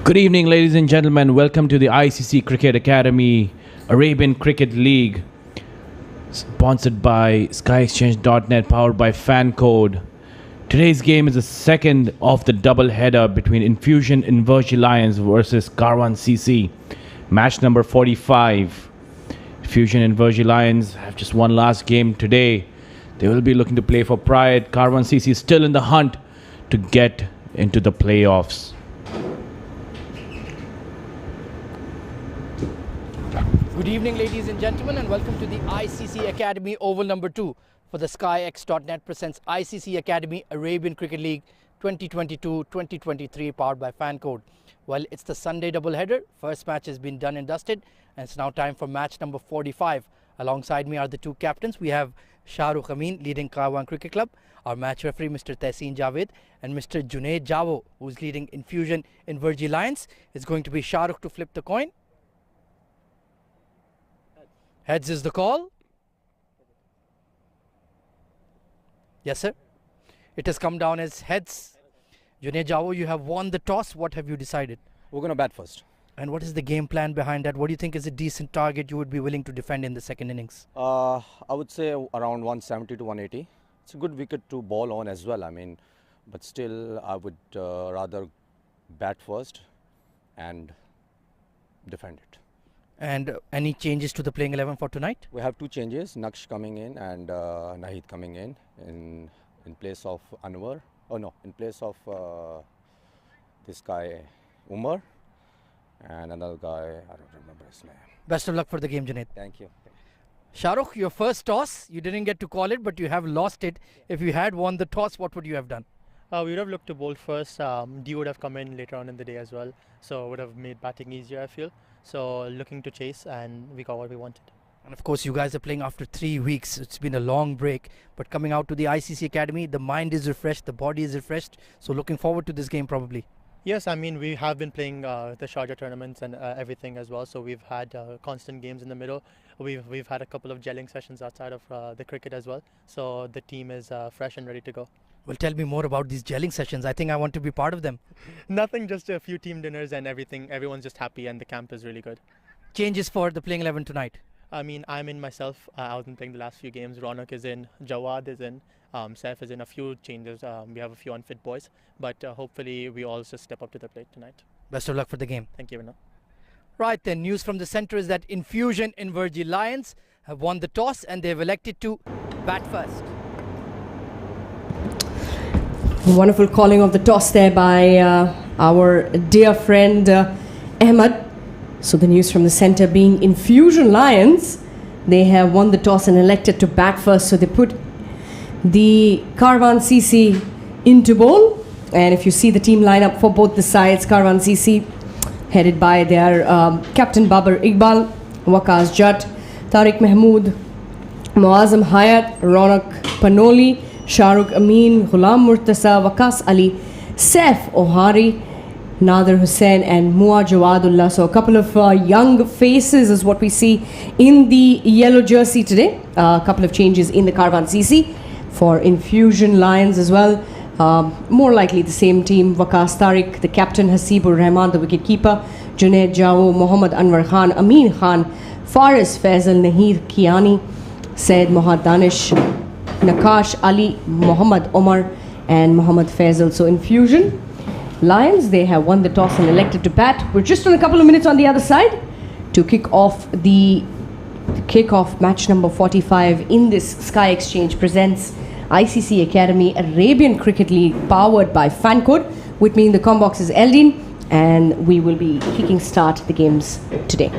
Good evening, ladies and gentlemen. Welcome to the ICC Cricket Academy Arabian Cricket League, sponsored by SkyExchange.net, powered by FanCode. Today's game is the second of the double header between Infusion Invergy Lions versus Karwan CC. Match number 45. Infusion Invergy Lions have just won last game today. They will be looking to play for pride. Karwan CC is still in the hunt to get into the playoffs. Good evening, ladies and gentlemen, and welcome to the ICC Academy Oval number 2 for the SkyX.net presents ICC Academy Arabian Cricket League 2022-2023, powered by FanCode. Well, it's the Sunday doubleheader. First match has been done and dusted, and it's now time for match number 45. Alongside me are the two captains. We have Shahrukh Amin leading Karwan Cricket Club, our match referee Mr. Tehseen Javed, and Mr. Junaid Javo, who's leading Infusion Invergy Lions. It's going to be Shahrukh to flip the coin. Heads is the call. Yes, sir. It has come down as heads. Junaid Javo, you have won the toss. What have you decided? We're going to bat first. And what is the game plan behind that? What do you think is a decent target you would be willing to defend in the second innings? I would say around 170 to 180. It's a good wicket to bowl on as well. But still I would rather bat first and defend it. And any changes to the playing 11 for tonight? We have two changes, Naksh coming in and Nahid coming in place of Anwar. Oh no, in place of this guy Umar and another guy, I don't remember his name. Best of luck for the game, Junaid. Thank you. Shahrukh, your first toss, you didn't get to call it, but you have lost it. If you had won the toss, what would you have done? We would have looked to bowl first. D would have come in later on in the day as well, so it would have made batting easier, I feel. So looking to chase, and we got what we wanted. And of course, you guys are playing after 3 weeks. It's been a long break, but coming out to the ICC Academy, the mind is refreshed, the body is refreshed. So looking forward to this game probably. Yes, we have been playing the Sharjah tournaments and everything as well. So we've had constant games in the middle. We've had a couple of gelling sessions outside of the cricket as well. So the team is fresh and ready to go. Well, tell me more about these gelling sessions. I think I want to be part of them. Nothing, just a few team dinners and everything. Everyone's just happy and the camp is really good. Changes for the playing 11 tonight? I'm in myself. I wasn't playing the last few games. Ronak is in, Jawad is in, Saif is in. A few changes. We have a few unfit boys, but hopefully we all just step up to the plate tonight. Best of luck for the game. Thank you, Vinod. Right then, news from the centre is that Infusion Invergy Lions have won the toss and they've elected to bat first. Wonderful calling of the toss there by our dear friend Ahmed. So the news from the centre being Infusion Lions, they have won the toss and elected to bat first. So they put the Karwan CC into bowl. And if you see the team lineup for both the sides, Karwan CC headed by their captain Babar Iqbal, Waqas Jat, Tariq Mahmood, Muazzam Hayat, Ronak Panoli, Shahrukh Amin, Ghulam Murtasa, Waqas Ali, Saif Ohari, Nadir Hussain and Mua Jawadullah. So a couple of young faces is what we see in the yellow jersey today. A couple of changes in the Karwan CC for Infusion Lions as well. More likely the same team. Waqas Tariq, the captain, Hasibur Rahman, the wicketkeeper, Junaid Javo, Mohammad Anwar Khan, Amin Khan, Faris Faisal, Nahir Kiani, Said Mohad Danish, Nakash Ali, Muhammad Omar and Muhammad Faisal. So Infusion Lions, they have won the toss and elected to bat. We're just on a couple of minutes on the other side to kick off the kick-off match number 45 in this Sky Exchange presents ICC Academy Arabian Cricket League, powered by FanCode. With me in the combox is Eldin, and we will be kicking start the games today.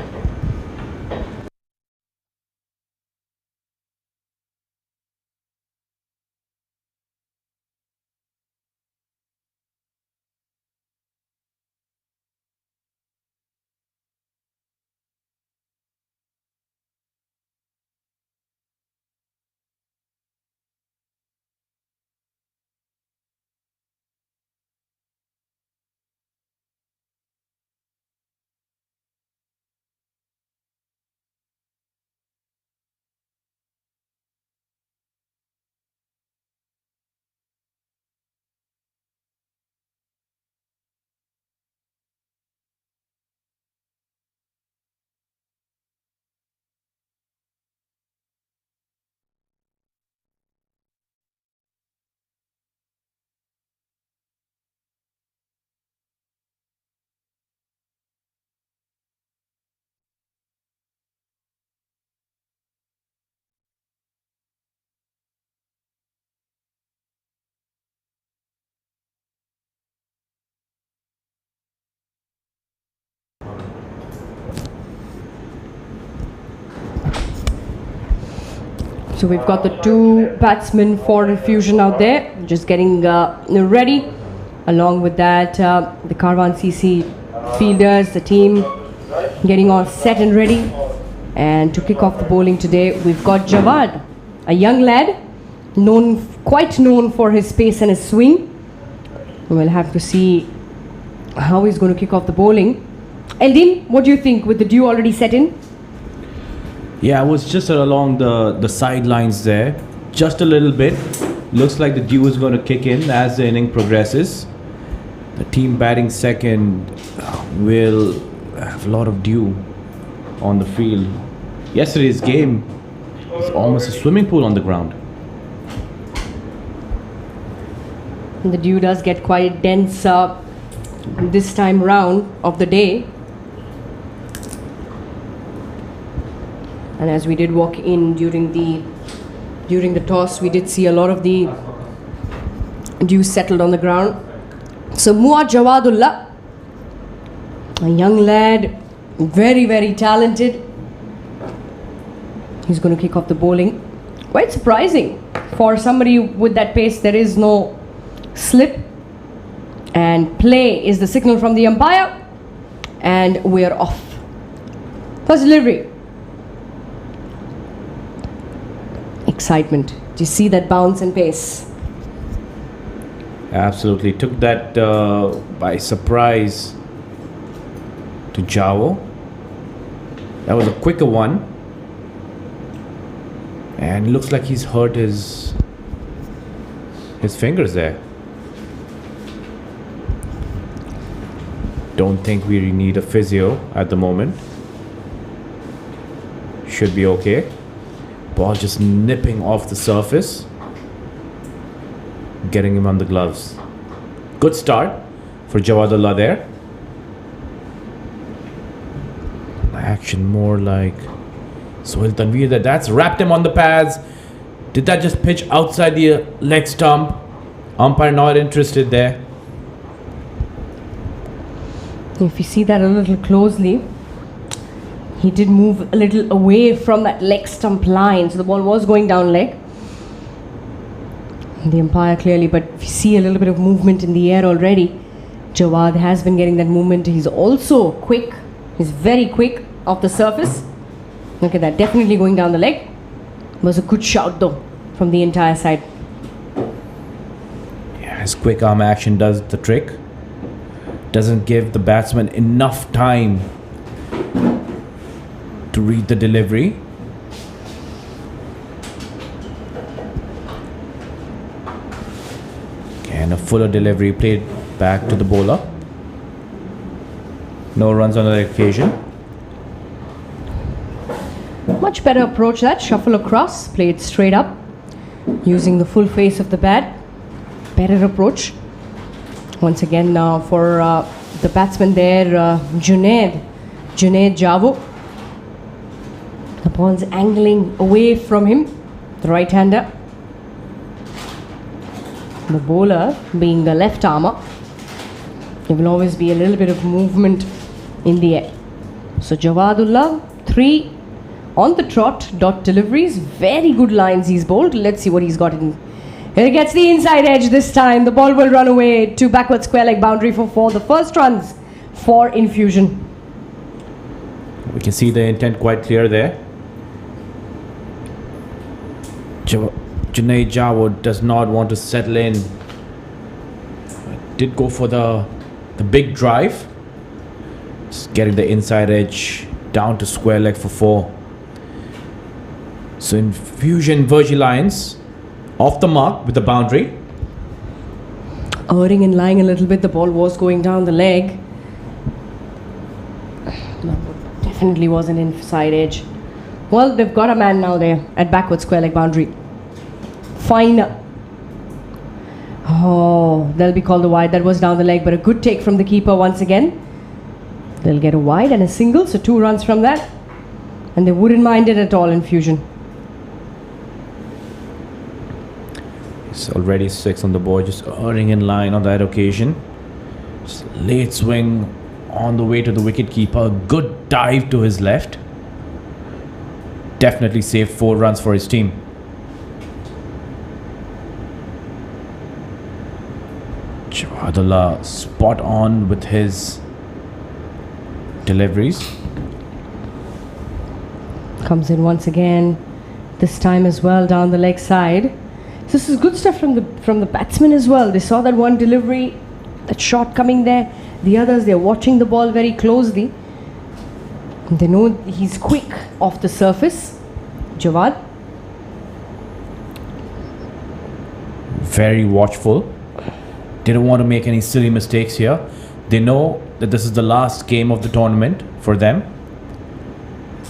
So we've got the two batsmen for Infusion out there, just getting ready. Along with that, the Karwan CC fielders, the team getting all set and ready. And to kick off the bowling today, we've got Jawad, a young lad, quite known for his pace and his swing. We'll have to see how he's going to kick off the bowling. Eldin, what do you think with the dew already set in? Yeah, I was just along the sidelines there, just a little bit. Looks like the dew is going to kick in as the inning progresses. The team batting second will have a lot of dew on the field. Yesterday's game was almost a swimming pool on the ground. The dew does get quite dense this time round of the day. And as we did walk in during the toss, we did see a lot of the dew settled on the ground. So Muad Jawadullah, a young lad, very, very talented. He's going to kick off the bowling. Quite surprising for somebody with that pace. There is no slip, and play is the signal from the umpire, and we're off. First delivery. Excitement. Do you see that bounce and pace? Absolutely. Took that by surprise to Javo. That was a quicker one. And looks like he's hurt his fingers there. Don't think we need a physio at the moment. Should be okay. Ball just nipping off the surface. Getting him on the gloves. Good start for Jawadullah there. Action more like Sohail Tanveer. That's wrapped him on the pads. Did that just pitch outside the leg stump? Umpire not interested there. If you see that a little closely, he did move a little away from that leg stump line, so the ball was going down leg. The umpire clearly, but if you see a little bit of movement in the air already, Jawad has been getting that movement. He's also quick. He's very quick off the surface. Look at that, definitely going down the leg. It was a good shout though from the entire side. Yeah, his quick arm action does the trick. Doesn't give the batsman enough time to read the delivery. And a fuller delivery played back to the bowler. No runs on that occasion. Much better approach that. Shuffle across, played straight up, using the full face of the bat. Better approach. Once again now for the batsman there, Junaid Javo. The ball's angling away from him, the right-hander. The bowler being the left armer. There will always be a little bit of movement in the air. So Jawadullah, 3 on the trot, dot deliveries. Very good lines he's bowled. Let's see what he's got in. Here he gets the inside edge this time. The ball will run away to backward square leg boundary for 4. The first runs for Infusion. We can see the intent quite clear there. Junaid Javo does not want to settle in. Did go for the big drive. Just getting the inside edge down to square leg for 4. So Infusion Invergy lines off the mark with the boundary. Erring and lying a little bit. The ball was going down the leg. Definitely was an inside edge. Well, they've got a man now there at backward square leg boundary. Fine. Oh, they'll be called a wide. That was down the leg, but a good take from the keeper once again. They'll get a wide and a single, so 2 runs from that. And they wouldn't mind it at all, Infusion. It's already 6 on the board, just erring in line on that occasion. Just late swing on the way to the wicket keeper. Good dive to his left. Definitely saved 4 runs for his team. Abdullah spot on with his deliveries. Comes in once again, this time as well down the leg side. So this is good stuff from the batsmen as well. They saw that one delivery, that shot coming there. The others, they're watching the ball very closely. They know he's quick off the surface. Jawad. Very watchful. They don't want to make any silly mistakes here. They know that this is the last game of the tournament for them.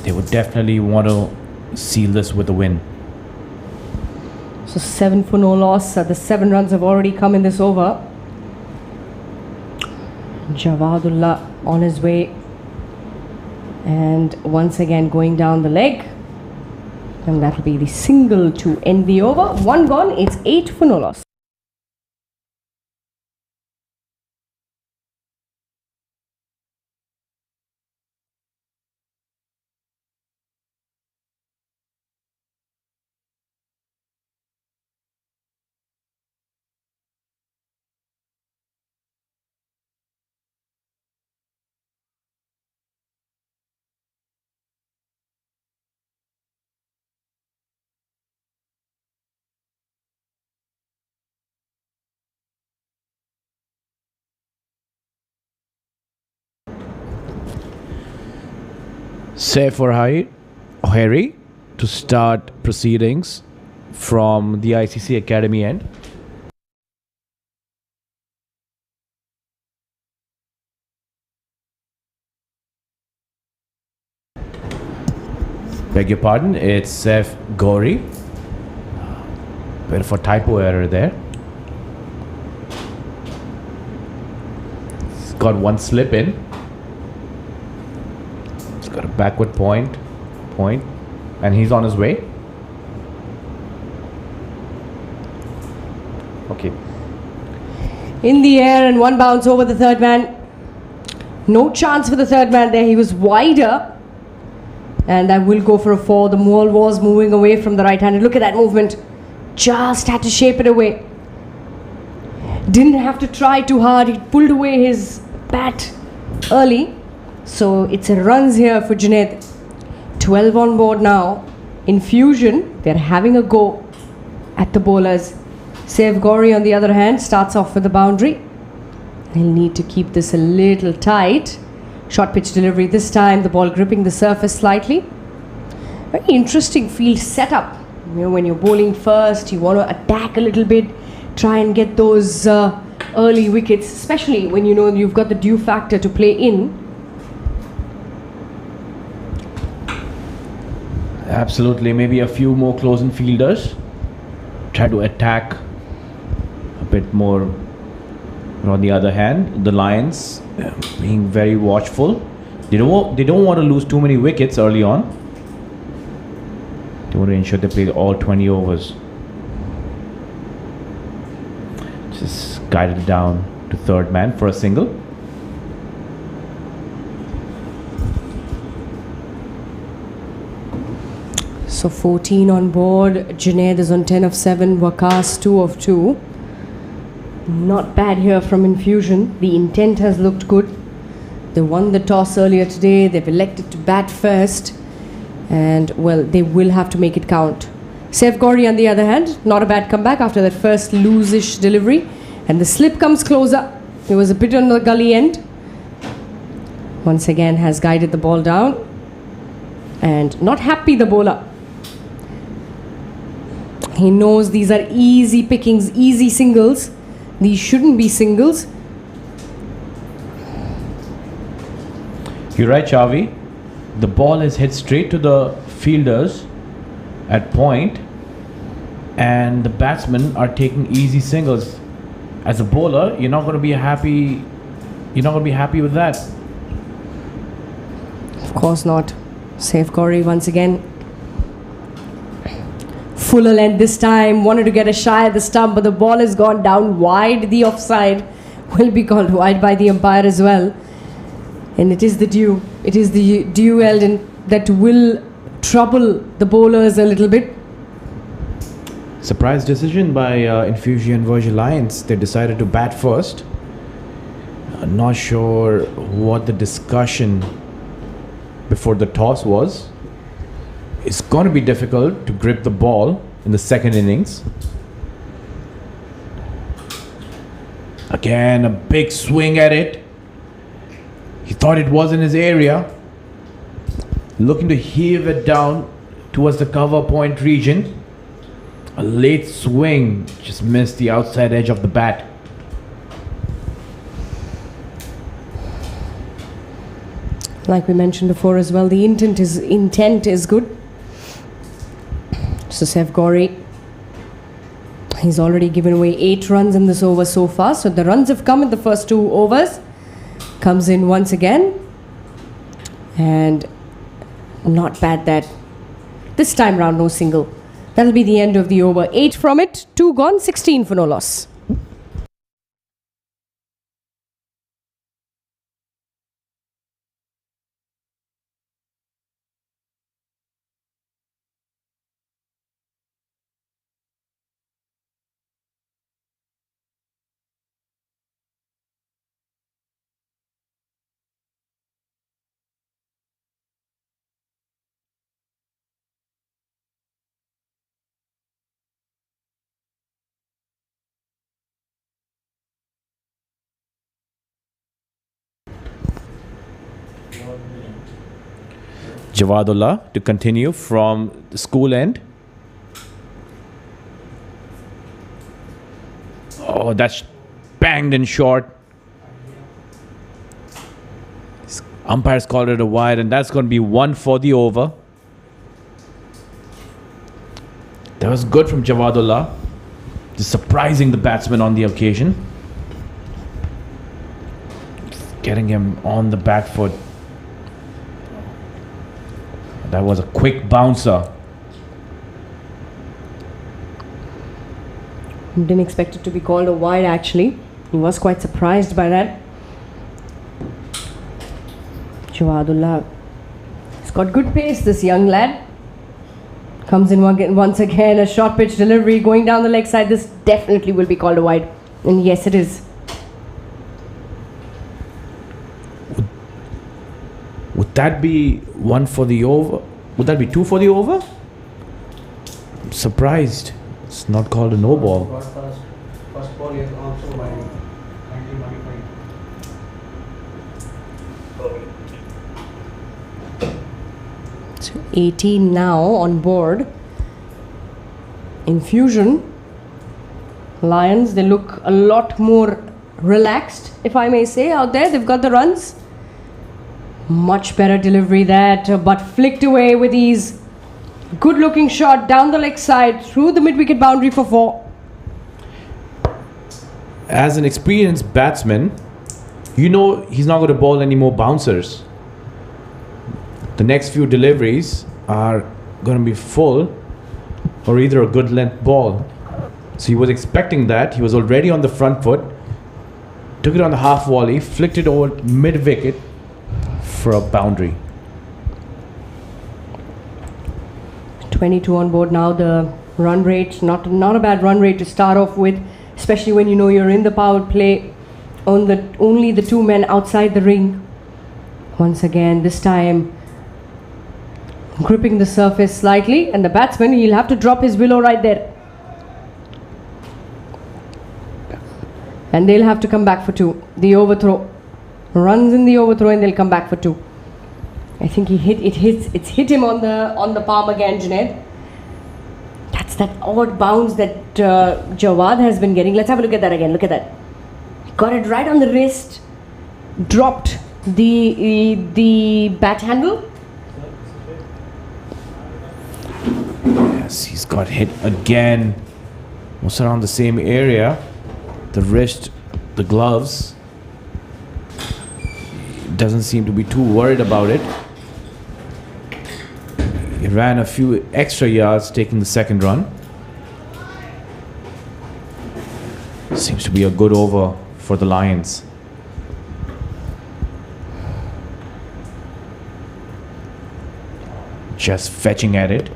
They would definitely want to seal this with a win. So 7 for no loss. The 7 runs have already come in this over. Jawadullah on his way. And once again going down the leg. And that'll be the single to end the over. 1 gone. It's 8 for no loss. Safe for Harry to start proceedings from the ICC Academy end. Beg your pardon, it's Saif Gori. Bit of a typo error there. He's got one slip in. He's got a backward point, and he's on his way. Okay. In the air and 1 bounce over the third man. No chance for the third man there. He was wider. And that will go for a 4. The ball was moving away from the right-handed. Look at that movement. Just had to shape it away. Didn't have to try too hard. He pulled away his bat early. So it's a runs here for Junaid. 12 on board now. Infusion, they're having a go at the bowlers. Saif Gori on the other hand starts off with the boundary. He'll need to keep this a little tight. Short pitch delivery this time, the ball gripping the surface slightly. Very interesting field setup. You know, when you're bowling first, you want to attack a little bit, try and get those early wickets, especially when you know you've got the dew factor to play in. Absolutely, maybe a few more close-in fielders. Try to attack a bit more. But on the other hand, the Lions being very watchful. They don't want to lose too many wickets early on. They want to ensure they play all 20 overs. Just guided down to third man for a single. So 14 on board. Junaid is on 10 of 7. Waqas 2 of 2. Not bad here from Infusion. The intent has looked good. They won the toss earlier today. They've elected to bat first. And, well, they will have to make it count. Saif Gori, on the other hand, not a bad comeback after that first loose-ish delivery. And the slip comes closer. It was a bit on the gully end. Once again has guided the ball down. And not happy, the bowler. He knows these are easy pickings, easy singles. These shouldn't be singles. You're right, Chavi. The ball is hit straight to the fielders at point, and the batsmen are taking easy singles. As a bowler, you're not going to be happy. You're not going to be happy with that. Of course not. Saif Gori once again. Fuller length this time. Wanted to get a shy at the stump, but the ball has gone down wide. The offside will be called wide by the umpire as well. And it is the dew. It is the dew element that will trouble the bowlers a little bit. Surprise decision by Infusion Invergy Lions. They decided to bat first. I'm not sure what the discussion before the toss was. It's going to be difficult to grip the ball in the second innings. Again, a big swing at it. He thought it was in his area. Looking to heave it down towards the cover point region. A late swing, just missed the outside edge of the bat. Like we mentioned before as well, the intent is good. So Sev Gori, he's already given away 8 runs in this over so far. So the runs have come in the first 2 overs. Comes in once again. And not bad that this time round, no single. That'll be the end of the over. 8 from it, 2 gone, 16 for no loss. Javadullah to continue from the school end. Oh, that's banged in short. Umpires called it a wide, and that's going to be 1 for the over. That was good from Javadullah, just surprising the batsman on the occasion, getting him on the back foot. That was a quick bouncer. Didn't expect it to be called a wide actually. He was quite surprised by that. Jawadullah. He's got good pace, this young lad. Comes in once again, a short pitch delivery going down the leg side. This definitely will be called a wide. And yes, it is. Would that be 1 for the over? Would that be 2 for the over? I'm surprised. It's not called a no ball. First ball is also by 1995. So 18 now on board. Infusion. Lions, they look a lot more relaxed, if I may say, out there. They've got the runs. Much better delivery that, but flicked away with ease. Good looking shot down the leg side through the mid-wicket boundary for 4. As an experienced batsman, you know he's not going to bowl any more bouncers. The next few deliveries are going to be full or either a good length ball. So he was expecting that. He was already on the front foot, took it on the half volley, flicked it over mid-wicket for a boundary. 22 on board now. The run rate, not a bad run rate to start off with, especially when you know you're in the power play on only the 2 men outside the ring. Once again, this time gripping the surface slightly, and the batsman, he'll have to drop his willow right there. And they'll have to come back for 2. The overthrow. Runs in the overthrow and they'll come back for 2. I think it's hit him on the palm again, Junaid. That's that odd bounce that Jawad has been getting. Let's have a look at that again. Look at that. Got it right on the wrist. Dropped the bat handle. Yes, he's got hit again. Almost around the same area. The wrist, the gloves. Doesn't seem to be too worried about it. He ran a few extra yards taking the second run. Seems to be a good over for the Lions. Just fetching at it.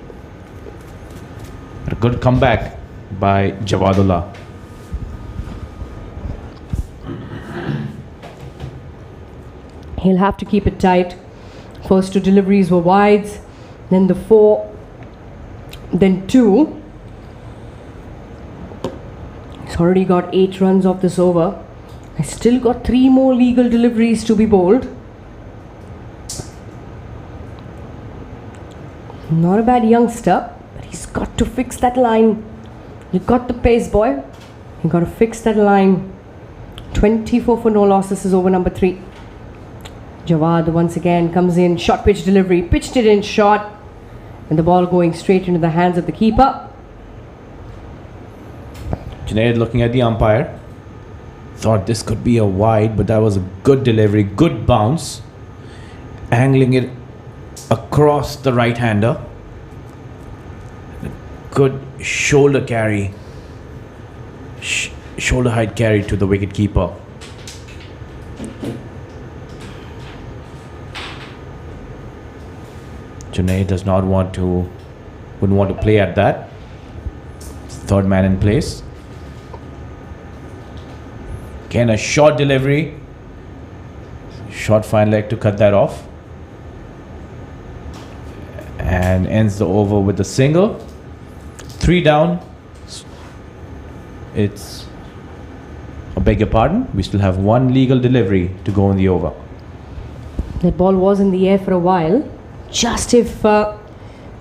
A good comeback by Jawadullah. He'll have to keep it tight. First 2 deliveries were wides, then the 4, then 2. He's already got 8 runs off this over. I still got 3 more legal deliveries to be bowled. Not a bad youngster, but he's got to fix that line. You got the pace, boy. You got to fix that line. 24 for no loss. This is over number 3. Jawad once again comes in, short pitch delivery, pitched it in short, and the ball going straight into the hands of the keeper. Junaid looking at the umpire. Thought this could be a wide, but that was a good delivery, good bounce. Angling it across the right-hander. Good shoulder carry. Shoulder height carry to the wicket keeper. Junaid wouldn't want to play at that. 3rd man in place. Again, a short delivery. Short fine leg to cut that off. And ends the over with a single. 3 down. I beg your pardon, we still have 1 legal delivery to go in the over. That ball was in the air for a while. Just if the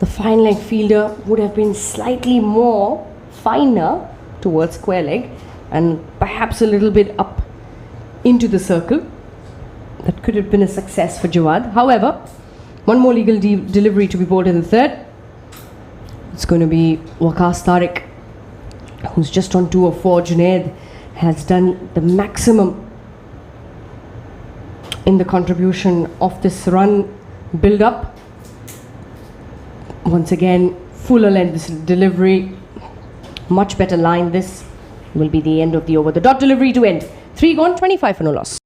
fine leg fielder would have been slightly more finer towards square leg and perhaps a little bit up into the circle, that could have been a success for Jawad. However, 1 more legal delivery to be bowled in the 3rd. It's going to be Waqas Tariq, who's just on 2 of 4. Junaid has done the maximum in the contribution of this run build up. Once again, fuller length this delivery, much better line. This will be the end of the over. The dot delivery to end. 3 gone, 25 for no loss.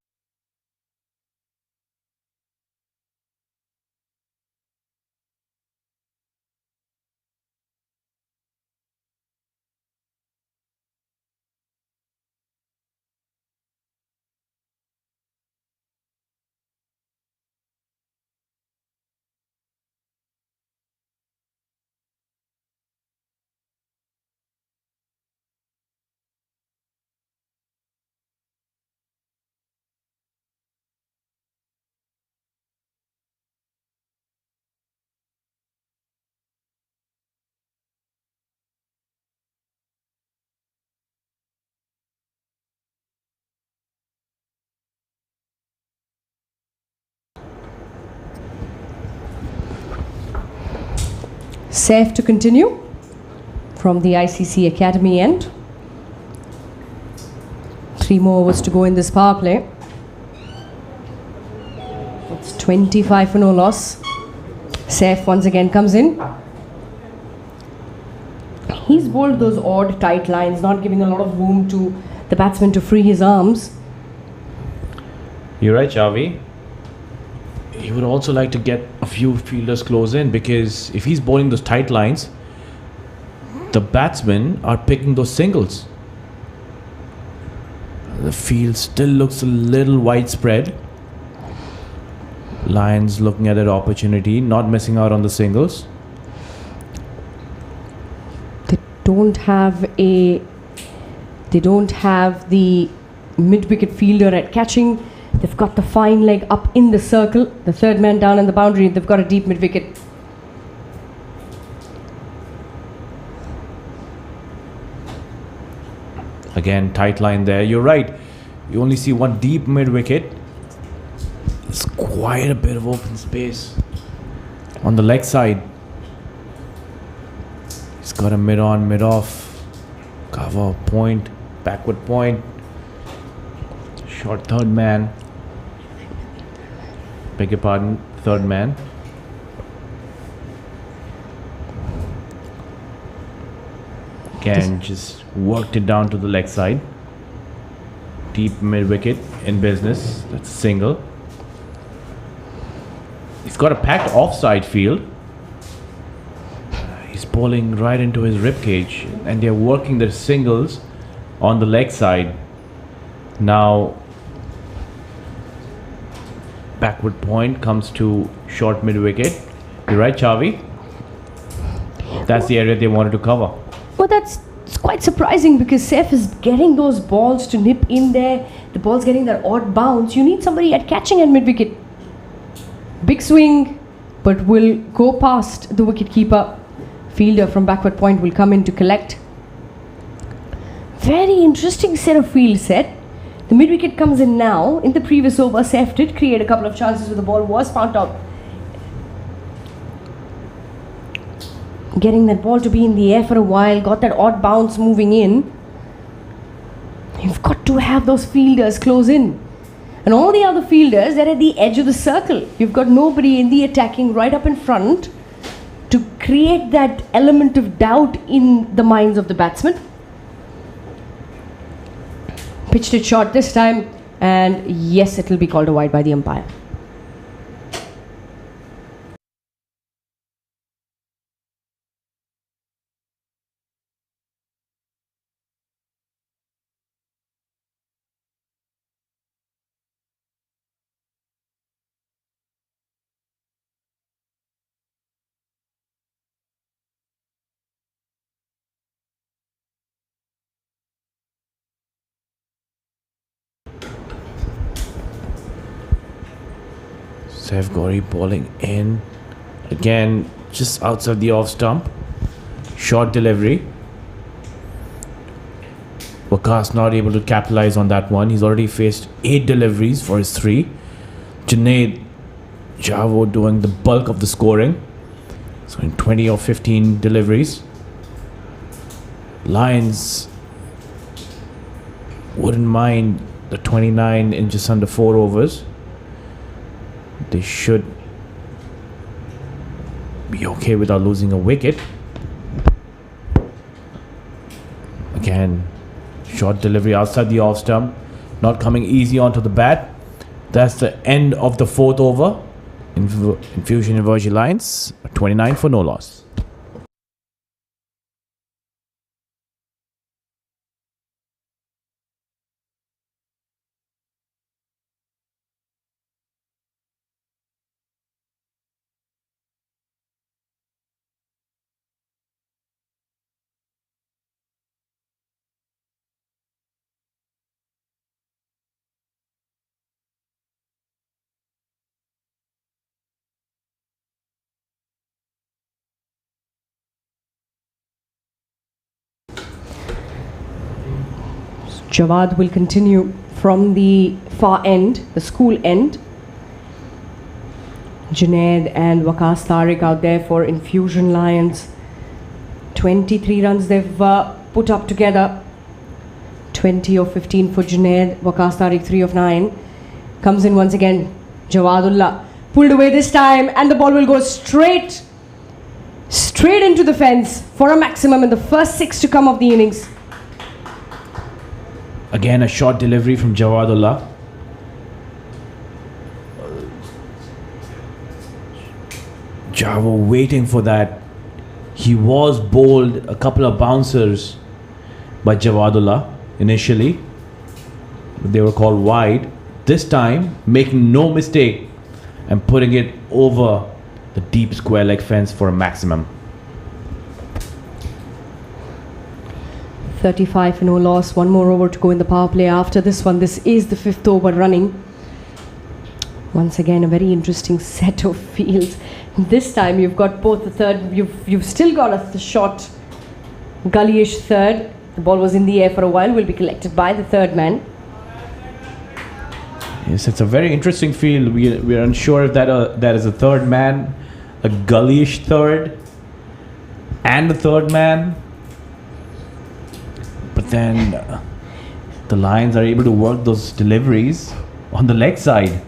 Safe to continue from the ICC Academy end. 3 more overs to go in this power play. It's 25 for no loss. Saif once again comes in. He's bowled those odd tight lines, not giving a lot of room to the batsman to free his arms. You're right, Javi. He would also like to get a few fielders close in, because if he's bowling those tight lines, the batsmen are picking those singles. The field still looks a little widespread. Lions looking at that opportunity, not missing out on the singles. They don't have the mid-wicket fielder at catching. They've got the fine leg up in the circle. The 3rd man down in the boundary. They've got a deep mid-wicket. Again, tight line there. You're right. You only see one deep mid-wicket. There's quite a bit of open space on the leg side. He's got a mid-on, mid-off. Cover, point, backward point. Short 3rd man. Beg your pardon, 3rd man. Again, just worked it down to the leg side. Deep mid-wicket in business. That's a single. He's got a packed offside field. He's bowling right into his ribcage, and they're working their singles on the leg side. Now, backward point comes to short mid wicket. You're right, Chavi. That's the area they wanted to cover. Well, that's quite surprising because Saif is getting those balls to nip in there. The ball's getting that odd bounce. You need somebody at catching at mid wicket. Big swing, but will go past the wicket keeper. Fielder from backward point will come in to collect. Very interesting set of field set. The mid wicket comes in now. In the previous over, Saif did create a couple of chances where the ball was found out. Getting that ball to be in the air for a while, got that odd bounce moving in. You've got to have those fielders close in. And all the other fielders, they're at the edge of the circle. You've got nobody in the attacking right up in front to create that element of doubt in the minds of the batsmen. Pitched it short this time, and yes, it will be called a wide by the umpire. Saif Ghori bowling in. Again, just outside the off stump. Short delivery. Waqas not able to capitalize on that one. He's already faced 8 deliveries for his 3. Junaid Javo doing the bulk of the scoring. So in 20 or 15 deliveries. Lions wouldn't mind the 29 in just under 4 overs. They should be okay without losing a wicket. Again, short delivery outside the off stump, not coming easy onto the bat. That's the end of the 4th over. Infusion Invergy Lions, 29 for no loss. Jawad will continue from the far end, the school end. Junaid and Waqas Tariq out there for Infusion Lions. 23 runs they've put up together. 20 of 15 for Junaid. Waqas Tariq 3 of 9. Comes in once again. Jawadullah pulled away this time, and the ball will go straight into the fence for a maximum in the first 6 to come of the innings. Again, a short delivery from Jawadullah. Javo waiting for that. He was bowled a couple of bouncers by Jawadullah initially. They were called wide. This time, making no mistake and putting it over the deep square leg fence for a maximum. 35 for no loss. 1 more over to go in the power play after this one. This is the 5th over running. Once again, a very interesting set of fields. This time you've got both the third. You've still got a short gullyish third. The ball was in the air for a while. Will be collected by the third man. Yes, it's a very interesting field. We are unsure if that is a third man, a gullyish third, and a third man. But then the Lions are able to work those deliveries on the leg side.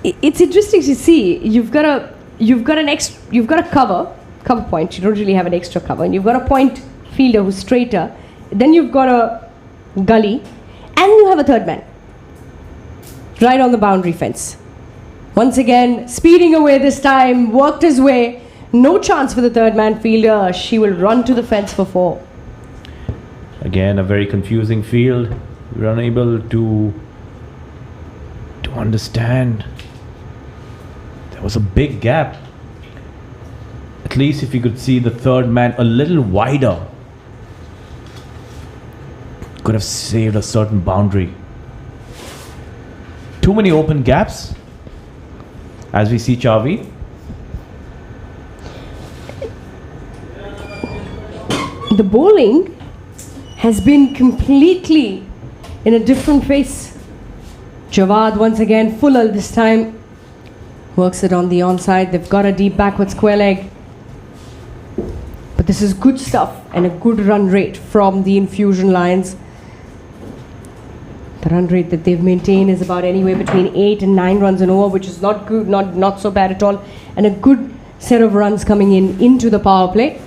It's interesting to see. You've got a cover point. You don't really have an extra cover, and you've got a point fielder who's straighter. Then you've got a gully, and you have a third man right on the boundary fence. Once again, speeding away this time, worked his way. No chance for the third man fielder. She will run to the fence for 4. Again, a very confusing field. We're unable to to understand. There was a big gap. At least if you could see the third man a little wider, could have saved a certain boundary. Too many open gaps, as we see Chavi. The bowling has been completely in a different phase. Jawad once again, fuller this time. Works it on the onside. They've got a deep backward square leg. But this is good stuff and a good run rate from the Infusion Lions. The run rate that they've maintained is about anywhere between 8 and 9 runs an over, which is not good, not so bad at all. And a good set of runs coming in into the power play.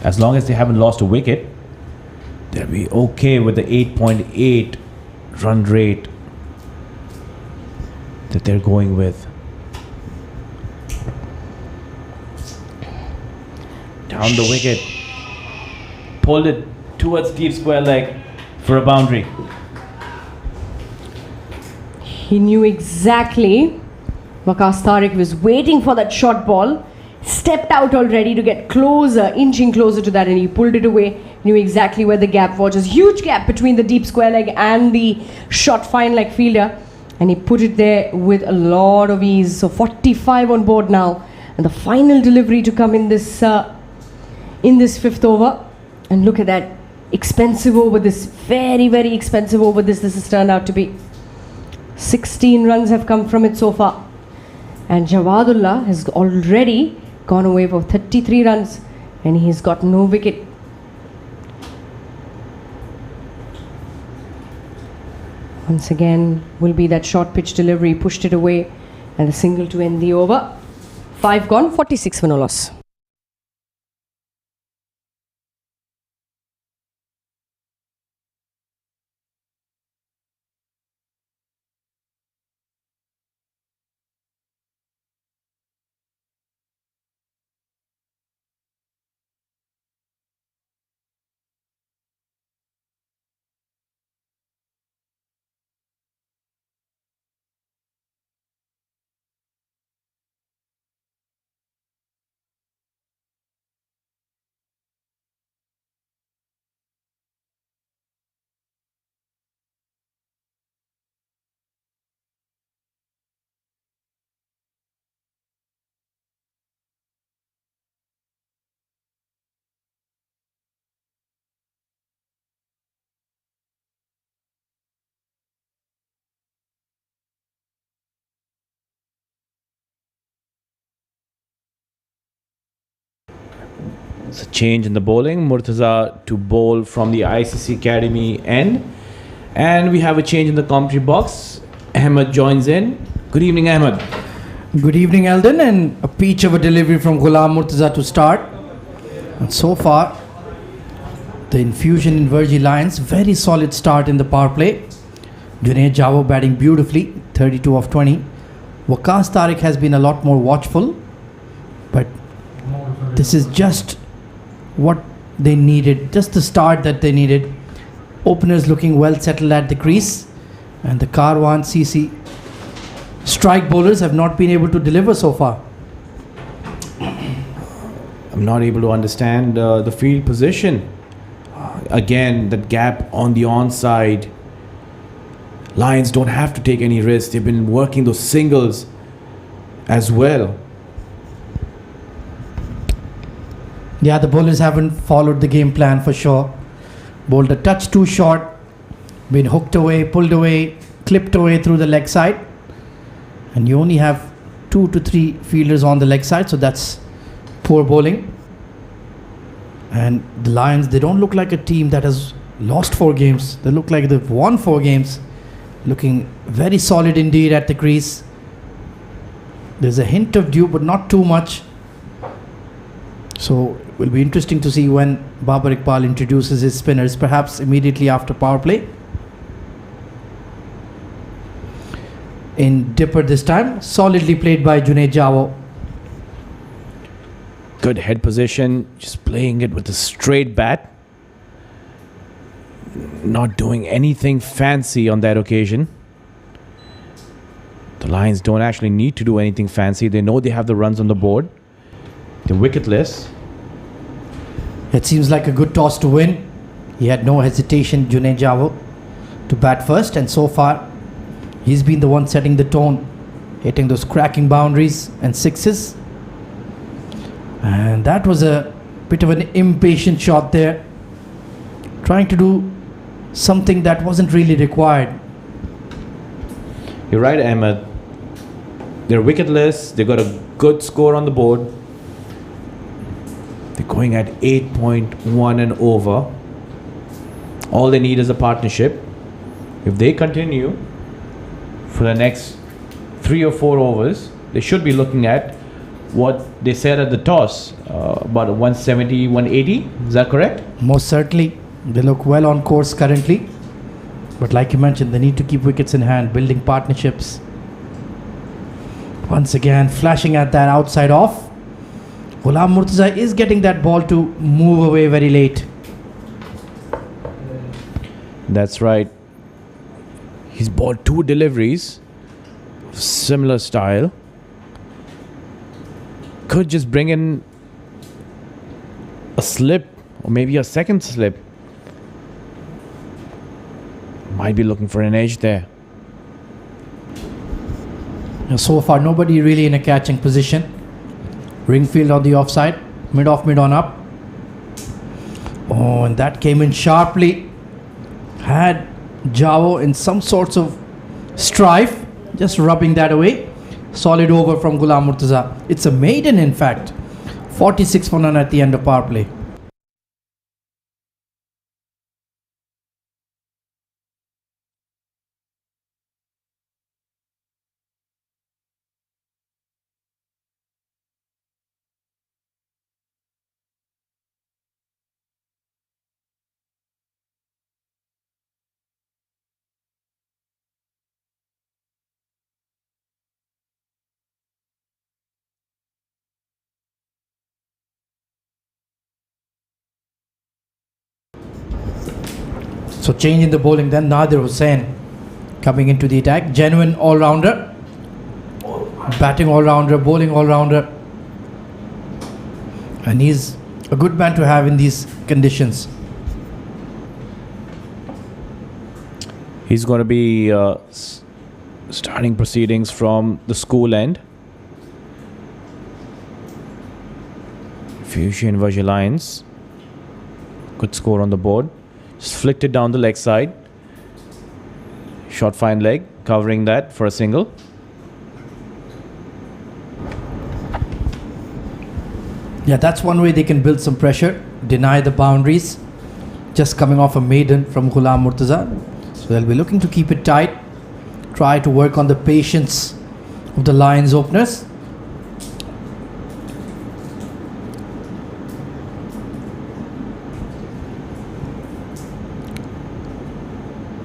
As long as they haven't lost a wicket, they'll be okay with the 8.8 run rate that they're going with. Down the wicket. Pulled it towards deep square leg for a boundary. He knew exactly. Waqas Tariq was waiting for that short ball. Stepped out already to get closer, inching closer to that, and he pulled it away. Knew exactly where the gap was. There's a huge gap between the deep square leg and the short fine leg fielder, and he put it there with a lot of ease. So 45 on board now, and the final delivery to come in this fifth over. And look at that expensive over. This very, very expensive over. This has turned out to be. 16 runs have come from it so far, and Jawadullah has already gone away for 33 runs, and he's got no wicket. Once again will be that short pitch delivery, pushed it away, and a single to end the over. 5 gone, 46 for no loss. It's a change in the bowling. Murtaza to bowl from the ICC Academy end. And we have a change in the commentary box. Ahmed joins in. Good evening, Ahmed. Good evening, Eldon, and a peach of a delivery from Ghulam Murtaza to start. And so far, the Infusion Invergy Lions, very solid start in the power play. Junaid Javo batting beautifully, 32 of 20. Waqas Tariq has been a lot more watchful, but this is just what they needed, just the start that they needed. Openers looking well settled at the crease, and the Karwan CC strike bowlers have not been able to deliver so far. I'm not able to understand the field position. Again, that gap on the onside. Lions don't have to take any risks. They've been working those singles as well. Yeah, the bowlers haven't followed the game plan for sure. Bowled a touch too short, been hooked away, pulled away, clipped away through the leg side. And you only have 2 to 3 fielders on the leg side, so that's poor bowling. And the Lions, they don't look like a team that has lost 4 games. They look like they've won 4 games. Looking very solid indeed at the crease. There's a hint of dew, but not too much. So it will be interesting to see when Babar Iqbal introduces his spinners, perhaps immediately after power play. In dipper this time, solidly played by Junaid Javo. Good head position, just playing it with a straight bat. not doing anything fancy on that occasion. The Lions don't actually need to do anything fancy. They know they have the runs on the board. They're wicketless. It seems like a good toss to win. He had no hesitation, Junaid Javo, to bat first, and so far he's been the one setting the tone, hitting those cracking boundaries and sixes. And that was a bit of an impatient shot there, trying to do something that wasn't really required. You're right, Ahmed. They're wicketless. They got a good score on the board. They're going at 8.1 and over. All they need is a partnership. If they continue for the next 3 or 4 overs, they should be looking at what they said at the toss, about 170, 180. Is that correct? Most certainly, they look well on course currently. But like you mentioned, they need to keep wickets in hand, building partnerships. Once again, flashing at that outside off. Ghulam Murtaza is getting that ball to move away very late. That's right. He's bought 2 deliveries, similar style. Could just bring in a slip or maybe a second slip. Might be looking for an edge there. So far, nobody really in a catching position. Ringfield on the offside, mid off, mid on up. Oh, and that came in sharply. Had Javo in some sorts of strife, just rubbing that away. Solid over from Ghulam Murtaza. It's a maiden, in fact. 46 for none at the end of power play. So change in the bowling then. Nadir Hussain coming into the attack. Genuine all-rounder. Batting all-rounder, bowling all-rounder. And he's a good man to have in these conditions. He's going to be starting proceedings from the school end. Infusion Invergy Lions. Good score on the board. Just flicked it down the leg side. Short fine leg, covering that for a single. Yeah, that's one way they can build some pressure, deny the boundaries. Just coming off a maiden from Ghulam Murtaza. So they'll be looking to keep it tight. Try to work on the patience of the Lions openers.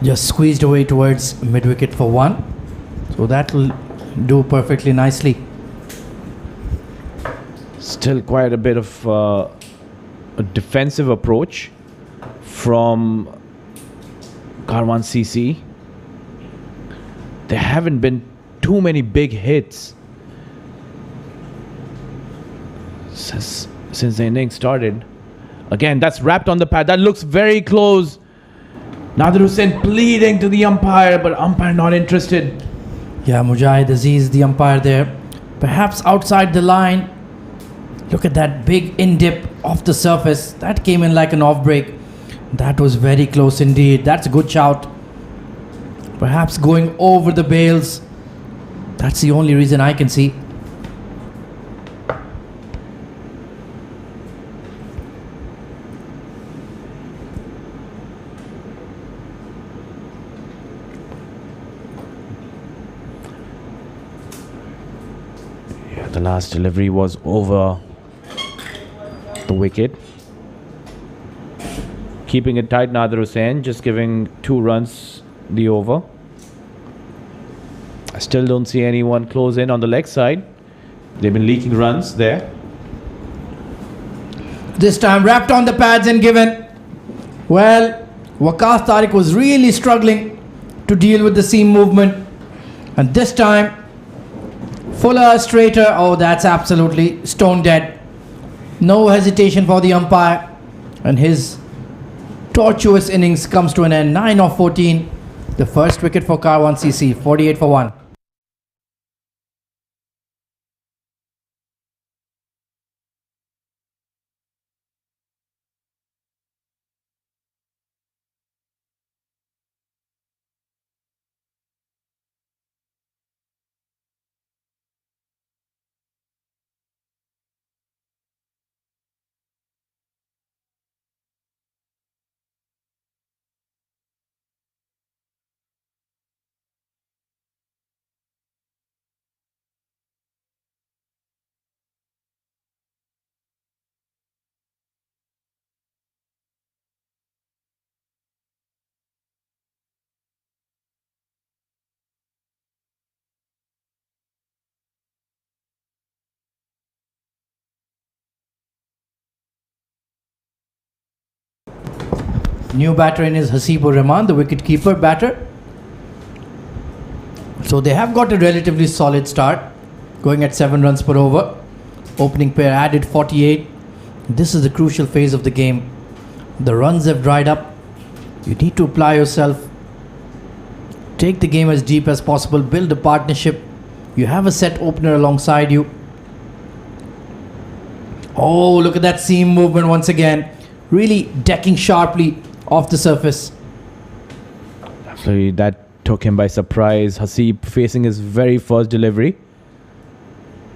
Just squeezed away towards mid-wicket for 1. So that will do perfectly nicely. Still quite a bit of a defensive approach from Karwan CC. There haven't been too many big hits since the inning started. Again, that's wrapped on the pad. That looks very close. Nadir Hussain pleading to the umpire, but umpire not interested. Yeah, Mujahid Aziz, the umpire there. Perhaps outside the line. Look at that big in-dip off the surface. That came in like an off-break. That was very close indeed. That's a good shout. Perhaps going over the bails. That's the only reason I can see. Yeah, the last delivery was over the wicket. Keeping it tight, Nadir Hussain, just giving 2 runs the over. I still don't see anyone close in on the leg side. They've been leaking runs there. This time wrapped on the pads and given. Well, Waqas Tariq was really struggling to deal with the seam movement. And this time, fuller, straighter. Oh, that's absolutely stone dead. No hesitation for the umpire. And his tortuous innings comes to an end. 9 of 14. The first wicket for Karwan CC. 48 for 1. New batter in is Hasibur Rahman, the wicket-keeper batter. So they have got a relatively solid start, going at 7 runs per over. Opening pair added 48. This is the crucial phase of the game. The runs have dried up. You need to apply yourself. Take the game as deep as possible. Build a partnership. You have a set opener alongside you. Oh, look at that seam movement once again. Really decking sharply off the surface. Absolutely, that took him by surprise. Hasib facing his very first delivery.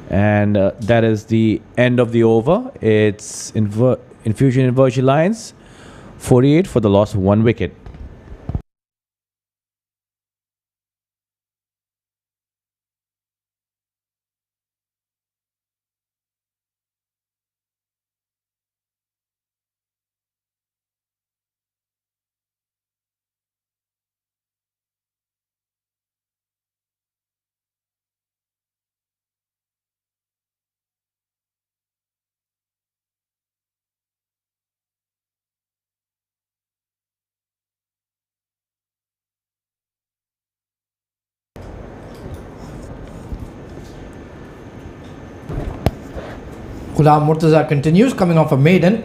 And that is the end of the over. It's Infusion Invergy Lions 48 for the loss of 1 wicket. Ghulam Murtaza continues, coming off a maiden.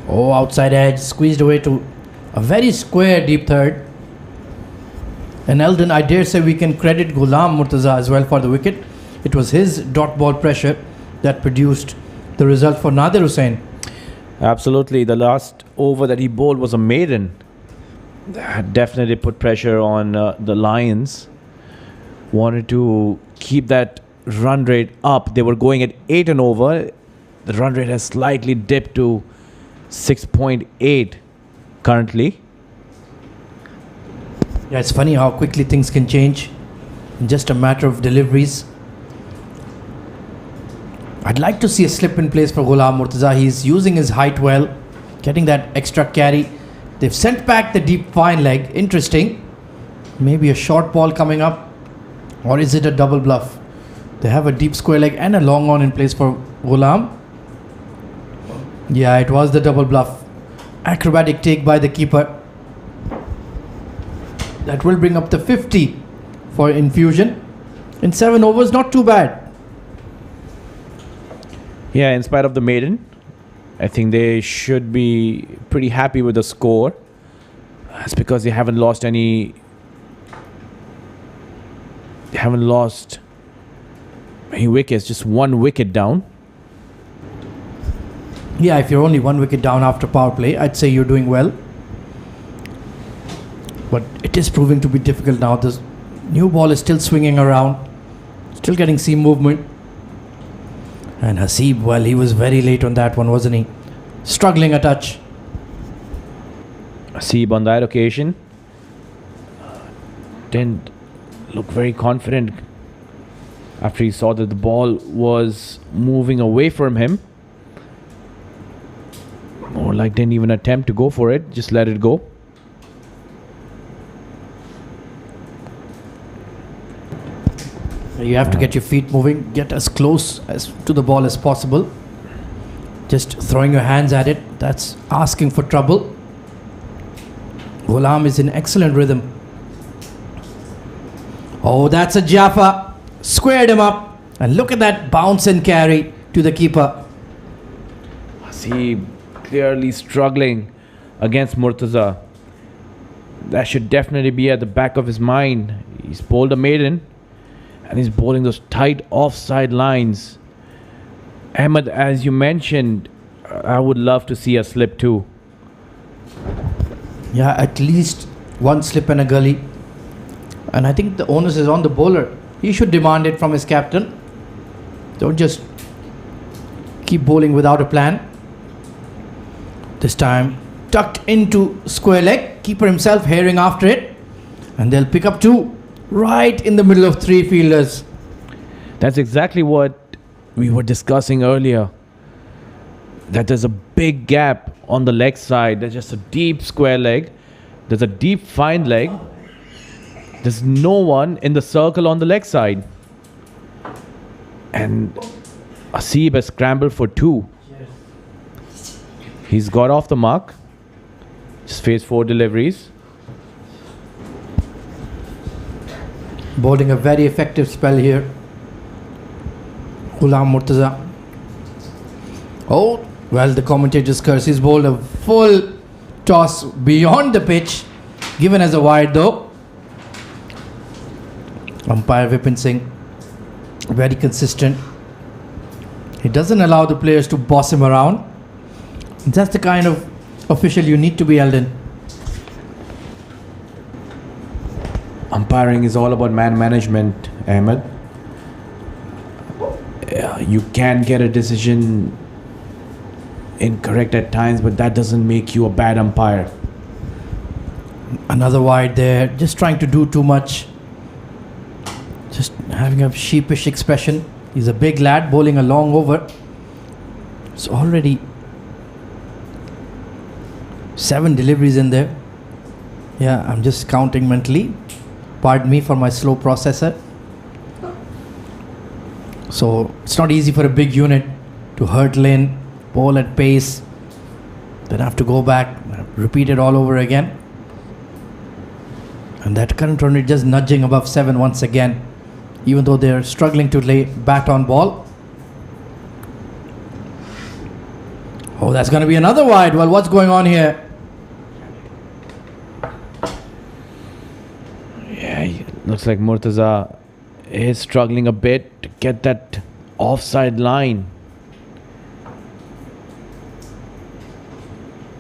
Oh, outside edge, squeezed away to a very square deep third. And Eldon, I dare say we can credit Ghulam Murtaza as well for the wicket. It was his dot ball pressure that produced the result for Nadir Hussain. Absolutely, the last over that he bowled was a maiden. That definitely put pressure on the Lions. Wanted to keep that run rate up. They were going at 8 and over. The run rate has slightly dipped to 6.8 currently. Yeah, it's funny how quickly things can change in just a matter of deliveries. I'd like to see a slip in place for Ghulam Murtaza. He's using his height well, getting that extra carry. They've sent back the deep fine leg. Interesting. Maybe a short ball coming up. Or is it a double bluff? They have a deep square leg and a long on in place for Ghulam. Yeah, it was the double bluff. Acrobatic take by the keeper. That will bring up the 50 for Infusion. In 7 overs, not too bad. Yeah, in spite of the maiden, I think they should be pretty happy with the score. That's because they haven't lost any. They haven't lost many wickets, just 1 wicket down. Yeah, if you're only 1 wicket down after power play, I'd say you're doing well. But it is proving to be difficult now. This new ball is still swinging around, still getting seam movement. And Hasib, well, he was very late on that one, wasn't he? Struggling a touch. Hasib on that occasion didn't look very confident after he saw that the ball was moving away from him. More like didn't even attempt to go for it, just let it go. You have to get your feet moving, get as close as to the ball as possible. Just throwing your hands at it, that's asking for trouble. Ghulam is in excellent rhythm. Oh, that's a Jaffa. Squared him up. And look at that bounce and carry to the keeper. Hasib clearly struggling against Murtaza. That should definitely be at the back of his mind. He's bowled a maiden and he's bowling those tight offside lines. Ahmed, as you mentioned, I would love to see a slip too. Yeah, at least one slip and a gully. And I think the onus is on the bowler. He should demand it from his captain. Don't just keep bowling without a plan. This time tucked into square leg. Keeper himself herring after it. And they'll pick up two right in the middle of three fielders. That's exactly what we were discussing earlier. That there's a big gap on the leg side. There's just a deep square leg. There's a deep fine leg. There's no one in the circle on the leg side. And Hasib has scrambled for two. He's got off the mark. Just faced 4 deliveries. Bowling a very effective spell here. Ghulam Murtaza. Oh, well, the commentator's curse. He's bowled a full toss beyond the pitch, given as a wide though. Umpire Vipin Singh, very consistent. He doesn't allow the players to boss him around. That's the kind of official you need to be, Eldon. Umpiring is all about man management, Ahmed. You can get a decision incorrect at times, but that doesn't make you a bad umpire. Another wide there, just trying to do too much. Just having a sheepish expression. He's a big lad bowling a long over. It's already 7 deliveries in there. Yeah, I'm just counting mentally. Pardon me for my slow processor. So it's not easy for a big unit to hurtle in, bowl at pace, then have to go back, repeat it all over again. And that current run rate just nudging above 7 once again, even though they're struggling to lay bat on ball. Oh, that's going to be another wide. Well, what's going on here? Yeah, looks like Murtaza is struggling a bit to get that offside line.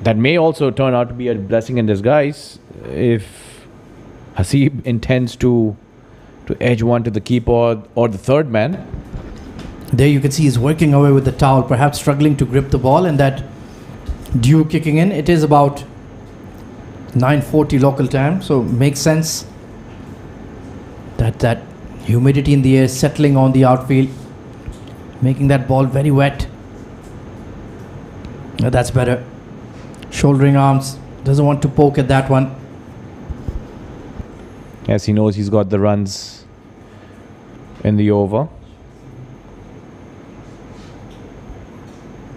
That may also turn out to be a blessing in disguise if Hasib intends to edge one to the keeper or the third man. There you can see he's working away with the towel, perhaps struggling to grip the ball, and that dew kicking in. It is about 9:40 local time, so makes sense that humidity in the air settling on the outfield, making that ball very wet. That's better. Shouldering arms, doesn't want to poke at that one. Yes, he knows he's got the runs in the over.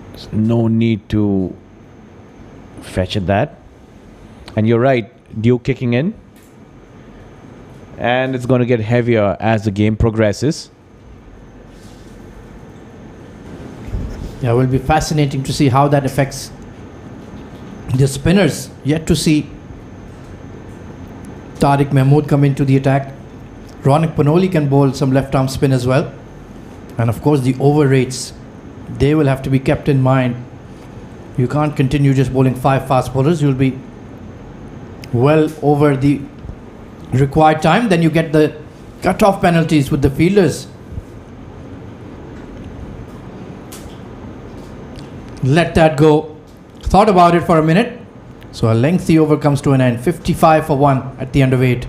There's no need to fetch at that. And you're right, dew kicking in. And it's going to get heavier as the game progresses. Yeah, it will be fascinating to see how that affects the spinners. Yet to see Tariq Mahmood come into the attack. Ronak Panoli can bowl some left arm spin as well. And of course the over rates, they will have to be kept in mind. You can't continue just bowling 5 fast bowlers. You'll be well over the required time. Then you get the cut-off penalties with the fielders. Let that go. Thought about it for a minute. So a lengthy over comes to an end. 55 for 1 at the end of 8.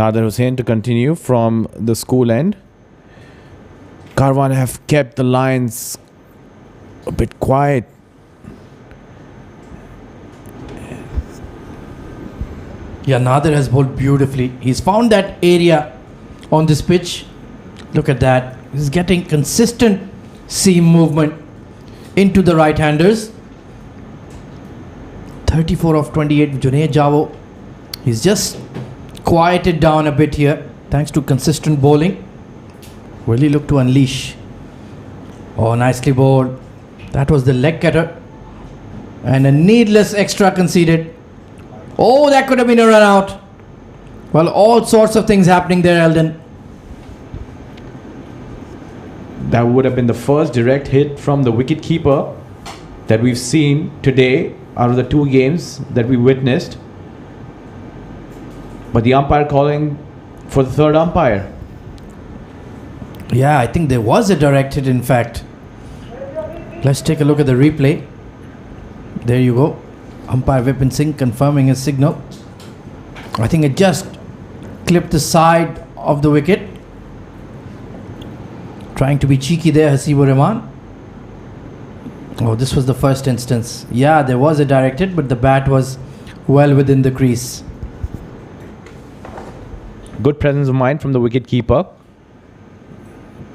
Nader Hussain to continue from the school end. Karwan have kept the Lions a bit quiet. Yeah, Nader has bowled beautifully. He's found that area on this pitch. Look at that. He's getting consistent seam movement into the right-handers. 34 of 28 with Junaid Javo. He's just quieted down a bit here thanks to consistent bowling. Really look to unleash. Oh, nicely bowled. That was the leg cutter. And a needless extra conceded. Oh, that could have been a run out. Well, all sorts of things happening there, Eldon. That would have been the first direct hit from the wicket keeper that we've seen today out of the two games that we witnessed. But the umpire calling for the third umpire. Yeah, I think there was a direct hit, in fact. Let's take a look at the replay. There you go. Umpire Vipin Singh confirming his signal. I think it just clipped the side of the wicket. Trying to be cheeky there, Hasibur Rahman. Oh, this was the first instance. Yeah, there was a direct hit, but the bat was well within the crease. Good presence of mind from the wicket keeper.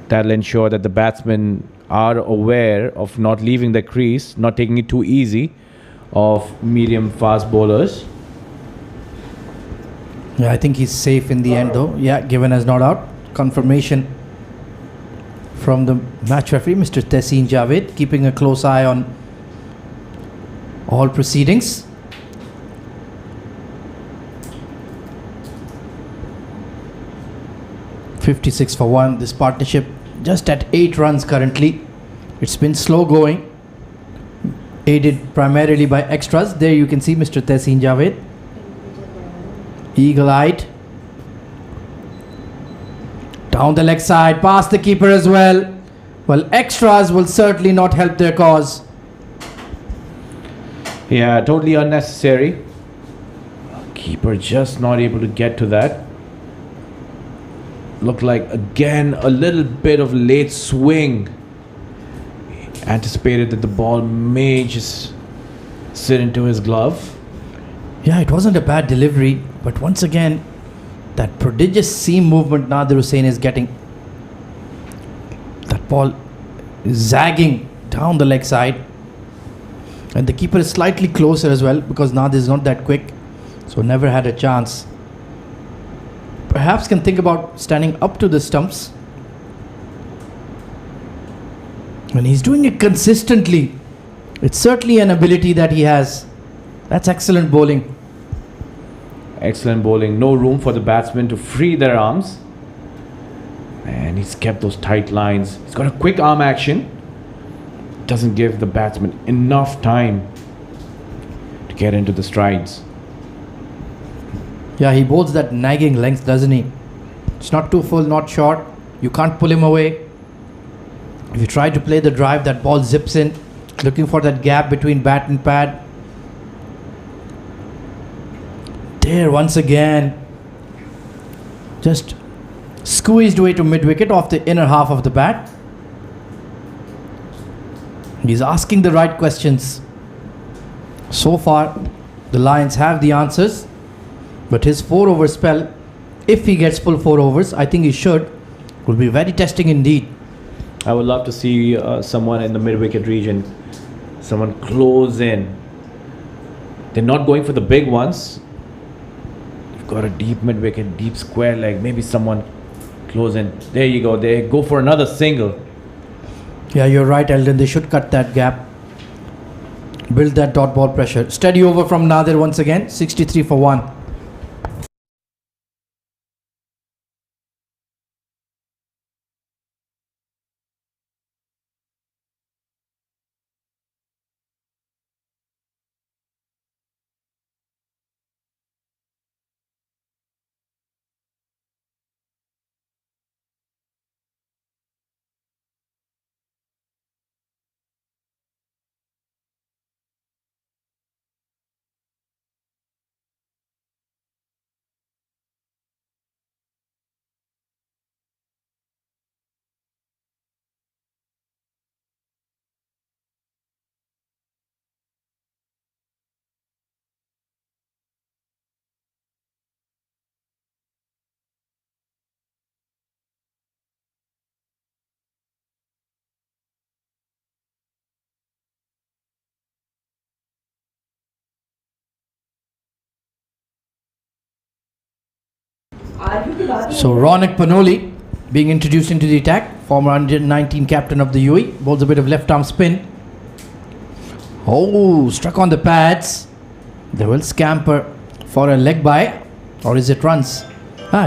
That'll ensure that the batsmen are aware of not leaving the crease, not taking it too easy of medium fast bowlers. Yeah, I think he's safe in the end though. Yeah, given as not out. Confirmation from the match referee, Mr. Tehseen Javed, keeping a close eye on all proceedings. .56 for 1. This partnership just at 8 runs currently. It's been slow going, aided primarily by extras. There you can see Mr. Tehseen Javed, eagle-eyed. Down the leg side, past the keeper as well. Well, extras will certainly not help their cause. Yeah, totally unnecessary. Keeper just not able to get to that. Looked like again a little bit of late swing. Anticipated that the ball may just sit into his glove. Yeah, it wasn't a bad delivery, but once again, that prodigious seam movement Nader Hussain is getting. That ball is zagging down the leg side. And the keeper is slightly closer as well because Nader is not that quick. So never had a chance. Perhaps can think about standing up to the stumps. And he's doing it consistently. It's certainly an ability that he has. That's excellent bowling. Excellent bowling. No room for the batsmen to free their arms. And he's kept those tight lines. He's got a quick arm action. Doesn't give the batsman enough time to get into the strides. Yeah, he bowls that nagging length, doesn't he? It's not too full, not short. You can't pull him away. If you try to play the drive, that ball zips in, looking for that gap between bat and pad. There, once again, just squeezed away to mid-wicket off the inner half of the bat. He's asking the right questions. So far, the Lions have the answers. But his 4-over spell, if he gets full 4 overs, I think he should, will be very testing indeed. I would love to see someone in the mid-wicket region, someone close in. They're not going for the big ones. You've got a deep mid-wicket, deep square leg, maybe someone close in. There you go, they go for another single. Yeah, you're right, Eldon. They should cut that gap. Build that dot ball pressure. Steady over from Nader once again, 63 for 1. So Ronak Panoli being introduced into the attack, former under-19 captain of the UAE, bowls a bit of left arm spin. Oh, struck on the pads. They will scamper for a leg by, or is it runs?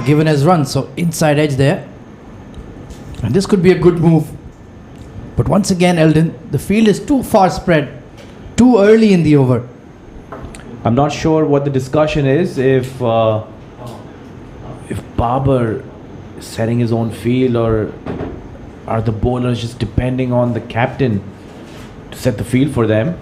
Given as runs, so inside edge there. And this could be a good move. But once again, Eldon, the field is too far spread, too early in the over. I'm not sure what the discussion is if Babar is setting his own field, or are the bowlers just depending on the captain to set the field for them.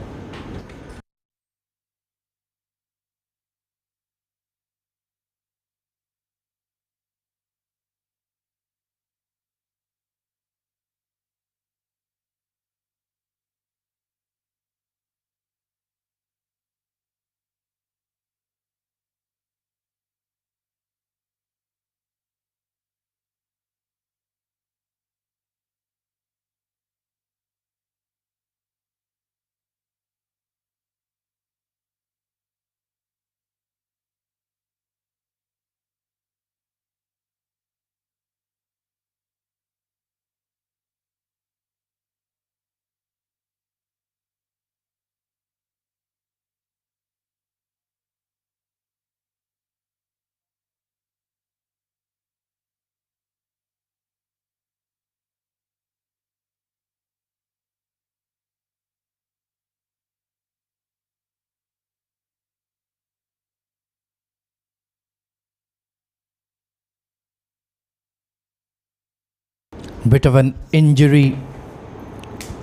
Bit of an injury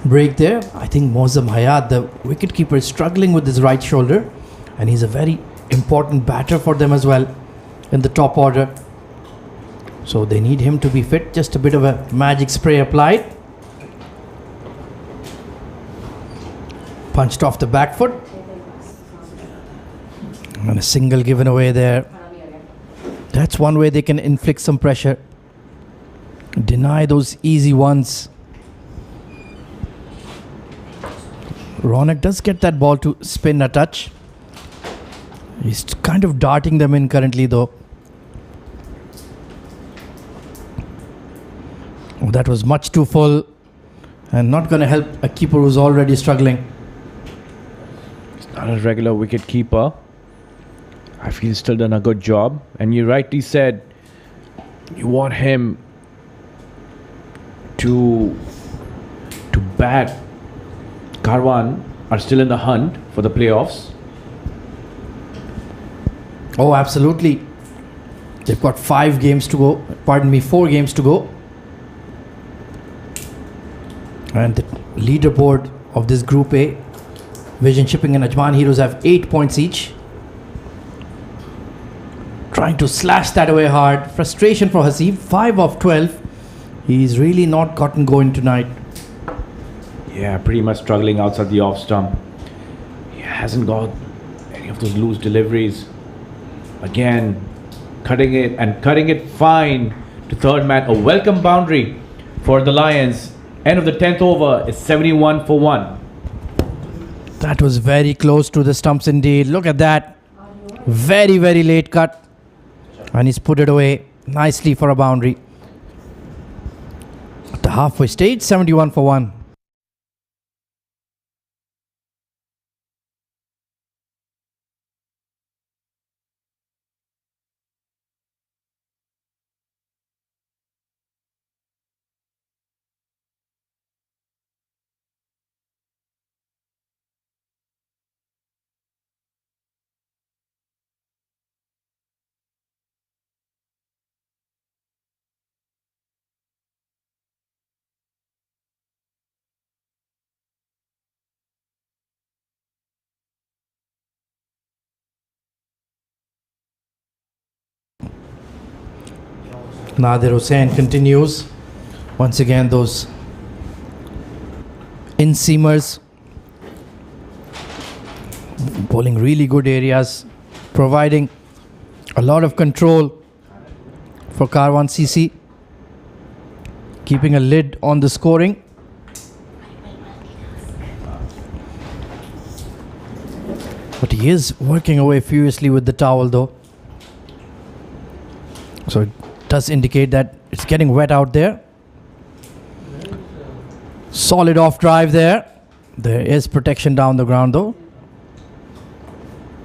break there. I think Mozam Hayat, the wicketkeeper, is struggling with his right shoulder, and he's a very important batter for them as well in the top order. So they need him to be fit. Just a bit of a magic spray applied. Punched off the back foot. And a single given away there. That's one way they can inflict some pressure. Deny those easy ones. Ronak does get that ball to spin a touch. He's kind of darting them in currently though. Oh, that was much too full and not going to help a keeper who's already struggling. He's not a regular wicket keeper. I feel he's still done a good job. And you rightly said you want him to bat. Karwan are still in the hunt for the playoffs. Oh, absolutely. They've got 4 games to go. And the leaderboard of this Group A, Vision Shipping and Ajman Heroes have 8 points each. Trying to slash that away hard. Frustration for Haseeb. 5 of 12. He's really not gotten going tonight. Yeah, pretty much struggling outside the off stump. He hasn't got any of those loose deliveries. Again, cutting it fine to third man. A welcome boundary for the Lions. End of the 10th over is 71 for 1. That was very close to the stumps indeed. Look at that. Very, very late cut. And he's put it away nicely for a boundary. At the halfway stage, 71 for 1. Nadir Hussain continues. Once again, those in-seamers bowling really good areas, providing a lot of control for Karwan CC, keeping a lid on the scoring. But he is working away furiously with the towel though. So it does indicate that it's getting wet out there. Solid off drive there. There is protection down the ground though.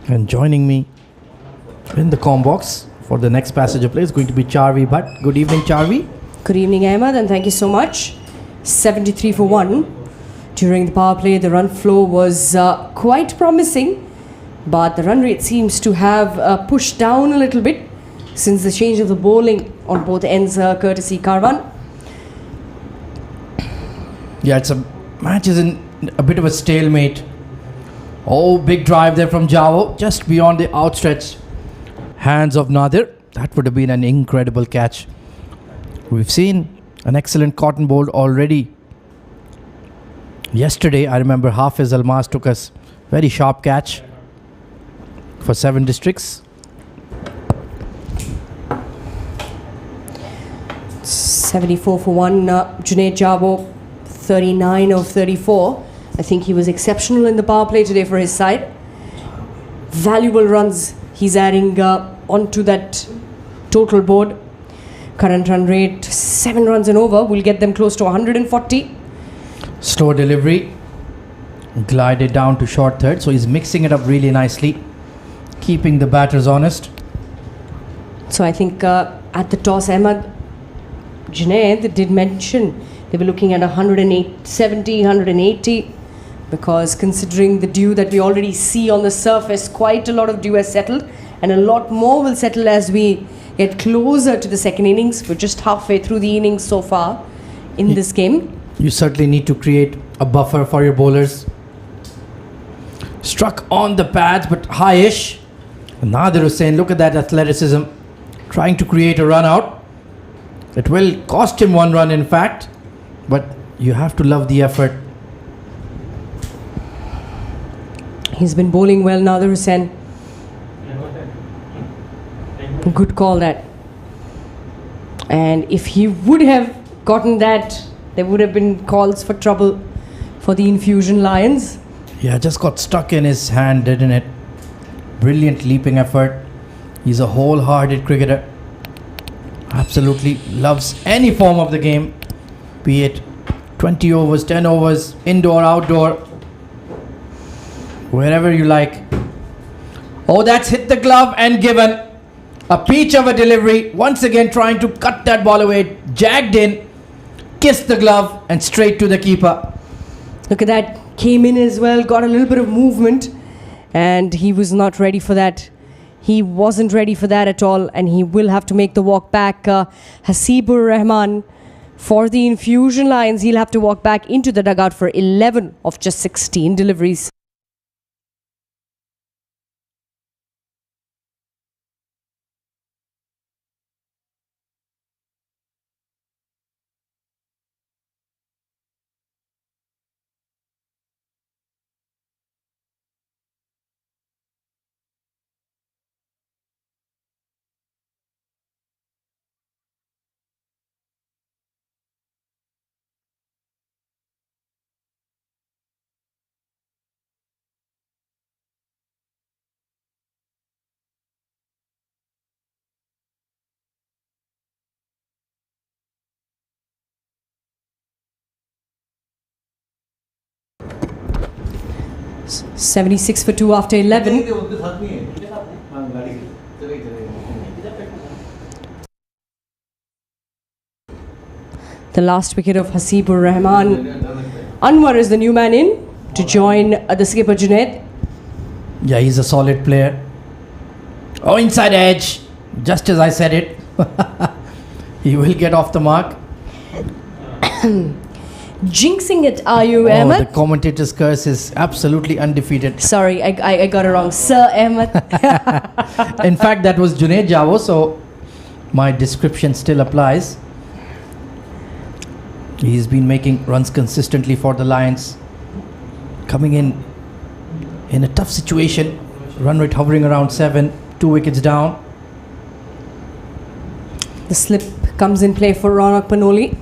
And joining me in the comm box for the next passage of play is going to be Charvi Bhatt. Good evening, Charvi. Good evening, Ahmed, and thank you so much. 73 for 1. During the power play, the run flow was quite promising, but the run rate seems to have pushed down a little bit since the change of the bowling on both ends, courtesy Karwan. Yeah, it's a match is in a bit of a stalemate. Oh, big drive there from Javo, just beyond the outstretched hands of Nadir. That would have been an incredible catch. We've seen an excellent cotton bowl already. Yesterday, I remember Hafiz Almas took us very sharp catch for 7 districts. 74 for 1. Junaid Jabo, 39 of 34. I think he was exceptional in the power play today for his side. Valuable runs he's adding onto that total board. Current run rate 7 runs and over will get them close to 140. Slow delivery, glided down to short third, so he's mixing it up really nicely, keeping the batters honest. So I think at the toss, Ahmed, Junaid did mention they were looking at 170, 180, because considering the dew that we already see on the surface, quite a lot of dew has settled, and a lot more will settle as we get closer to the second innings. We're just halfway through the innings so far in this game. You certainly need to create a buffer for your bowlers. Struck on the pads, but high-ish. Nadir Hussain, look at that athleticism, trying to create a run out. It will cost him 1 run, in fact, but you have to love the effort. He's been bowling well, Nadir Hussain. Good call that. And if he would have gotten that, there would have been calls for trouble for the Infusion Lions. Yeah, just got stuck in his hand, didn't it? Brilliant leaping effort. He's a wholehearted cricketer. Absolutely loves any form of the game, be it 20 overs, 10 overs, indoor, outdoor, wherever you like. Oh, that's hit the glove and given. A peach of a delivery, once again trying to cut that ball away, jagged in, kissed the glove and straight to the keeper. Look at that, came in as well, got a little bit of movement, and he was not ready for that. He wasn't ready for that at all, and he will have to make the walk back. Hasibur Rahman for the Infusion Lions, he'll have to walk back into the dugout for 11 of just 16 deliveries. Yes. 76 for 2 after 11. The last wicket of Hasibur Rahman. Anwar is the new man in to join the skipper Junaid. Yeah, he's a solid player. Oh, inside edge. Just as I said it. He will get off the mark. Jinxing it, are you, Oh, Ahmed? the commentator's curse is absolutely undefeated. Sorry, I got it wrong. Sir Ahmed. In fact, that was Junaid Javo, so my description still applies. He's been making runs consistently for the Lions. Coming in a tough situation. Run rate hovering around 7, 2 wickets down. The slip comes in play for Ronak Panoli.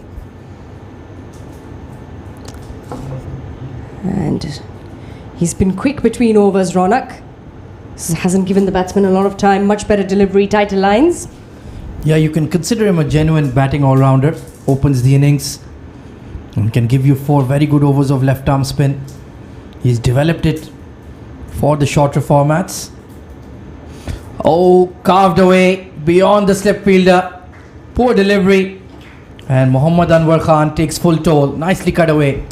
And he's been quick between overs, Ronak. Hasn't given the batsman a lot of time. Much better delivery, tighter lines. Yeah, you can consider him a genuine batting all-rounder. Opens the innings and can give you 4 very good overs of left-arm spin. He's developed it for the shorter formats. Oh, carved away beyond the slip fielder. Poor delivery. And Mohammad Anwar Khan takes full toll. Nicely cut away.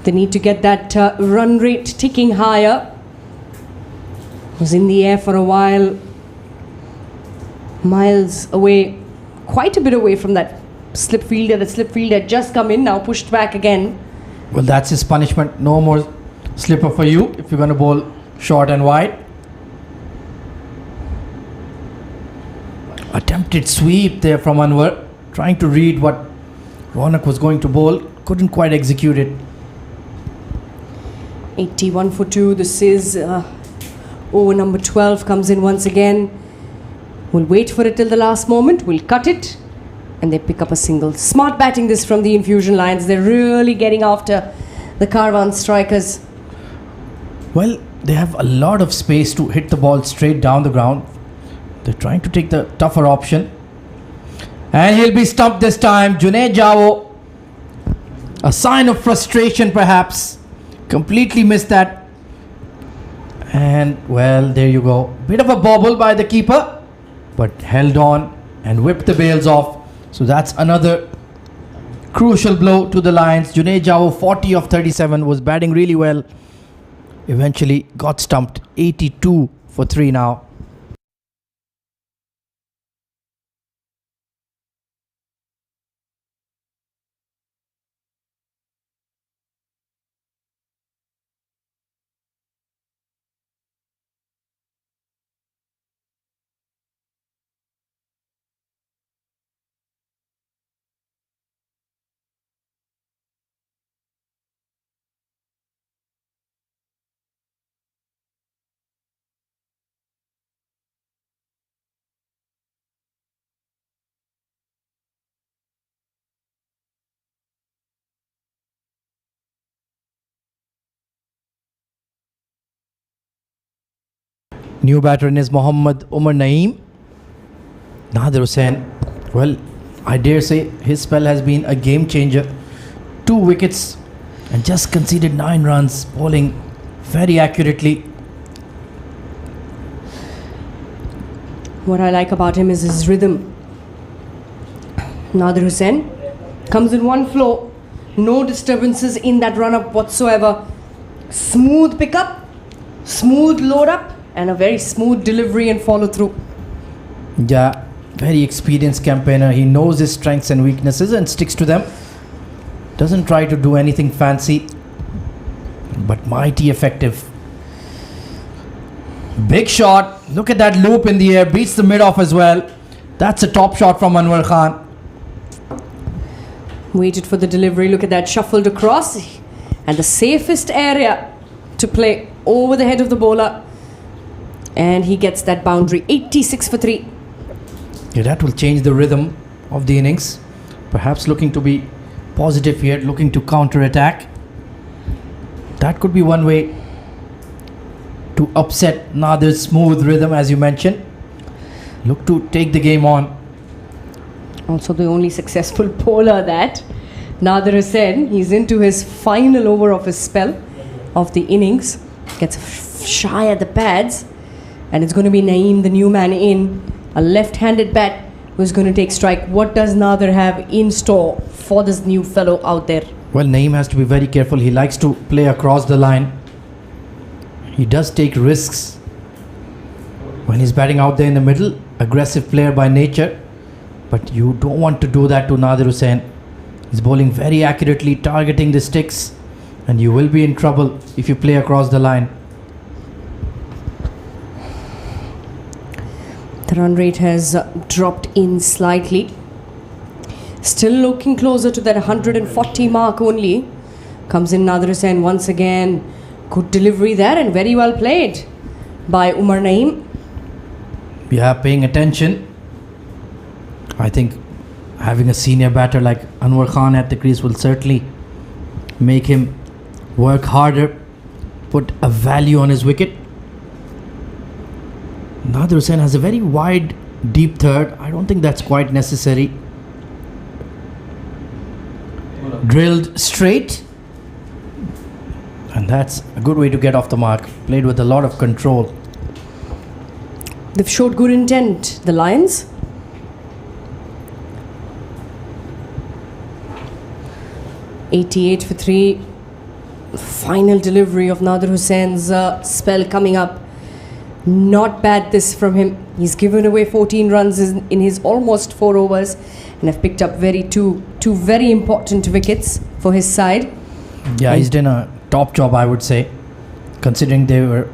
They need to get that run rate ticking higher. Was in the air for a while. Miles away, quite a bit away from that slip fielder. The slip fielder had just come in, now pushed back again. Well, that's his punishment. No more slipper for you if you're going to bowl short and wide. Attempted sweep there from Anwar, trying to read what Ronak was going to bowl. Couldn't quite execute it. 81 for 2. This is over number 12, comes in once again. We'll wait for it till the last moment. We'll cut it. And they pick up a single. Smart batting this from the Infusion Lions. They're really getting after the Karwan strikers. Well, they have a lot of space to hit the ball straight down the ground. They're trying to take the tougher option. And he'll be stumped this time. Junaid Jao. A sign of frustration perhaps. Completely missed that. And well, there you go. Bit of a bobble by the keeper, but held on and whipped the bails off. So that's another crucial blow to the Lions. Junaid Jao, 40 of 37, was batting really well. Eventually got stumped. 82 for 3 now. New batter in is Mohammad Umar Naeem. Nadir Hussain, well, I dare say his spell has been a game changer. 2 wickets and just conceded 9 runs, bowling very accurately. What I like about him is his rhythm. Nadir Hussain comes in one flow. No disturbances in that run-up whatsoever. Smooth pick-up, smooth load-up, and a very smooth delivery and follow-through. Yeah, very experienced campaigner. He knows his strengths and weaknesses and sticks to them. Doesn't try to do anything fancy, but mighty effective. Big shot. Look at that loop in the air. Beats the mid-off as well. That's a top shot from Anwar Khan. Waited for the delivery. Look at that, shuffled across. And the safest area to play over the head of the bowler. And he gets that boundary. 86 for 3. Yeah, that will change the rhythm of the innings. Perhaps looking to be positive here, looking to counter-attack. That could be one way to upset Nadir's smooth rhythm, as you mentioned. Look to take the game on. Also the only successful bowler that Nadir Hussain. He's into his final over of his spell of the innings. Gets shy at the pads. And it's going to be Naeem, the new man in. A left-handed bat who's going to take strike. What does Nadir have in store for this new fellow out there? Well, Naeem has to be very careful. He likes to play across the line. He does take risks when he's batting out there in the middle. Aggressive player by nature. But you don't want to do that to Nadir Hussain. He's bowling very accurately, targeting the sticks. And you will be in trouble if you play across the line. The run rate has dropped in slightly. Still looking closer to that 140 mark only. Comes in Nadir Hussain once again. Good delivery there and very well played by Umar Naeem. Yeah, paying attention. I think having a senior batter like Anwar Khan at the crease will certainly make him work harder, put a value on his wicket. Nadir Hussain has a very wide, deep third. I don't think that's quite necessary. Drilled straight. And that's a good way to get off the mark. Played with a lot of control. They've showed good intent, the Lions. .88 for 3. Final delivery of Nadir Hussain's spell coming up. Not bad this from him. He's given away 14 runs in his almost 4 overs and have picked up two very important wickets for his side. Yeah, he's done a top job, I would say, considering they were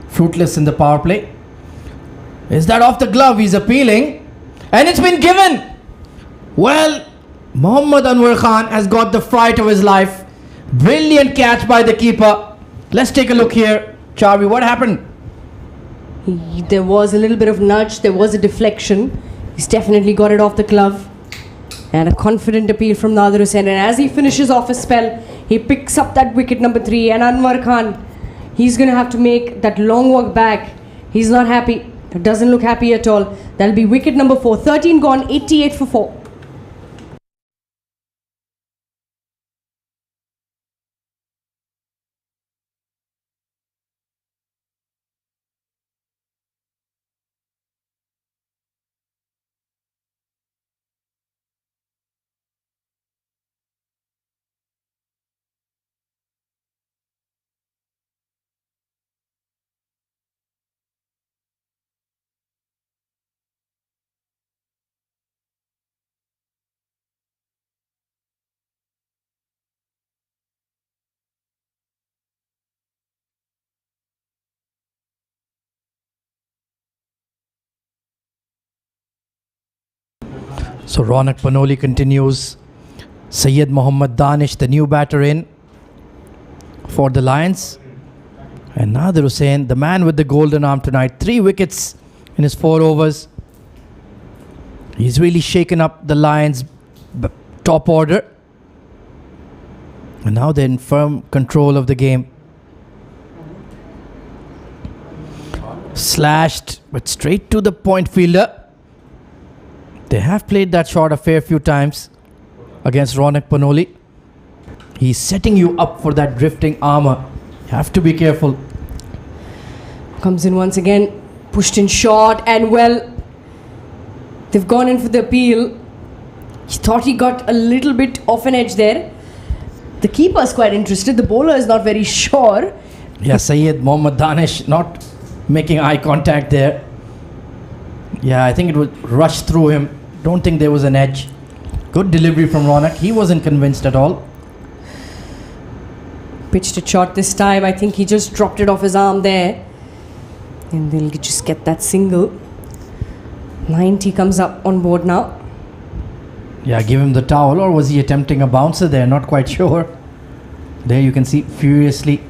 fruitless in the power play. Is that off the glove? He's appealing. And it's been given. Well, Mohammad Anwar Khan has got the fright of his life. Brilliant catch by the keeper. Let's take a look here. Charvi, what happened? There was a little bit of nudge. There was a deflection. He's definitely got it off the glove. And a confident appeal from Nadir Hussain. And as he finishes off his spell, he picks up that wicket number 3. And Anwar Khan, he's going to have to make that long walk back. He's not happy. It doesn't look happy at all. That'll be wicket number 4. 13 gone, 88 for 4. So Ronak Panoli continues. Syed Mohammad Danish, the new batter, in for the Lions. And Nadir Hussain, the man with the golden arm tonight. 3 wickets in his 4 overs. He's really shaken up the Lions' top order. And now they're in firm control of the game. Slashed, but straight to the point fielder. They have played that shot a fair few times against Ronak Panoli. He's setting you up for that drifting armour. You have to be careful. Comes in once again, pushed in short, and well, they've gone in for the appeal. He thought he got a little bit off an edge there. The keeper's quite interested. The bowler is not very sure. Yeah, Syed Mohammad Danish not making eye contact there. Yeah, I think it would rush through him. Don't think there was an edge. Good delivery from Ronak. He wasn't convinced at all. Pitched it short this time. I think he just dropped it off his arm there. And they'll just get that single. 90 comes up on board now. Yeah, give him the towel, or was he attempting a bouncer there? Not quite sure. There you can see furiously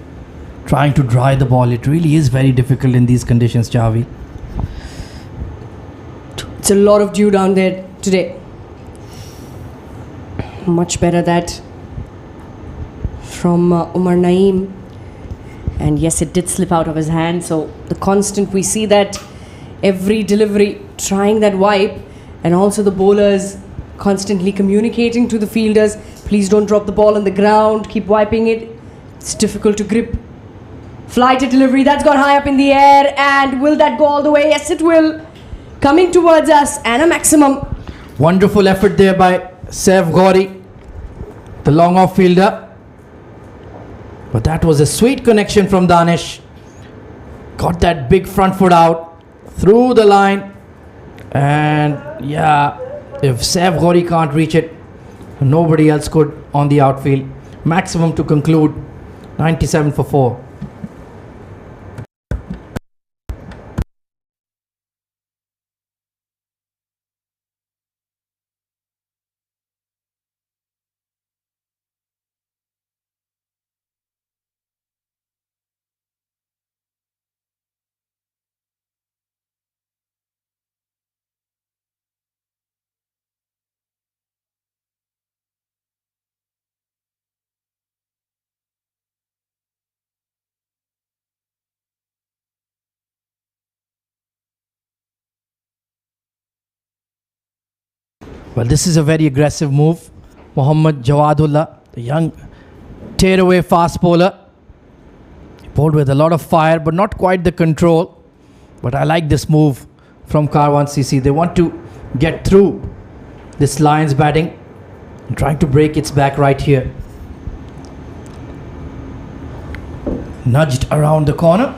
trying to dry the ball. It really is very difficult in these conditions, Javi. It's a lot of dew down there today. Much better that from Umar Naeem. And yes, it did slip out of his hand. So the constant, we see that every delivery, trying that wipe, and also the bowlers constantly communicating to the fielders, please don't drop the ball on the ground, keep wiping it. It's difficult to grip. Flight to delivery, that's gone high up in the air, and will that go all the way? Yes, it will. Coming towards us, and a maximum. Wonderful effort there by Saif Ghori, the long off fielder. But that was a sweet connection from Danish. Got that big front foot out, through the line. And yeah, if Saif Ghori can't reach it, nobody else could on the outfield. Maximum to conclude, 97 for 4. Well, this is a very aggressive move. Mohammad Jawadullah, the young tear-away fast bowler. He bowled with a lot of fire, but not quite the control. But I like this move from Karwan CC. They want to get through this Lions batting and trying to break its back right here. Nudged around the corner,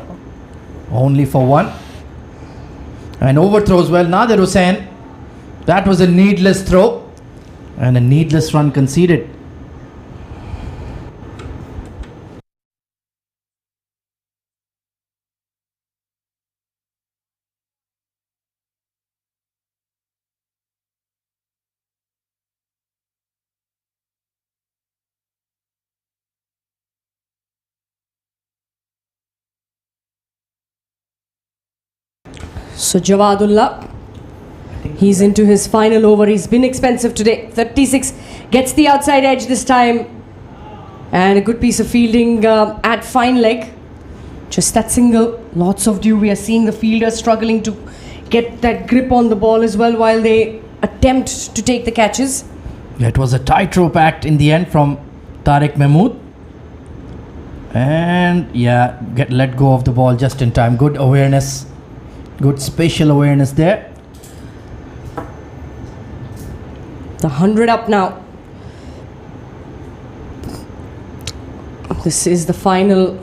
only for one. And overthrows well. Nadir Hussain, that was a needless throw and a needless run conceded. So Jawadullah, he's into his final over. He's been expensive today. 36, gets the outside edge this time. And a good piece of fielding at fine leg. Just that single, lots of dew. We are seeing the fielders struggling to get that grip on the ball as well while they attempt to take the catches. It was a tightrope act in the end from Tariq Mahmood. And yeah, let go of the ball just in time. Good awareness. Good spatial awareness there. The 100 up now. This is the final.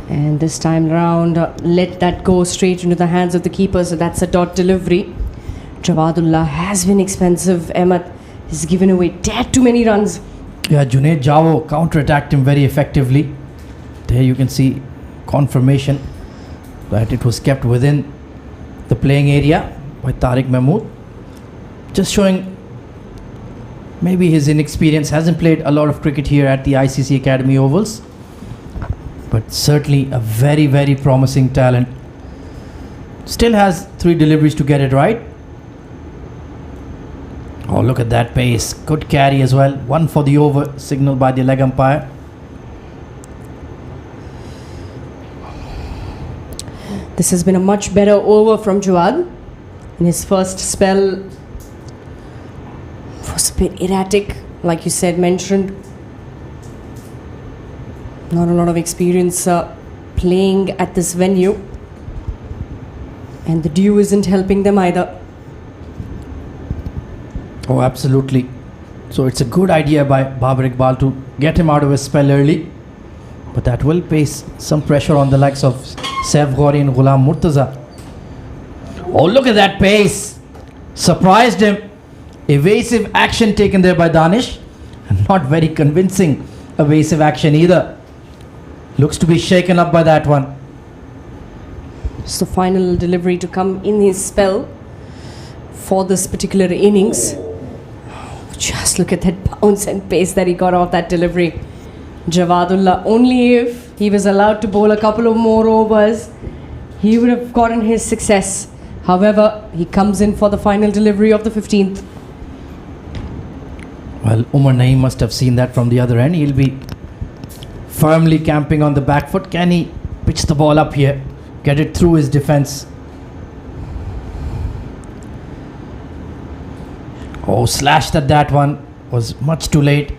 And this time round, let that go straight into the hands of the keeper. So that's a dot delivery. Jawadullah has been expensive. Ahmed has given away dead too many runs. Yeah, Junaid Javo counter-attacked him very effectively. There you can see confirmation that it was kept within the playing area by Tariq Mahmood. Just showing maybe his inexperience. Hasn't played a lot of cricket here at the ICC Academy Ovals, but certainly a very, very promising talent. Still has 3 deliveries to get it right. Oh, look at that pace. Good carry as well. 1 for the over, signaled by the leg umpire. This has been a much better over from Jawad. In his first spell, was a bit erratic, like you said, mentioned. Not a lot of experience playing at this venue. And the dew isn't helping them either. Oh, absolutely. So it's a good idea by Babar Iqbal to get him out of his spell early. But that will place some pressure on the likes of Saif Ghori and Ghulam Murtaza. Oh, look at that pace. Surprised him. Evasive action taken there by Danish. And not very convincing evasive action either. Looks to be shaken up by that one. It's the final delivery to come in his spell for this particular innings. Just look at that bounce and pace that he got off that delivery. Jawadullah, only if he was allowed to bowl a couple of more overs, he would have gotten his success. However, he comes in for the final delivery of the 15th. Well, Umar Naeem must have seen that from the other end. He'll be firmly camping on the back foot. Can he pitch the ball up here? Get it through his defense. Oh, slashed at that one. Was much too late.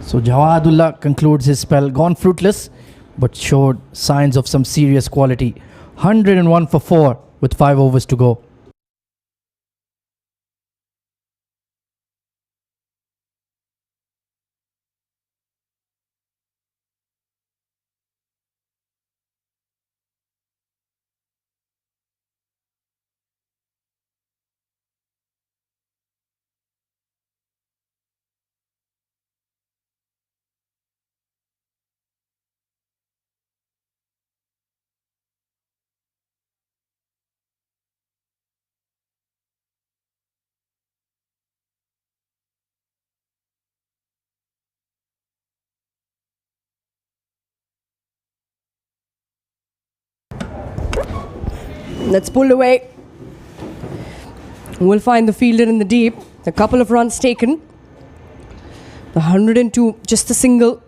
So Jawadullah concludes his spell. Gone fruitless, but showed signs of some serious quality. 101 for 4 with 5 overs to go. That's pulled away. We'll find the fielder in the deep. A couple of runs taken. The 102, just a single.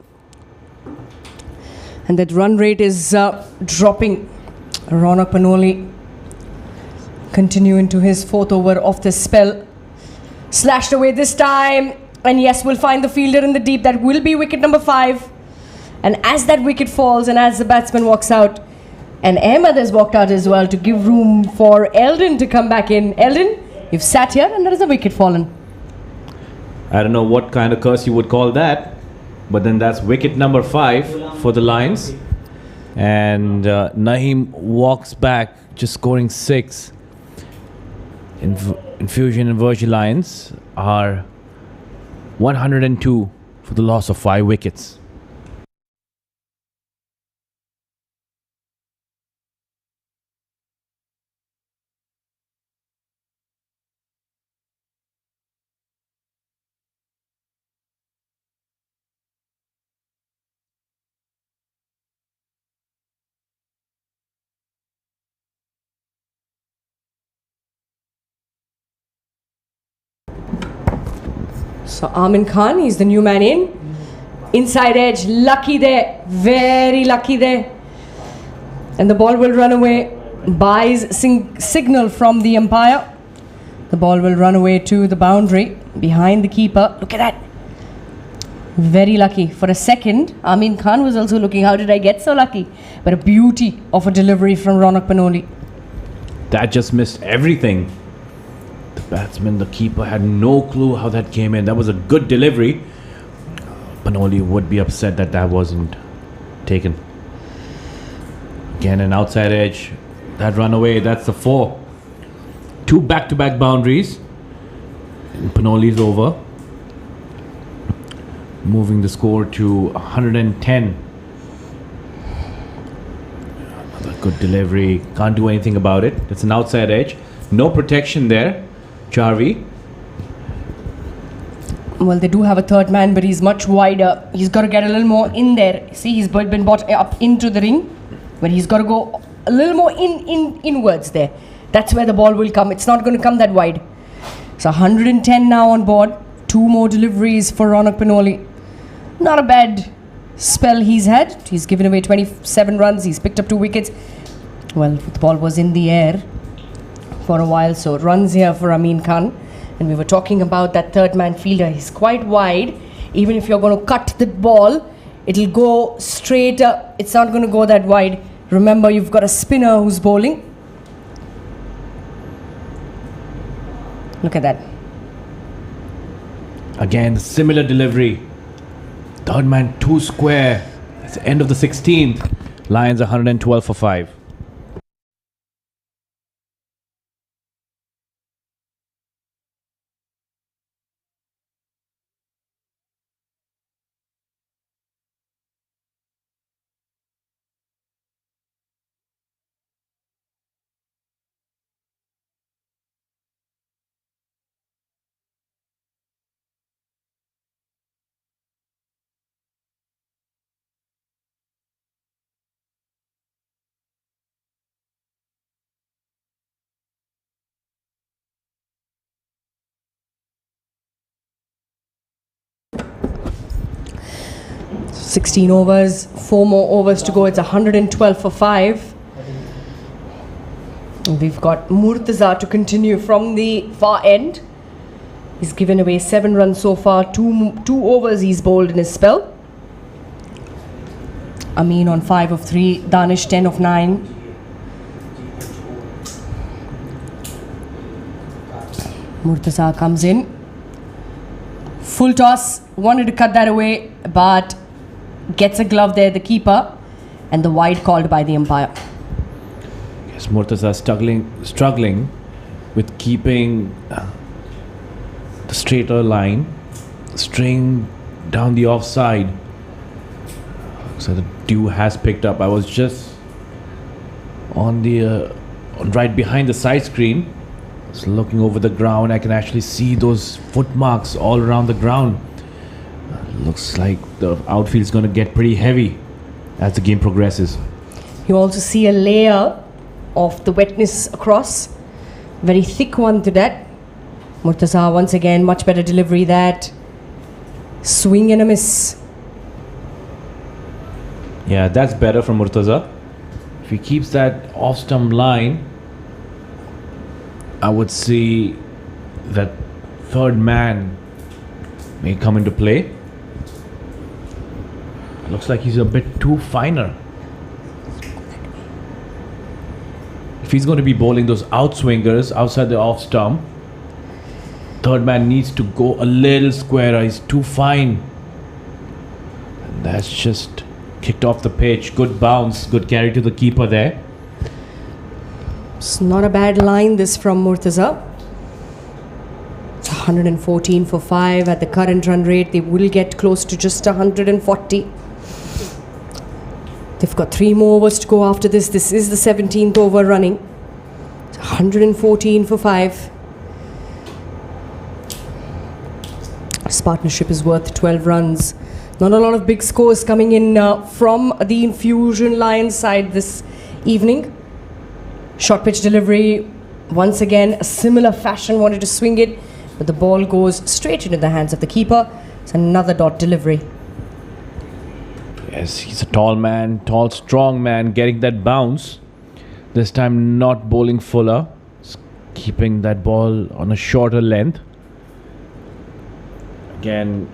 And that run rate is dropping. Ronak Panoli continue into his 4th over of this spell. Slashed away this time. And yes, we'll find the fielder in the deep. That will be wicket number 5. And as that wicket falls and as the batsman walks out, and Ahmed has walked out as well to give room for Eldon to come back in. Eldon, you've sat here and there is a wicket fallen. I don't know what kind of curse you would call that, but then that's wicket number 5 for the Lions. And Naeem walks back, just scoring 6. Infusion Invergy Lions are 102 for the loss of 5 wickets. So Amin Khan, he's the new man in. Inside edge, lucky there, very lucky there. And the ball will run away. Buys signal from the umpire. The ball will run away to the boundary behind the keeper. Look at that. Very lucky. For a second, Amin Khan was also looking, how did I get so lucky? But a beauty of a delivery from Ronak Panoli. That just missed everything. The batsman, the keeper had no clue how that came in. That was a good delivery. Panoli would be upset that that wasn't taken. Again, an outside edge. That run away, that's the 4. 2 back-to-back boundaries. And Panoli's over. Moving the score to 110. Another good delivery. Can't do anything about it. It's an outside edge. No protection there. Jarvi. Well, they do have a third man, but he's much wider. He's got to get a little more in there. See, he's been brought up into the ring, but he's got to go a little more inwards there. That's where the ball will come. It's not going to come that wide. So 110 now on board. 2 more deliveries for Ronak Panoli. Not a bad spell he's had. He's given away 27 runs. He's picked up 2 wickets. Well, the ball was in the air for a while, so runs here for Amin Khan. And we were talking about that third man fielder. He's quite wide. Even if you're going to cut the ball, it'll go straight up. It's not going to go that wide. Remember, you've got a spinner who's bowling. Look at that. Again, similar delivery. Third man 2 square. It's the end of the 16th. Lions 112 for 5. $16 overs, 4 more overs to go. It's 112 for 5. And we've got Murtaza to continue from the far end. He's given away 7 runs so far. 2 overs he's bowled in his spell. Amin on 5 of 3. Danish 10 of 9. Murtaza comes in. Full toss. Wanted to cut that away, but gets a glove there, the keeper, and the wide called by the umpire. Yes, Murtaza struggling with keeping the straighter line, string down the offside. So the dew has picked up. I was just on the right behind the side screen, just looking over the ground. I can actually see those footmarks all around the ground. Looks like the outfield is going to get pretty heavy as the game progresses. You also see a layer of the wetness across. Very thick one to that. Murtaza once again, much better delivery that. Swing and a miss. Yeah, that's better from Murtaza. If he keeps that off-stump line, I would see that third man may come into play. Looks like he's a bit too finer. If he's going to be bowling those outswingers outside the off stump, third man needs to go a little squarer. He's too fine. And that's just kicked off the pitch. Good bounce, good carry to the keeper there. It's not a bad line this from Murtaza. It's 114 for 5 at the current run rate. They will get close to just 140. They've got 3 more overs to go after this. This is the 17th over running. It's 114 for 5. This partnership is worth 12 runs. Not a lot of big scores coming in from the Infusion Lions side this evening. Short pitch delivery, once again, a similar fashion, wanted to swing it, but the ball goes straight into the hands of the keeper. It's another dot delivery. Yes, he's a tall man, tall, strong man, getting that bounce. This time not bowling fuller, keeping that ball on a shorter length. Again,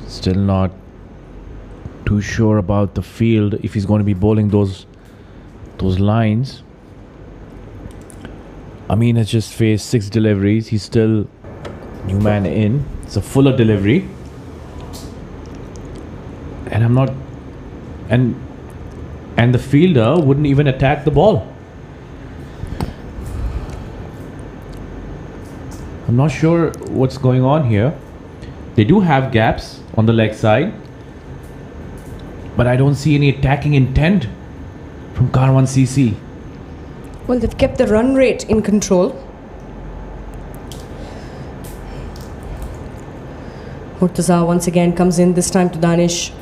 still not too sure about the field if he's going to be bowling those lines. Amin has just faced 6 deliveries. He's still new man in. It's a fuller delivery. And I'm not... And the fielder wouldn't even attack the ball. I'm not sure what's going on here. They do have gaps on the leg side, but I don't see any attacking intent from Karwan CC. Well, they've kept the run rate in control. Murtaza once again comes in, this time to Danish.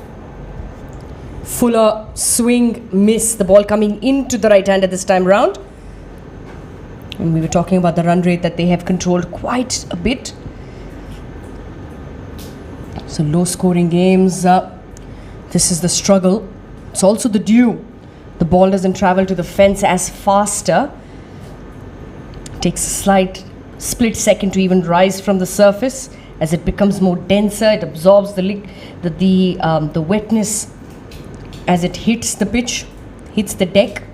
Fuller swing, miss. The ball coming into the right hander this time round. And we were talking about the run rate that they have controlled quite a bit. So low scoring games. This is the struggle. It's also the dew. The ball doesn't travel to the fence as faster. Takes a slight split second to even rise from the surface. As it becomes more denser, it absorbs the wetness as it hits the pitch, hits the deck.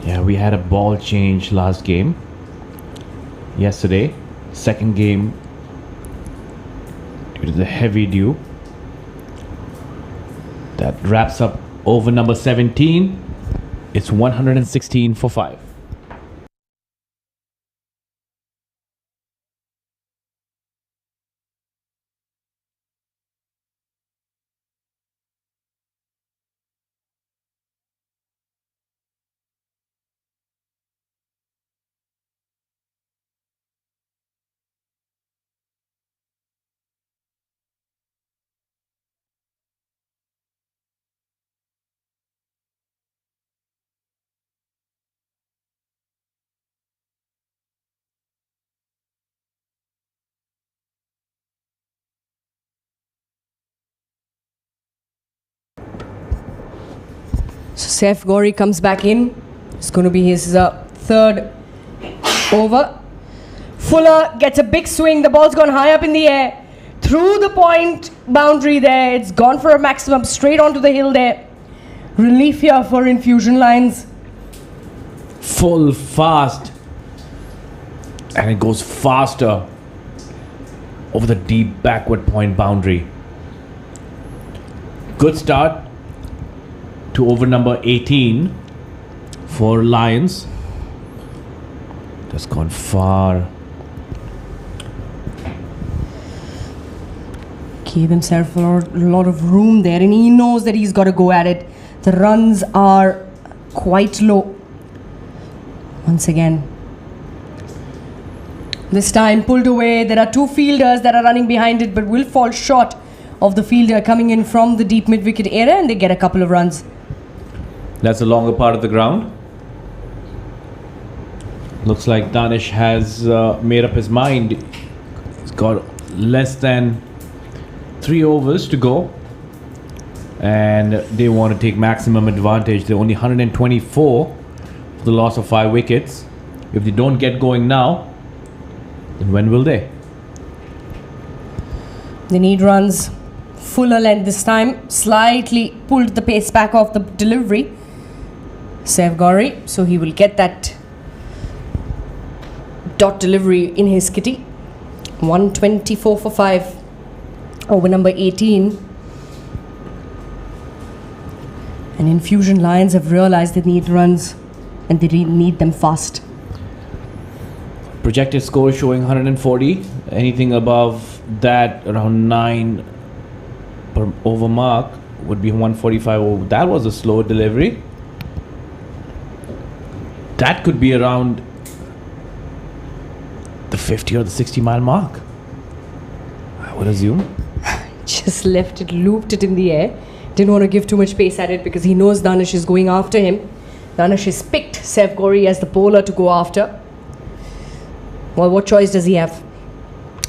Yeah, we had a ball change last game. Yesterday, second game due to the heavy dew. That wraps up over number 17. It's 116 for 5. So Saif Gori comes back in. It's going to be his third over. Fuller gets a big swing. The ball's gone high up in the air. Through the point boundary there. It's gone for a maximum. Straight onto the hill there. Relief here for Infusion Lions. Full, fast. And it goes faster over the deep backward point boundary. Good start to over number 18 for Lions. That's gone far. Gave himself a lot of room there, and he knows that he's got to go at it. The runs are quite low. Once again. This time pulled away. There are 2 fielders that are running behind it, but will fall short of the fielder coming in from the deep mid-wicket area, and they get a couple of runs. That's the longer part of the ground. Looks like Danish has made up his mind. He's got less than 3 overs to go. and they want to take maximum advantage. They're only 124 for the loss of 5 wickets. If they don't get going now, then when will they? They need runs. Fuller length this time. Slightly pulled the pace back off the delivery. Saif Gauri. So he will get that dot delivery in his kitty. 124 for 5. Over number 18. And Infusion Lions have realized they need runs and they need them fast. Projected score showing 140. Anything above that, around 9 per over mark, would be 145. Oh, that was a slow delivery. That could be around the 50 or the 60 mile mark, I would assume. Just left it, looped it in the air. Didn't want to give too much pace at it because he knows Danish is going after him. Danish has picked Saif Gauri as the bowler to go after. Well, what choice does he have?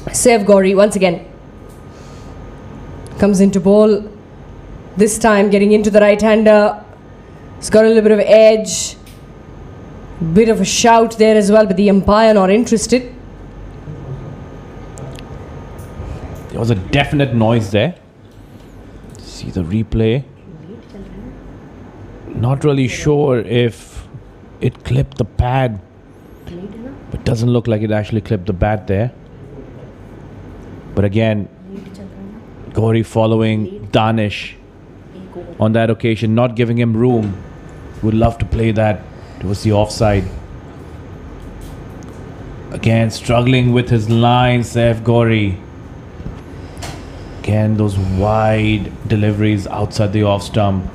Saif Gauri once again comes into bowl. This time getting into the right-hander. He's got a little bit of edge. Bit of a shout there as well, but the umpire not interested. There was a definite noise there. See the replay. Not really sure if it clipped the pad, but doesn't look like it actually clipped the bat there. But again, Gauri following Danish on that occasion, not giving him room. Would love to play that towards the offside. Again, struggling with his line, Saif Gauri. Again, those wide deliveries outside the off stump.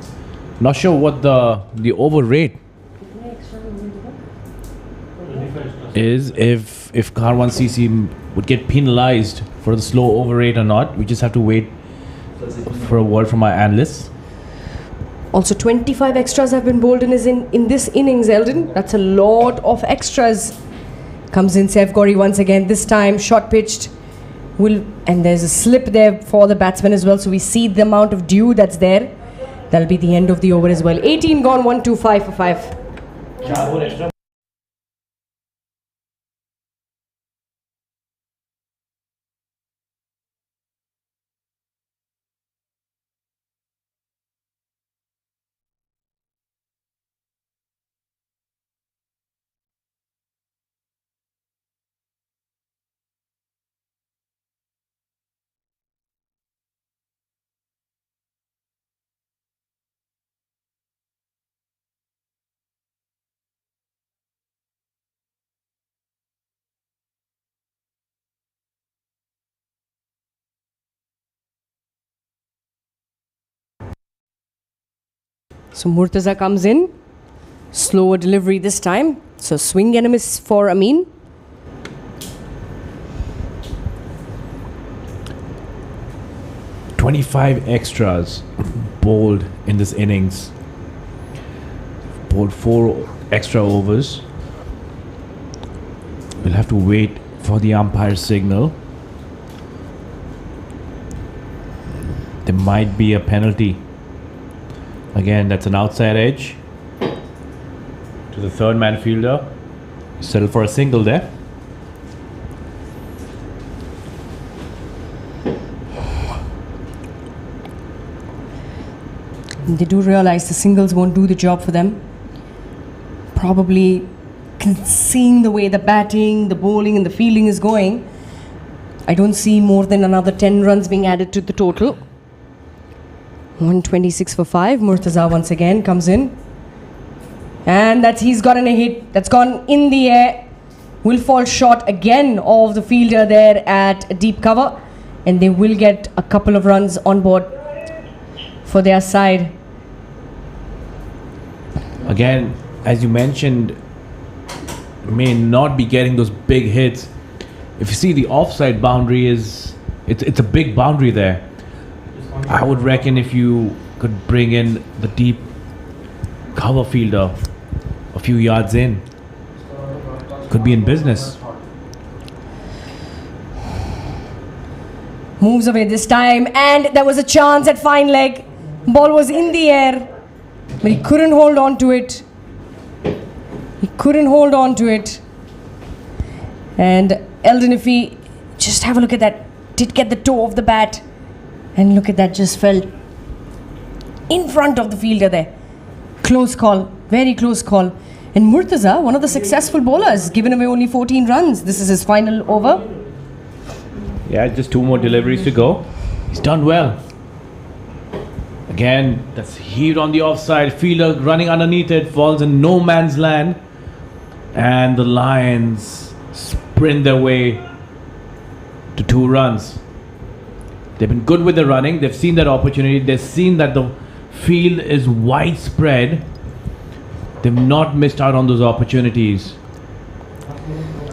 Not sure what the over rate is, if Karwan CC would get penalized for the slow over rate or not. We just have to wait for a word from our analysts. Also 25 extras have been bowled in this innings, Eldon. That's a lot of extras. Comes in Saif Gauri once again, this time short pitched. And there's a slip there for the batsman as well, so we see the amount of dew that's there. That'll be the end of the over as well. 18 gone, 125 for 5. So Murtaza comes in. Slower delivery this time. So swing and a miss for Amin. "25 extras bowled in this innings. Bowled 4 extra overs. We'll have to wait for the umpire's signal. There might be a penalty. Again, that's an outside edge to the third man fielder. Settle for a single there. They do realize the singles won't do the job for them. Probably seeing the way the batting, the bowling and the fielding is going, I don't see more than another 10 runs being added to the total. 126 for 5. Murtaza once again comes in. And he's gotten a hit. That's gone in the air. Will fall short again of the fielder there at deep cover. And they will get a couple of runs on board for their side. Again, as you mentioned, may not be getting those big hits. If you see the offside boundary it's a big boundary there. I would reckon if you could bring in the deep cover fielder a few yards in, could be in business. Moves away this time, and there was a chance at fine leg. Ball was in the air, but he couldn't hold on to it. He couldn't hold on to it. And Eldon Iffy, just have a look at that, did get the toe of the bat. And look at that, just fell in front of the fielder there. Close call, very close call. And Murtaza, one of the successful bowlers, given away only 14 runs. This is his final over. Yeah, just 2 more deliveries to go. He's done well. Again, that's heaved on the offside. Fielder running underneath it, falls in no man's land. And the Lions sprint their way to 2 runs. They've been good with the running. They've seen that opportunity. They've seen that the field is widespread. They've not missed out on those opportunities.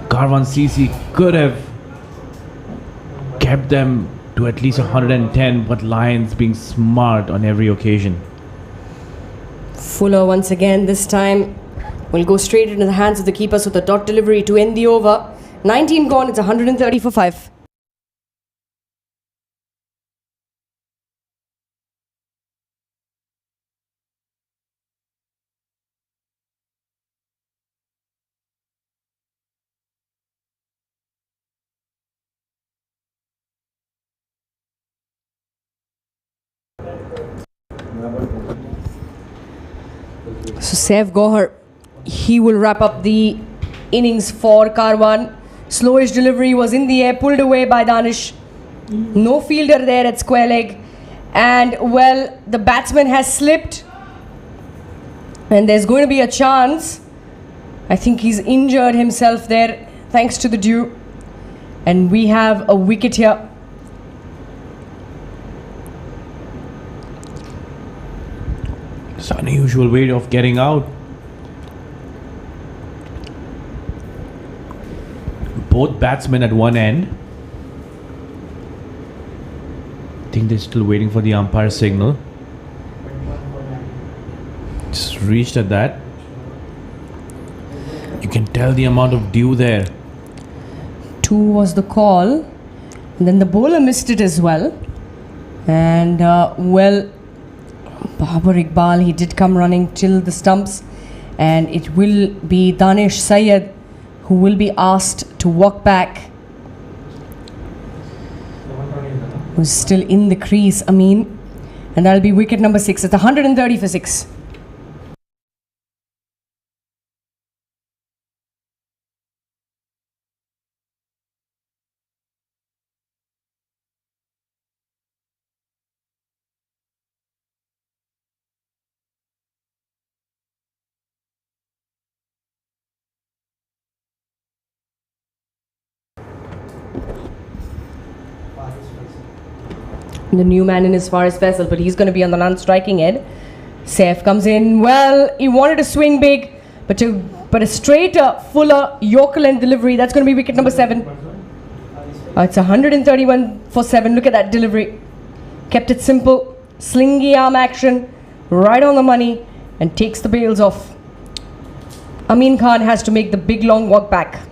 Karwan CC could have kept them to at least 110, but Lions being smart on every occasion. Fuller once again, this time will go straight into the hands of the keeper, so the dot delivery to end the over. 19 gone, it's 130 for 5. So Saif Gohar, he will wrap up the innings for Karwan. Slowish delivery was in the air, pulled away by Danish. No fielder there at square leg. And well, the batsman has slipped. And there's going to be a chance. I think he's injured himself there, thanks to the dew. And we have a wicket here. It's an unusual way of getting out. Both batsmen at one end. I think they're still waiting for the umpire signal. Just reached at that. You can tell the amount of dew there. 2 was the call. And then the bowler missed it as well. And well, Babar Iqbal, he did come running till the stumps, and it will be Danish Syed who will be asked to walk back. Who's still in the crease, Amin, and that'll be wicket number 6. It's 130 for 6. The new man in as far as Faisal, but he's going to be on the non-striking end. Saif comes in. Well, he wanted to swing big, but a straighter, fuller Yorker length delivery. That's going to be wicket number 7. It's 131 for 7. Look at that delivery. Kept it simple. Slingy arm action. Right on the money. And takes the bails off. Amin Khan has to make the big long walk back.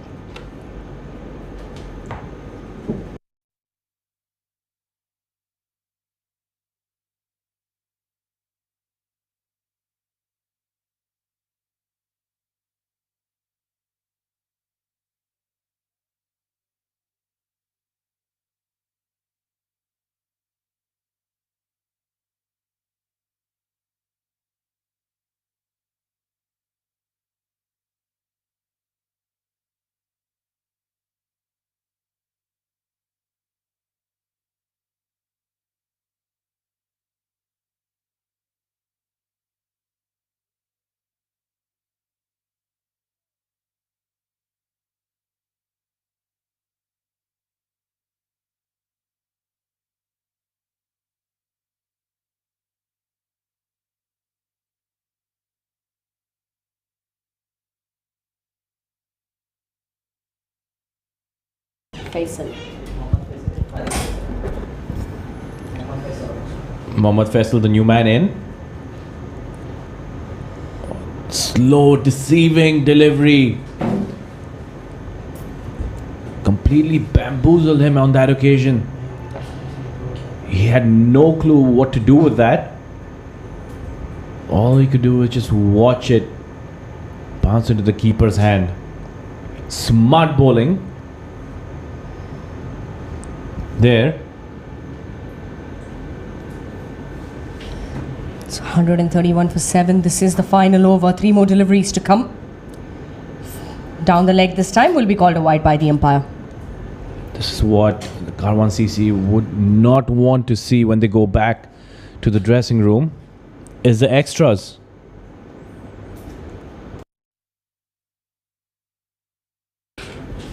Faisal. Mohammad Faisal, the new man in. Slow, deceiving delivery. Completely bamboozled him on that occasion. He had no clue what to do with that. All he could do is just watch it bounce into the keeper's hand. Smart bowling there. It's 131 for 7. This is the final over. 3 more deliveries to come. Down the leg this time will be called a wide by the umpire. This is what the Karwan CC would not want to see when they go back to the dressing room, is the extras.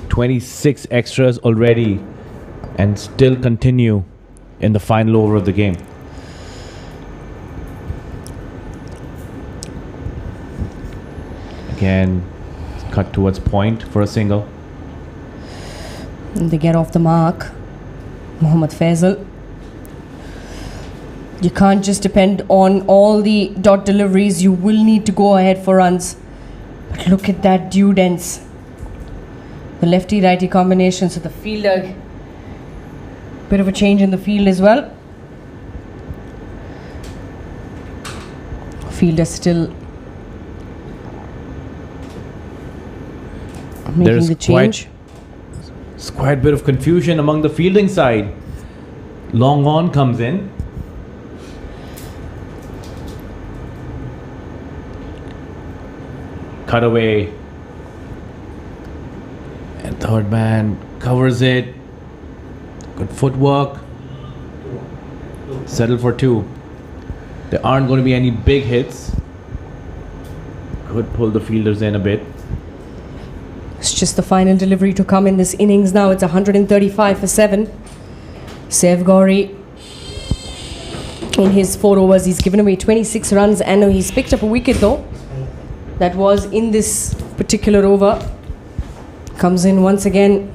"26 extras already and still continue in the final over of the game." Again, cut towards point for a single. And they get off the mark. Mohammad Faisal. You can't just depend on all the dot deliveries. You will need to go ahead for runs. But look at that due dense. The lefty-righty combination. So the fielder, bit of a change in the field as well. Fielder still making the change. Quite a bit of confusion among the fielding side. Long on comes in. Cut away. And third man covers it. Good footwork. Settle for 2. There aren't going to be any big hits. Could pull the fielders in a bit. It's just the final delivery to come in this innings now. It's 135 for 7. Sev Gauri, in his 4 overs, he's given away 26 runs and he's picked up a wicket though. That was in this particular over. Comes in once again.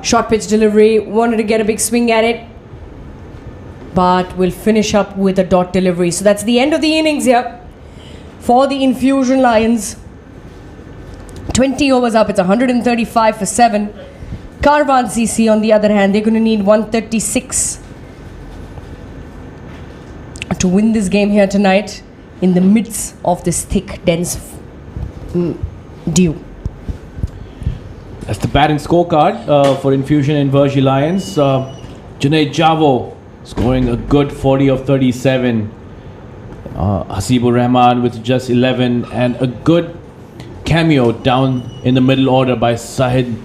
Short pitch delivery. Wanted to get a big swing at it. But will finish up with a dot delivery. So that's the end of the innings here for the Infusion Lions. 20 overs up, it's 135 for 7. Karwan CC, on the other hand, they're going to need 136 to win this game here tonight in the midst of this thick, dense dew. That's the batting scorecard for Infusion Invergy Lions. Junaid Javo scoring a good 40 of 37. Hasibur Rahman with just 11, and a good cameo down in the middle order by Syed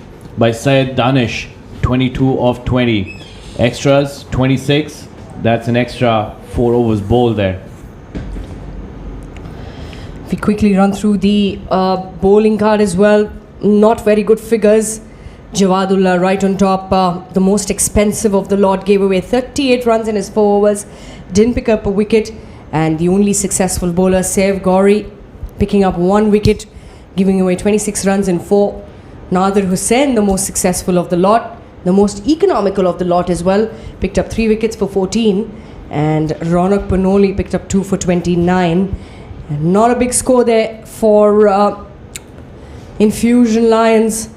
Danish, 22 of 20. Extras 26. That's an extra 4 overs bowled there. If we quickly run through the bowling card as well, not very good figures. Jawadullah right on top, the most expensive of the lot, gave away 38 runs in his 4 overs, didn't pick up a wicket, and the only successful bowler, Sev Gauri, picking up 1 wicket, giving away 26 runs in 4. Nadir Hussain, the most successful of the lot, the most economical of the lot as well, picked up 3 wickets for 14, and Ronak Panoli picked up 2 for 29. And not a big score there for Infusion Lions.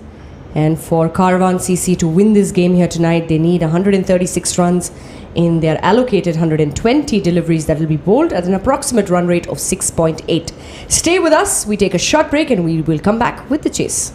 And for Karwan CC to win this game here tonight, they need 136 runs in their allocated 120 deliveries that will be bowled at an approximate run rate of 6.8. Stay with us. We take a short break and we will come back with the chase.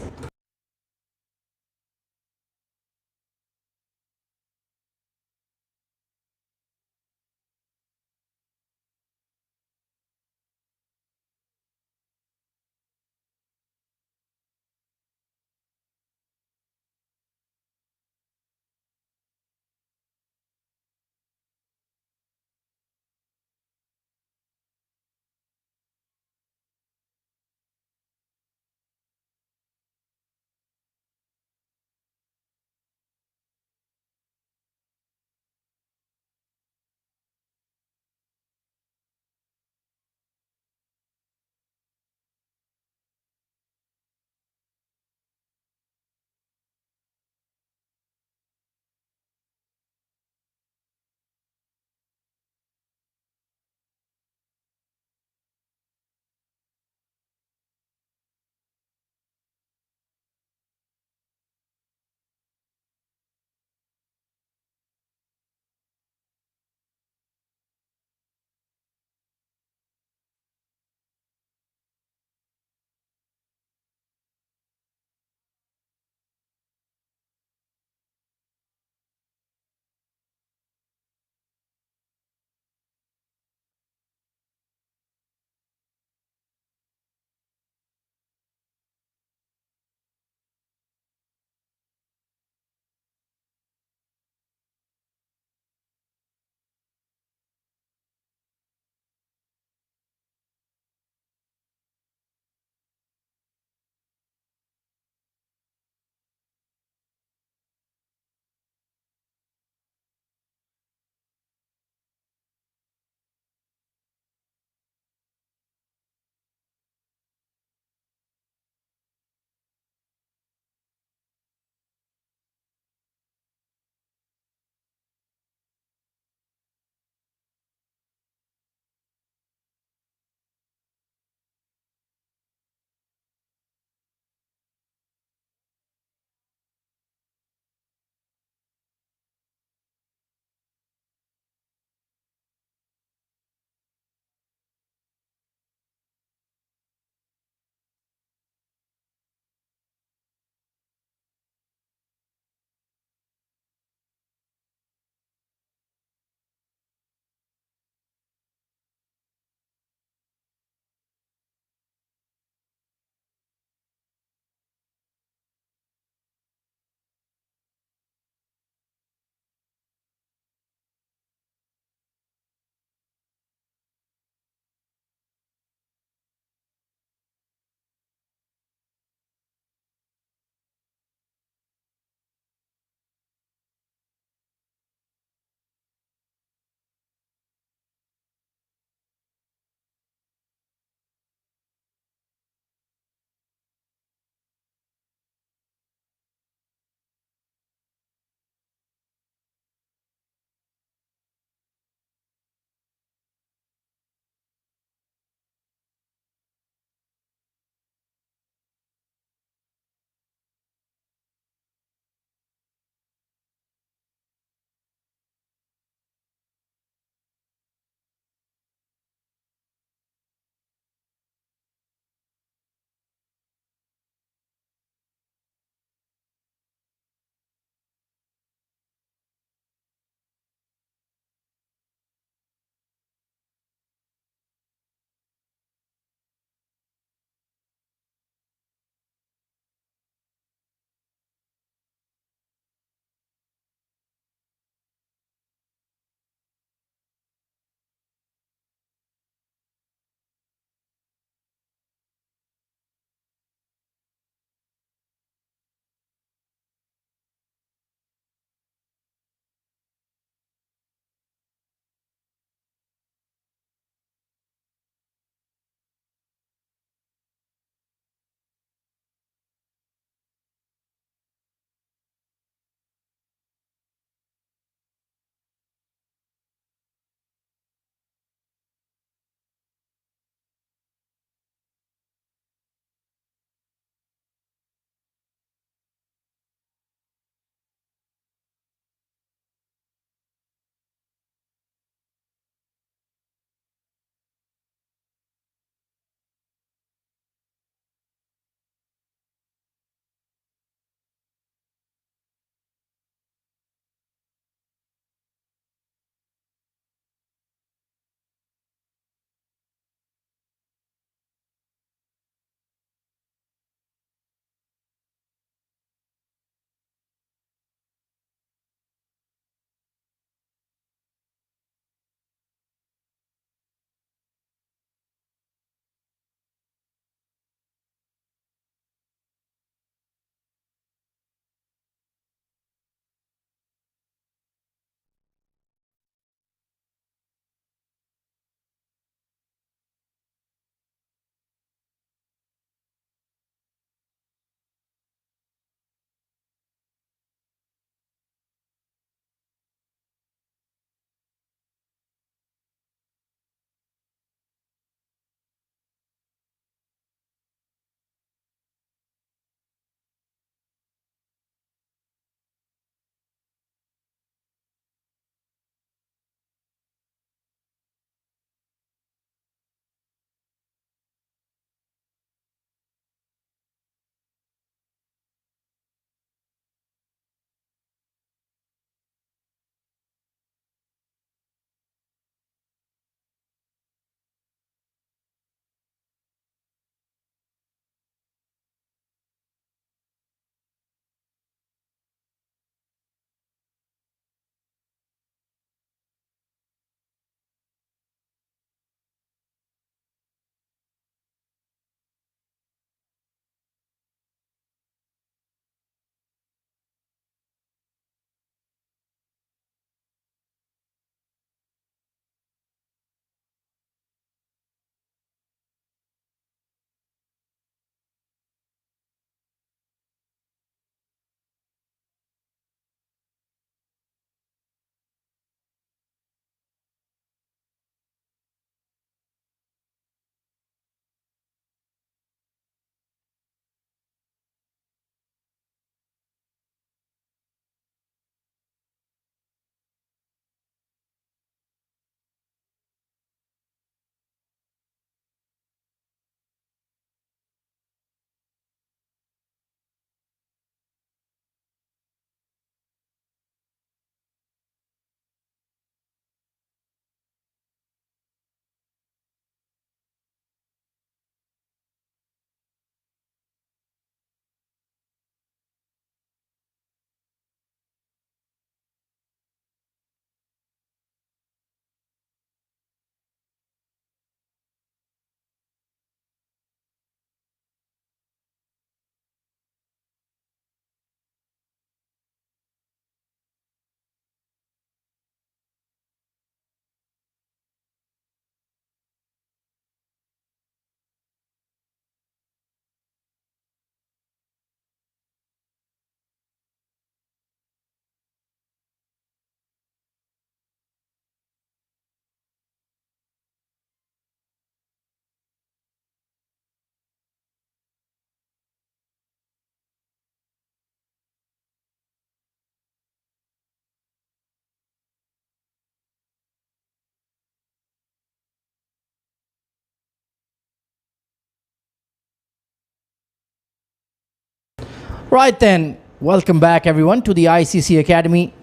Right then, welcome back everyone to the ICC Academy.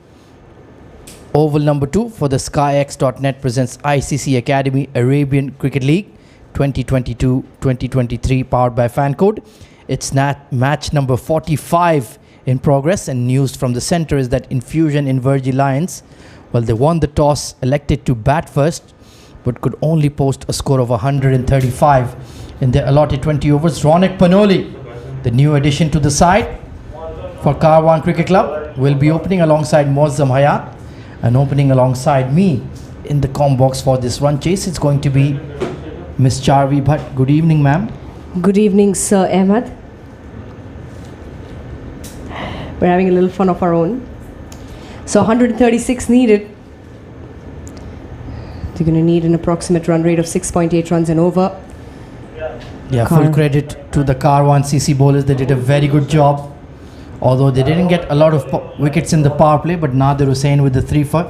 Oval number 2 for the SkyX.net presents ICC Academy Arabian Cricket League 2022-2023 powered by Fancode. It's match number 45 in progress, and news from the center is that Infusion Invergy Lions, well, they won the toss, elected to bat first, but could only post a score of 135 in their allotted 20 overs. Ronak Panoli, the new addition to the side for Karwan Cricket Club, will be opening alongside Moazzam Hayat, and opening alongside me in the com box for this run chase. It's going to be Miss Charvi Bhatt. Good evening, ma'am. Good evening, Sir Ahmed. We're having a little fun of our own. So 136 needed. They're going to need an approximate run rate of 6.8 runs and over. Yeah, full credit to the Karwan CC bowlers. They did a very good job. Although they didn't get a lot of wickets in the power play, but Nadir Hussain with the 3-for.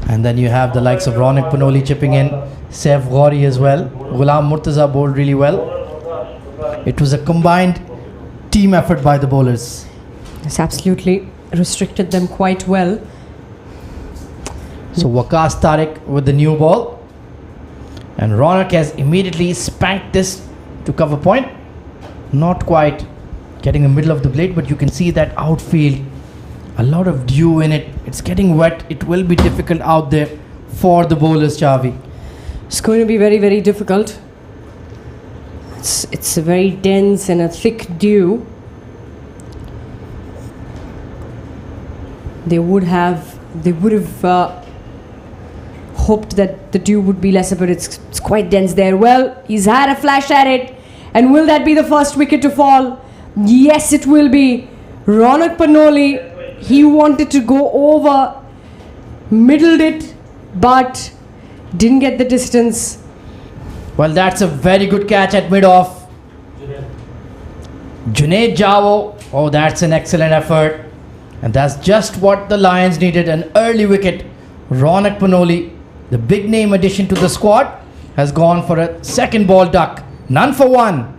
And then you have the likes of Ronak Panoli chipping in, Saif Ghori as well. Ghulam Murtaza bowled really well. It was a combined team effort by the bowlers. It's absolutely restricted them quite well. So Waqas Tariq with the new ball. And Ronak has immediately spanked this to cover point. Not quite getting the middle of the blade, but you can see that outfield, a lot of dew in it. It's getting wet. It will be difficult out there for the bowlers, Chavi. It's going to be very, very difficult. It's a very dense and a thick dew. They would have hoped that the dew would be lesser, but it's quite dense there. Well, he's had a flash at it, and will that be the first wicket to fall? Yes, it will be. Ronak Panoli, he wanted to go over, middled it, but didn't get the distance. Well, that's a very good catch at mid-off. Junaid Javo, oh, that's an excellent effort. And that's just what the Lions needed, an early wicket. Ronak Panoli, the big name addition to the squad, has gone for a second ball duck. None for one.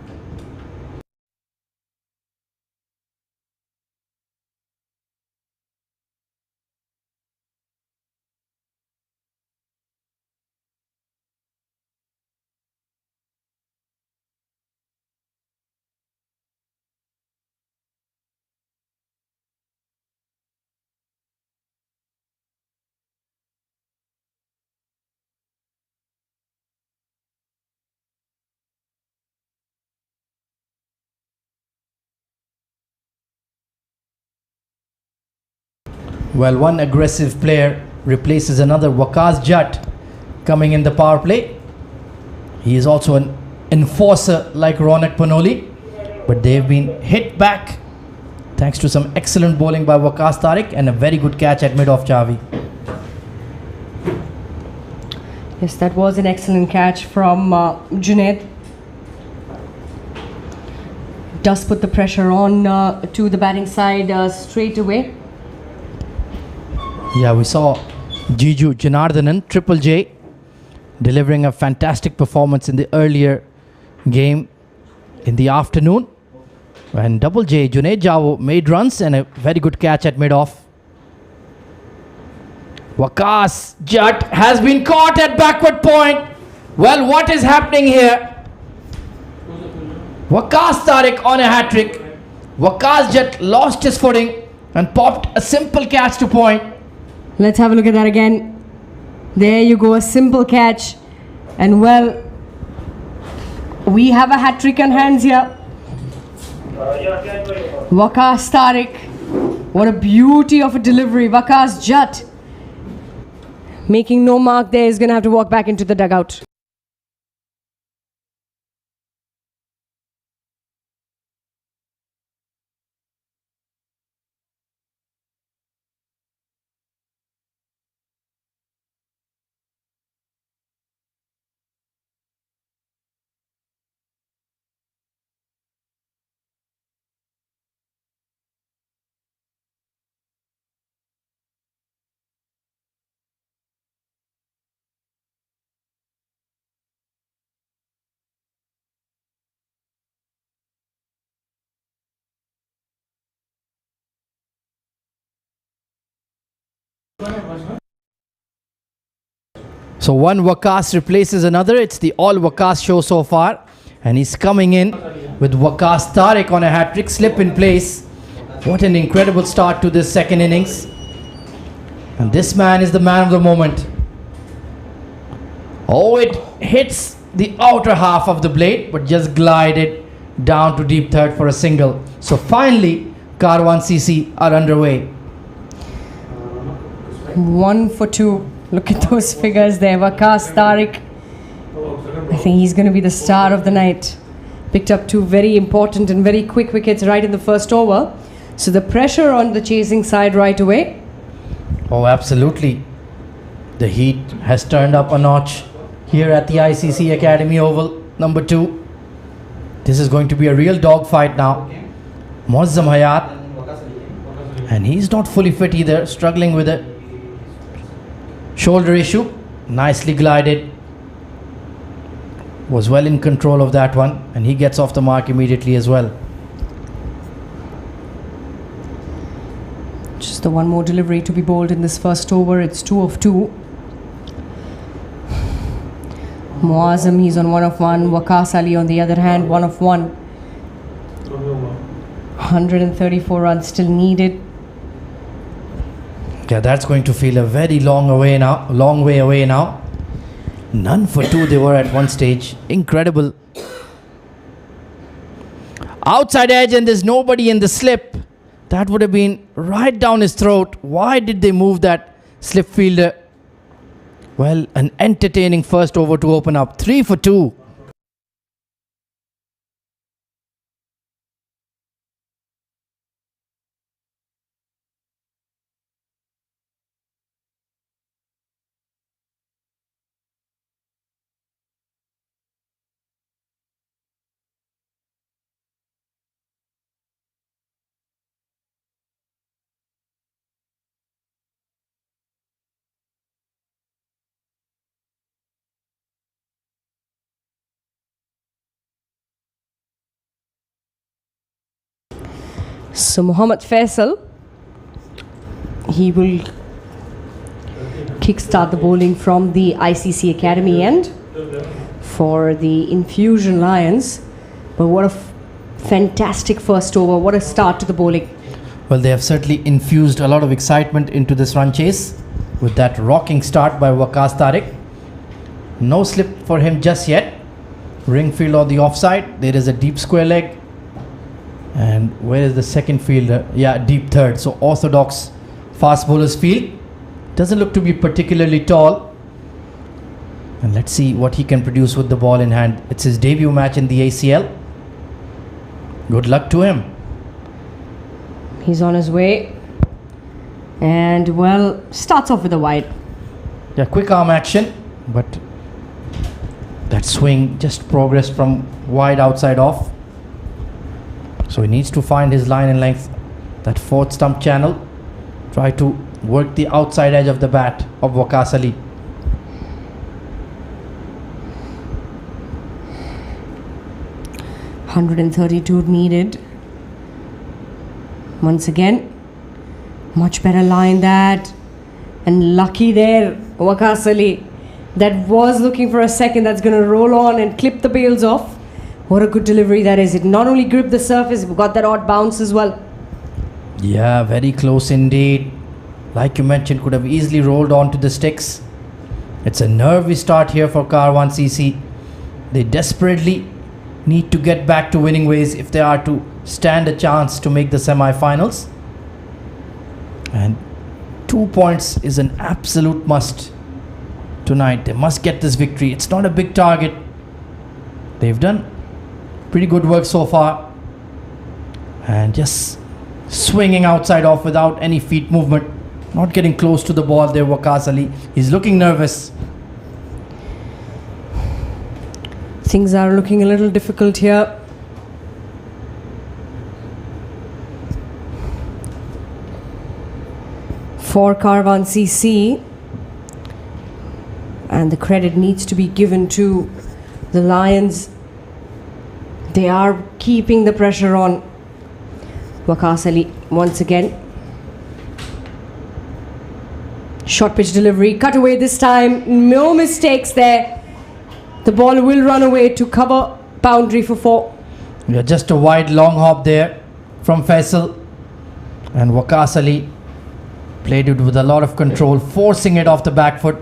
Well, one aggressive player replaces another. Waqas Jatt coming in the power play. He is also an enforcer like Ronak Panoli, but they've been hit back thanks to some excellent bowling by Waqas Tariq and a very good catch at mid-off, Chavi. Yes, that was an excellent catch from Junaid. Does put the pressure on to the batting side straight away. Yeah, we saw Jiju Janardhanan, Triple J, delivering a fantastic performance in the earlier game in the afternoon. And Double J, Junaid Javo, made runs and a very good catch at mid-off. Waqas Jatt has been caught at backward point. Well, what is happening here? Waqas Tariq on a hat-trick. Waqas Jatt lost his footing and popped a simple catch to point. Let's have a look at that again. There you go, a simple catch. And well, we have a hat-trick on hands here. Waqas Tariq. What a beauty of a delivery. Waqas Jatt, making no mark there, is going to have to walk back into the dugout. So one Waqas replaces another. It's the all Waqas show so far. And he's coming in with Waqas Tariq on a hat-trick, slip in place. What an incredible start to this second innings. And this man is the man of the moment. Oh, it hits the outer half of the blade, but just glided down to deep third for a single. So finally, Karwan CC are underway. 1 for 2. Look at those figures there. Waqas Tariq. I think he's going to be the star of the night. Picked up 2 very important and very quick wickets right in the first over. So the pressure on the chasing side right away. Oh, absolutely. The heat has turned up a notch here at the ICC Academy Oval, number 2. This is going to be a real dogfight now. Muazzam Hayat. And he's not fully fit either, struggling with a shoulder issue. Nicely glided. Was well in control of that one. And he gets off the mark immediately as well. Just the one more delivery to be bowled in this first over. It's 2 of 2. Muazzam, he's on 1 of 1. Waqas Ali on the other hand, 1 of 1. 134 runs still needed. Yeah, that's going to feel a very long way away now. None for 2 they were at one stage. Incredible. Outside edge and there's nobody in the slip. That would have been right down his throat. Why did they move that slip fielder? Well, an entertaining first over to open up. 3 for 2. So Mohammad Faisal, he will kickstart the bowling from the ICC Academy end for the Infusion Lions. But what a fantastic first over. What a start to the bowling. Well, they have certainly infused a lot of excitement into this run chase with that rocking start by Waqas Tariq. No slip for him just yet. Ring field on the offside. There is a deep square leg. And where is the second fielder? Yeah, deep third. So orthodox fast bowlers field. Doesn't look to be particularly tall. And let's see what he can produce with the ball in hand. It's his debut match in the ACL. Good luck to him. He's on his way. And well, starts off with a wide. Yeah, quick arm action. But that swing just progressed from wide outside off. So he needs to find his line and length, that fourth stump channel. Try to work the outside edge of the bat of Waqas Ali. $132 needed. Once again, much better line that. And lucky there, Waqas Ali. That was looking for a second. That's going to roll on and clip the bails off. What a good delivery that is. It not only gripped the surface, but got that odd bounce as well. Yeah, very close indeed. Like you mentioned, could have easily rolled onto the sticks. It's a nervy start here for Karwan CC. They desperately need to get back to winning ways if they are to stand a chance to make the semi-finals. And 2 points is an absolute must tonight. They must get this victory. It's not a big target. They've done pretty good work so far. And just swinging outside off without any feet movement. Not getting close to the ball there, Waqas Ali. He's looking nervous. Things are looking a little difficult here. For Karwan CC. And the credit needs to be given to the Lions. They are keeping the pressure on. Waqas Ali once again. Short pitch delivery, cut away this time, no mistakes there. The ball will run away to cover boundary for 4. Yeah, just a wide long hop there from Faisal. And Waqas Ali played it with a lot of control, forcing it off the back foot.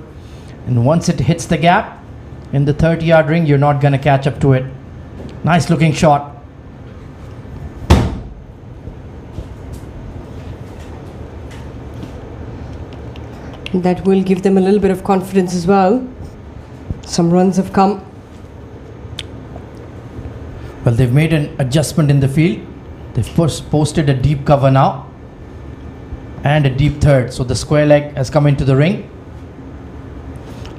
And once it hits the gap in the 30-yard ring, you're not going to catch up to it. Nice looking shot. That will give them a little bit of confidence as well. Some runs have come. Well, they've made an adjustment in the field. They've posted a deep cover now and a deep third. So the square leg has come into the ring.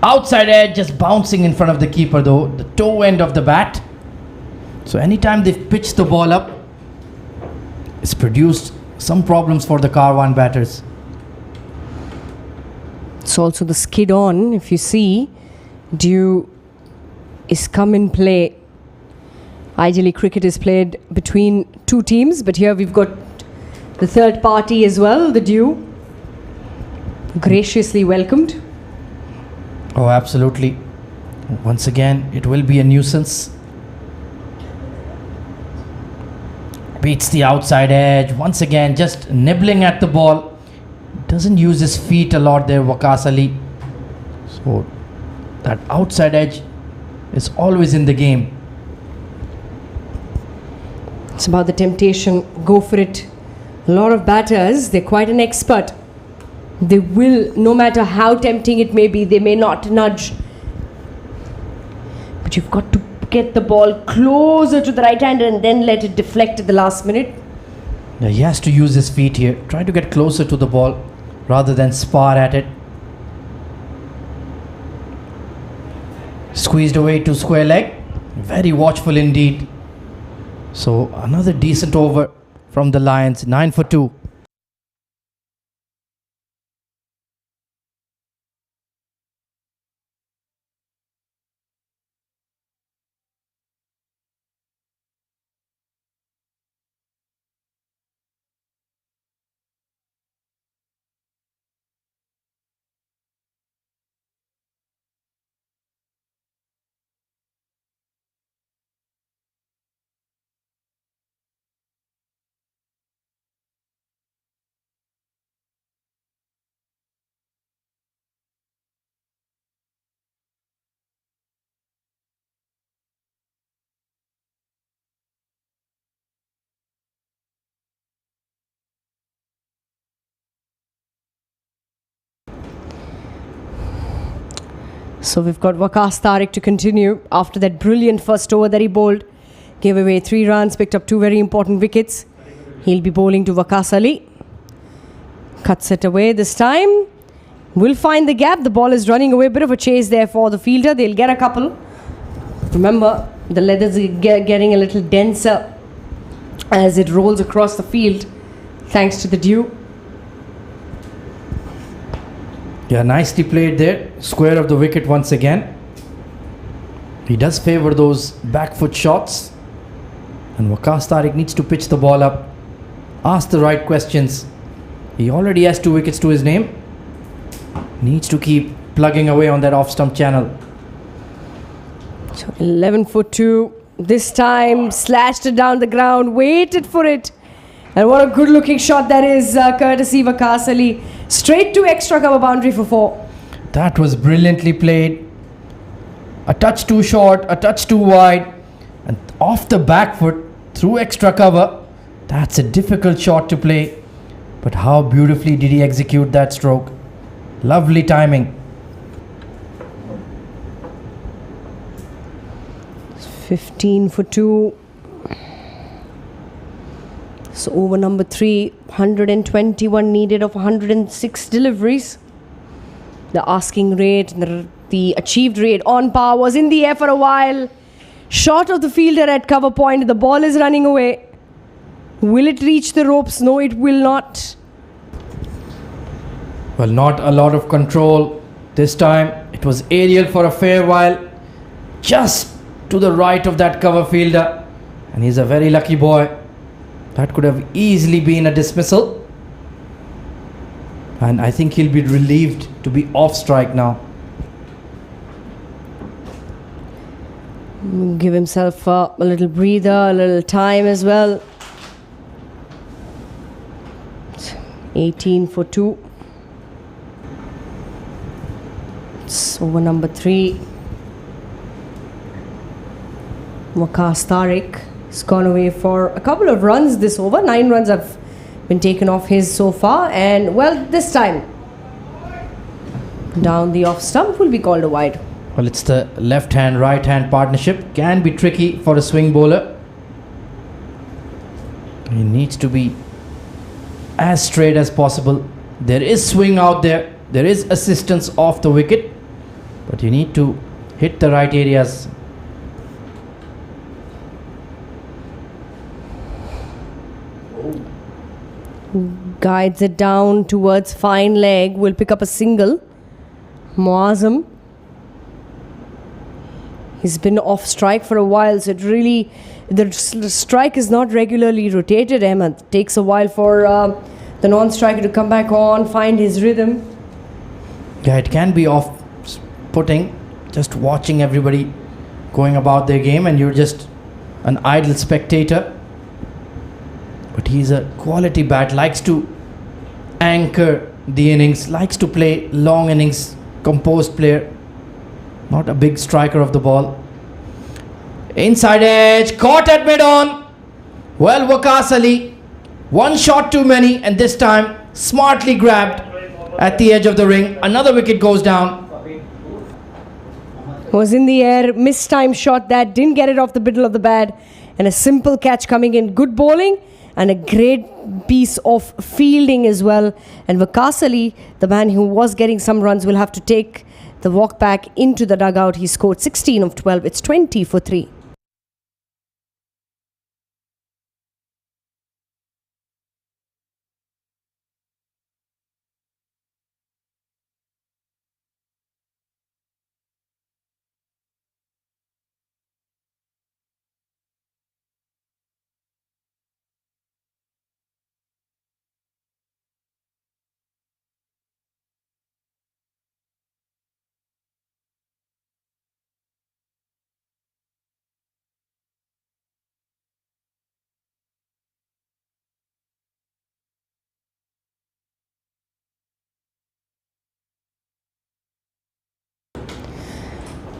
Outside edge just bouncing in front of the keeper though, the toe end of the bat. So anytime they've pitched the ball up, it's produced some problems for the Karwan batters. It's also the skid on, if you see, due is come in play. Ideally, cricket is played between 2 teams, but here we've got the third party as well, the due, graciously welcomed. Oh, absolutely. Once again, it will be a nuisance. Beats the outside edge. Once again, just nibbling at the ball. Doesn't use his feet a lot there, Waqas Ali. So that outside edge is always in the game. It's about the temptation, go for it. A lot of batters, they're quite an expert. They will, no matter how tempting it may be, they may not nudge. But you've got to get the ball closer to the right hand and then let it deflect at the last minute. Yeah, he has to use his feet here. Try to get closer to the ball rather than spar at it. Squeezed away to square leg. Very watchful indeed. So another decent over from the Lions. 9 for 2. So we've got Waqas Tariq to continue after that brilliant first over that he bowled. Gave away 3 runs, picked up 2 very important wickets. He'll be bowling to Waqas Ali. Cuts it away this time. Will find the gap. The ball is running away. Bit of a chase there for the fielder. They'll get a couple. Remember, the leathers are getting a little denser as it rolls across the field thanks to the dew. Yeah, nicely played there. Square of the wicket once again. He does favour those back foot shots. And Waqas Tariq needs to pitch the ball up. Ask the right questions. He already has 2 wickets to his name. Needs to keep plugging away on that off stump channel. So 11 for 2. This time slashed it down the ground. Waited for it. And what a good looking shot that is, courtesy Waqas Ali. Straight to extra cover boundary for 4. That was brilliantly played. A touch too short, a touch too wide. And off the back foot, through extra cover. That's a difficult shot to play. But how beautifully did he execute that stroke. Lovely timing. 15 for 2. So over number 3, 121 needed of 106 deliveries. The asking rate, the achieved rate on par was in the air for a while. Short of the fielder at cover point. The ball is running away. Will it reach the ropes? No, it will not. Well, not a lot of control. This time it was aerial for a fair while. Just to the right of that cover fielder. And he's a very lucky boy. That could have easily been a dismissal. And I think he'll be relieved to be off strike now. Give himself a little breather, a little time as well. 18 for 2. It's over number 3. Waqas Tariq has gone away for a couple of runs this over. 9 runs have been taken off his so far, and well, this time down the off stump will be called a wide. Well, it's the left hand right hand partnership. Can be tricky for a swing bowler. He needs to be as straight as possible. There is swing out there. There is assistance off the wicket, but you need to hit the right areas. Guides it down towards fine leg. Will pick up a single. Muazzam. He's been off strike for a while, so it really, the strike is not regularly rotated, Ahmed. It takes a while for the non-striker to come back on, find his rhythm. Yeah, it can be off-putting, just watching everybody going about their game and you're just an idle spectator. But he's a quality bat, likes to anchor the innings, likes to play long innings, composed player. Not a big striker of the ball. Inside edge, caught at mid-on. Well, Waqas Ali, one shot too many, and this time smartly grabbed at the edge of the ring. Another wicket goes down. Was in the air, mistime shot that, didn't get it off the middle of the bat, and a simple catch coming in. Good bowling and a great piece of fielding as well. And Waqas Ali, the man who was getting some runs, will have to take the walk back into the dugout. He scored 16 of 12. It's 20 for 3.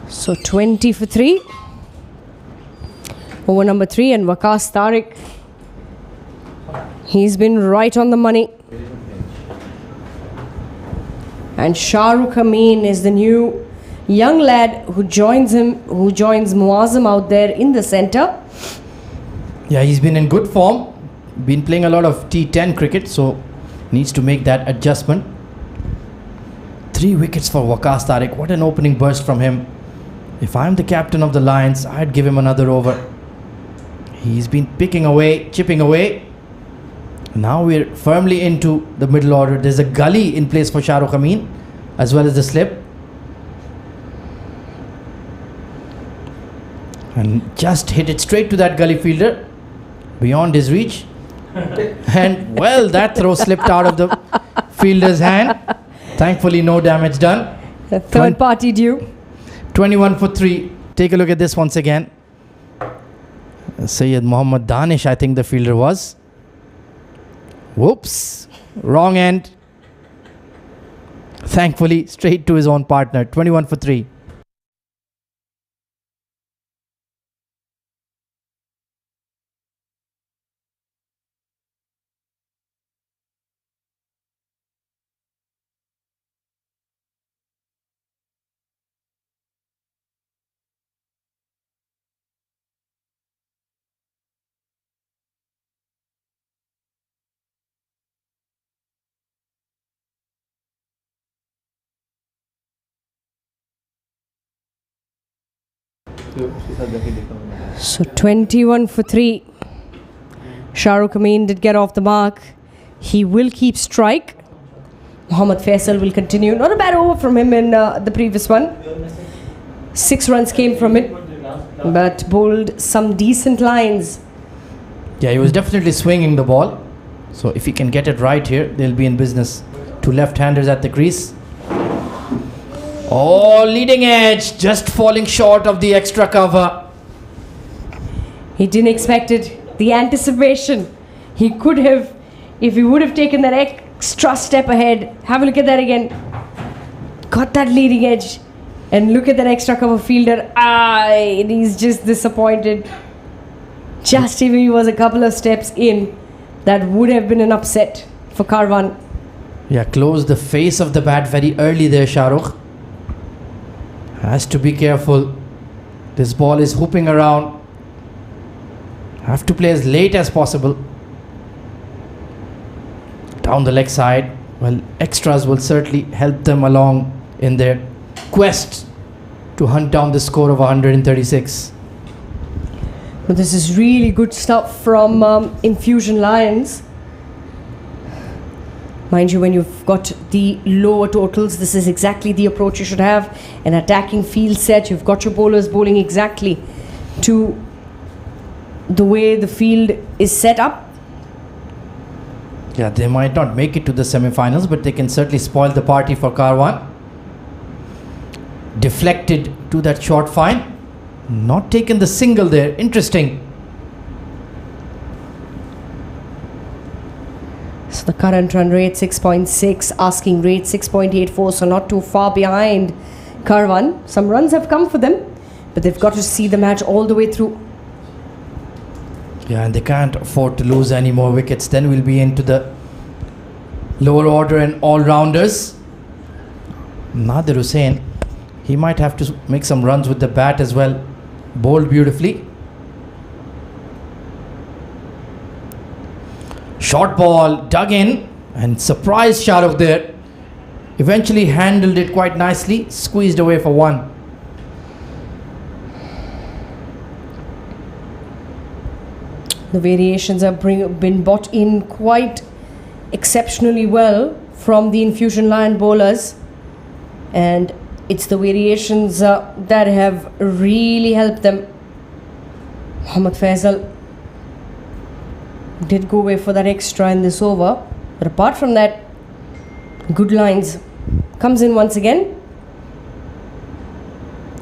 So 20 for 3. Over number 3, and Waqas Tariq. He's been right on the money. And Shahrukh Amin is the new young lad who joins him, who joins Muazzam out there in the centre. Yeah, he's been in good form. Been playing a lot of T10 cricket, so needs to make that adjustment. 3 wickets for Waqas Tariq. What an opening burst from him. If I'm the captain of the Lions, I'd give him another over. He's been picking away, chipping away. Now we're firmly into the middle order. There's a gully in place for Shahrukh Amin, as well as the slip. And just hit it straight to that gully fielder, beyond his reach. And well, that throw slipped out of the fielder's hand. Thankfully, no damage done. The third party due. 21 for 3. Take a look at this once again. Sayyid Muhammad Danish, I think the fielder was. Whoops. Wrong end. Thankfully, straight to his own partner. 21 for 3. So 21 for 3. Shahrukh Amin did get off the mark. He will keep strike. Mohammad Faisal will continue. Not a bad over from him in the previous one. 6 runs came from it, but bowled some decent lines. Yeah, he was definitely swinging the ball. So if he can get it right here, they'll be in business. Two left-handers at the crease. Oh, leading edge, just falling short of the extra cover. He didn't expect it. The anticipation. He could have, if he would have taken that extra step ahead. Have a look at that again. Got that leading edge. And look at that extra cover fielder. He's just disappointed. Just if he was a couple of steps in, that would have been an upset for Karwan. Yeah, closed the face of the bat very early there, Shahrukh. Has to be careful. This ball is hooping around. Have to play as late as possible. Down the leg side. Well, extras will certainly help them along in their quest to hunt down the score of 136. But this is really good stuff from Infusion Lions. Mind you, when you've got the lower totals, this is exactly the approach you should have. An attacking field set. You've got your bowlers bowling exactly to the way the field is set up. Yeah, they might not make it to the semi-finals, but they can certainly spoil the party for Karwan. Deflected to that short fine. Not taken the single there. Interesting. So the current run rate 6.6, asking rate 6.84, so not too far behind Karwan. Some runs have come for them, but they've got to see the match all the way through. Yeah, and they can't afford to lose any more wickets. Then we'll be into the lower order and all-rounders. Nadir Hussain, he might have to make some runs with the bat as well. Bowled beautifully. Short ball dug in and surprised Shahrukh there. Eventually handled it quite nicely. Squeezed away for one. The variations have been brought in quite exceptionally well from the Infusion Lion bowlers, and it's the variations that have really helped them. Mohammad Faisal did go away for that extra in this over, but apart from that, good lines. Comes in once again.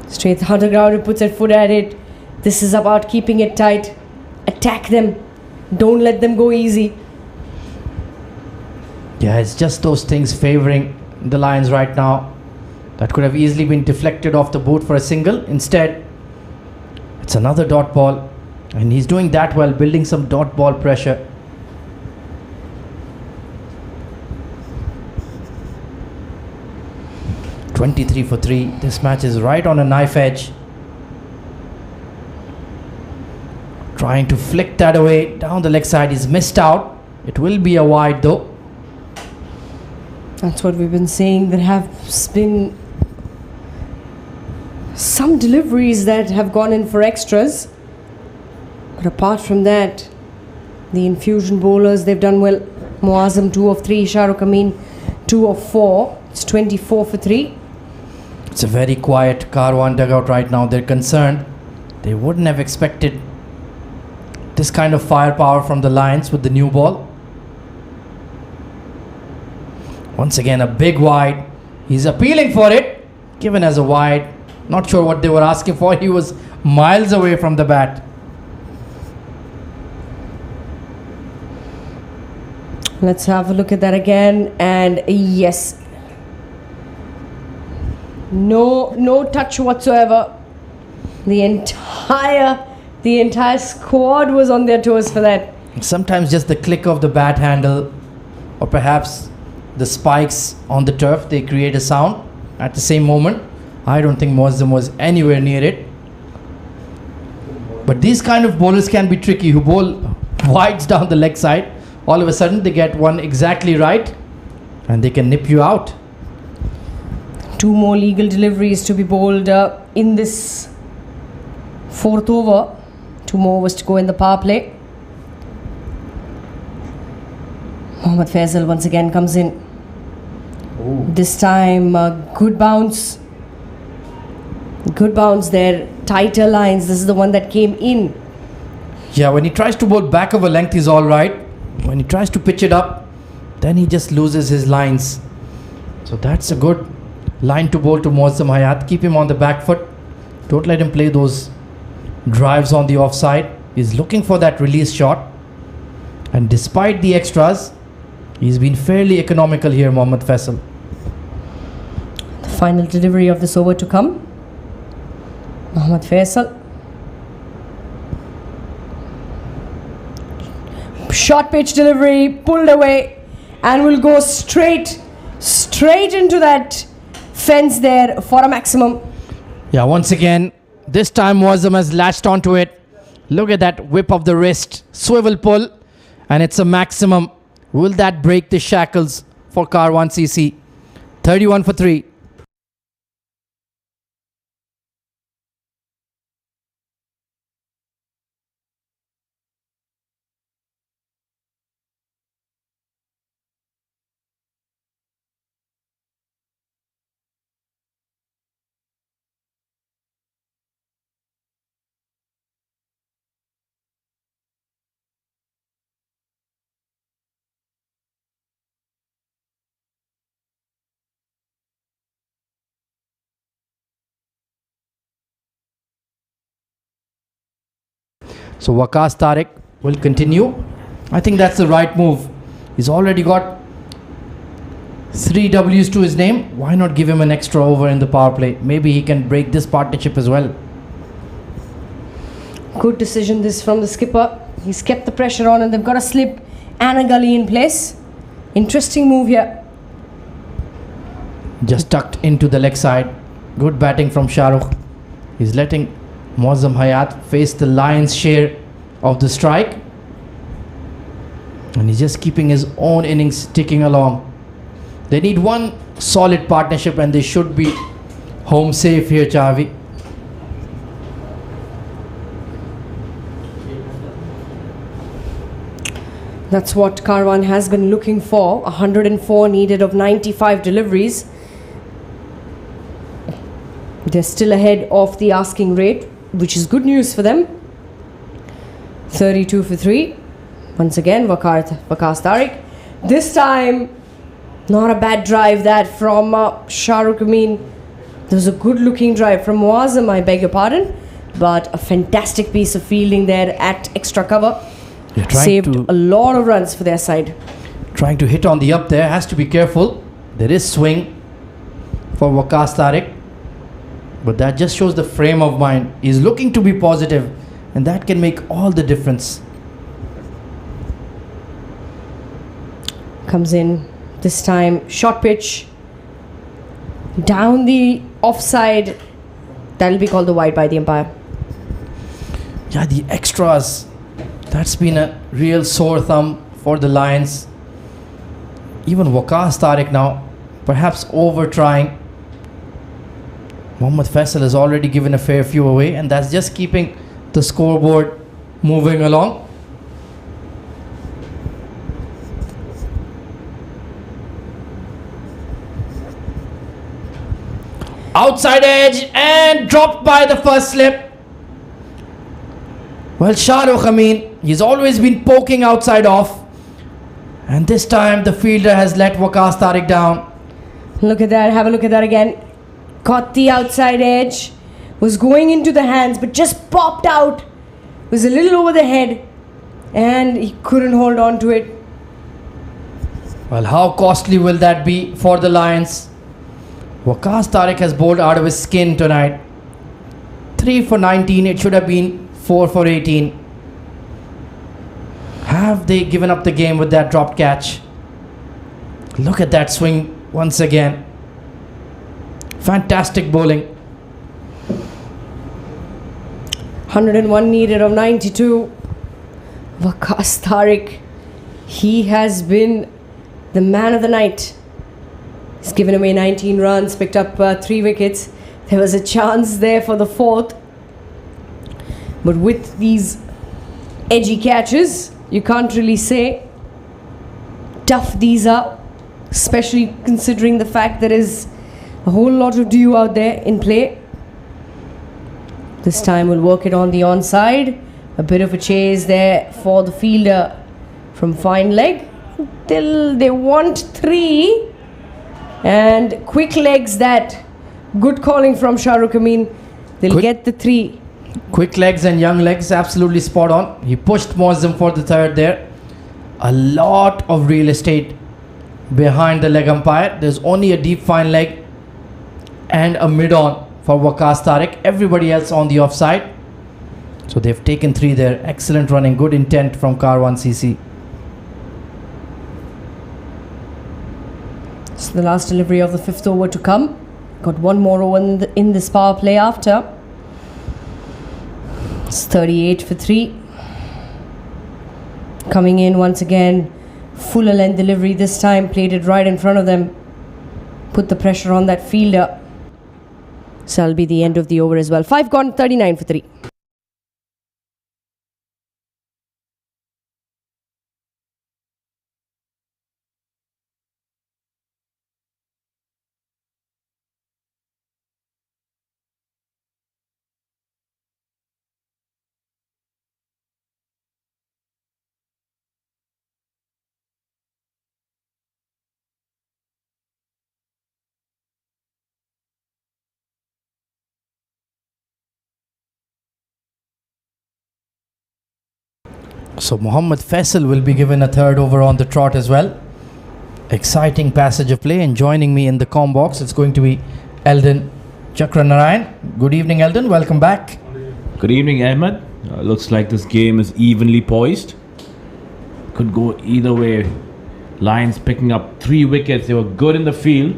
Straight underground, he puts a foot at it. This is about keeping it tight. Attack them. Don't let them go easy. Yeah, it's just those things favoring the Lions right now. That could have easily been deflected off the boot for a single. Instead, it's another dot ball. And he's doing that while building some dot ball pressure. (23 for 3). This match is right on a knife edge. Trying to flick that away down the leg side. He's missed out. It will be a wide though. That's what we've been saying. There have been some deliveries that have gone in for extras. But apart from that, the Infusion bowlers, they've done well. Muazzam 2 of 3, Shahrukh Amin 2 of 4. It's 24 for 3. It's a very quiet Karwan dugout right now. They're concerned. They wouldn't have expected this kind of firepower from the Lions with the new ball. Once again, a big wide. He's appealing for it. Given as a wide. Not sure what they were asking for. He was miles away from the bat. Let's have a look at that again. And yes, no touch whatsoever. The entire squad was on their toes for that. Sometimes just the click of the bat handle, or perhaps the spikes on the turf, they create a sound at the same moment. I don't think Muazzam was anywhere near it. But these kind of bowlers can be tricky, who bowl wides down the leg side. All of a sudden they get one exactly right and they can nip you out. 2 more legal deliveries to be bowled in this 4th over. 2 more overs to go in the power play. Mohammad Faisal once again comes in. Ooh. This time good bounce. Good bounce there. Tighter lines. This is the one that came in. Yeah, when he tries to bowl back of a length, he's all right. When he tries to pitch it up, then he just loses his lines. So that's a good line to bowl to Muazzam Hayat. Keep him on the back foot. Don't let him play those drives on the offside. He's looking for that release shot. And despite the extras, he's been fairly economical here, Mohammad Faisal. The final delivery of this over to come. Mohammad Faisal. Short pitch delivery, pulled away, and will go straight into that fence there for a maximum. Yeah, once again, this time Muazzam has latched onto it. Look at that whip of the wrist, swivel pull, and it's a maximum. Will that break the shackles for Karwan CC? 31 for 3. So Waqas Tariq will continue. I think that's the right move. He's already got 3 W's to his name. Why not give him an extra over in the power play? Maybe he can break this partnership as well. Good decision this from the skipper. He's kept the pressure on, and they've got a slip and a gully in place. Interesting move here. Just tucked into the leg side. Good batting from Shahrukh. He's letting Muazzam Hayat face the lion's share of the strike, and he's just keeping his own innings ticking along. They need one solid partnership, and they should be home safe here, Chavi. That's what Karwan has been looking for. 104 needed of 95 deliveries. They're still ahead of the asking rate, which is good news for them. 32 for 3. Once again, Waqas Tariq. This time, not a bad drive that from Shahrukh Amin. There was a good looking drive from Muazzam, I beg your pardon. But a fantastic piece of fielding there at extra cover. Saved a lot of runs for their side. Trying to hit on the up there. Has to be careful. There is swing for Waqas Tariq. But that just shows the frame of mind. He's looking to be positive, and that can make all the difference. Comes in this time, short pitch. Down the offside. That'll be called the wide by the umpire. Yeah, the extras. That's been a real sore thumb for the Lions. Even Waqas Tariq now, perhaps over trying. Mohammad Faisal has already given a fair few away, and that's just keeping the scoreboard moving along. Outside edge and dropped by the first slip. Well, Shahrukh Amin, he's always been poking outside off, and this time the fielder has let Waqas Tariq down. Look at that, have a look at that again. Caught the outside edge, was going into the hands, but just popped out. Was a little over the head, and he couldn't hold on to it. Well, how costly will that be for the Lions? Waqas Tariq has bowled out of his skin tonight. 3 for 19, it should have been 4 for 18. Have they given up the game with that dropped catch? Look at that swing once again. Fantastic bowling. 101 needed of 92. Waqas Tariq, he has been the man of the night. He's given away 19 runs, picked up 3 wickets. There was a chance there for the 4th. But with these edgy catches, you can't really say tough these are, especially considering the fact there is a whole lot of dew out there in play. This time we'll work it on the onside. A bit of a chase there for the fielder from fine leg. Till they want 3. And quick legs that. Good calling from Shahrukh Amin. They'll get the 3. Quick legs and young legs, absolutely spot on. He pushed Muazzam for the third there. A lot of real estate behind the leg umpire. There's only a deep fine leg and a mid-on for Waqas Tariq. Everybody else on the offside. So they've taken 3 there. Excellent running, good intent from Karwan CC. It's the last delivery of the 5th over to come. Got one more over in this power play after. It's 38 for 3. Coming in once again. Fuller length delivery this time. Played it right in front of them. Put the pressure on that fielder. So that'll be the end of the over as well. 5 gone, 39 for 3. So Mohammad Faisal will be given a third over on the trot as well. Exciting passage of play, and joining me in the comm box, it's going to be Eldon Chakranarayan. Good evening, Eldon. Welcome back. Good evening, Ahmed. Looks like this game is evenly poised. Could go either way. Lions picking up 3 wickets. They were good in the field.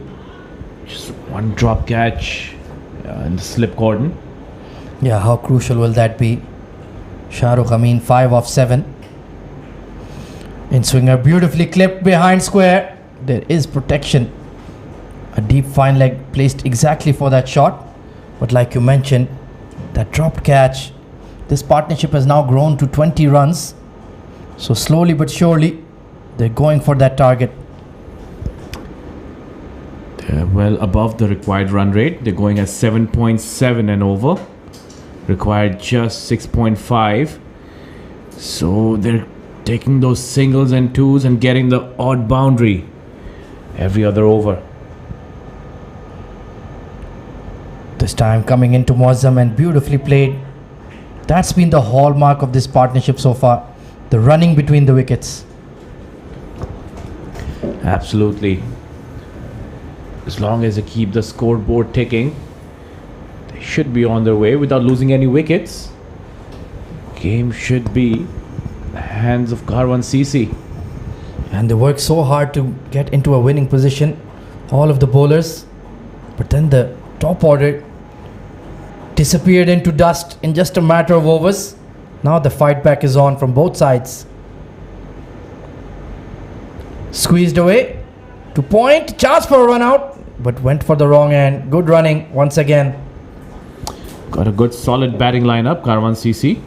Just one drop catch in the slip cordon. Yeah, how crucial will that be? Shahrukh Amin 5 of 7. In swinger, beautifully clipped behind square. There is protection. A deep fine leg placed exactly for that shot. But like you mentioned, that dropped catch. This partnership has now grown to 20 runs. So slowly but surely, they're going for that target. They're well above the required run rate. They're going at 7.7 and over. Required just 6.5. So they're taking those singles and 2s and getting the odd boundary every other over. This time coming into Muazzam and beautifully played. That's been the hallmark of this partnership so far. The running between the wickets. Absolutely. As long as they keep the scoreboard ticking, they should be on their way without losing any wickets. Game should be in the hands of Karwan CC. And they work so hard to get into a winning position, all of the bowlers. But then the top order disappeared into dust in just a matter of overs. Now the fight back is on from both sides. Squeezed away to point, chance for a run out, but went for the wrong end. Good running once again. Got a good solid batting lineup, Karwan CC.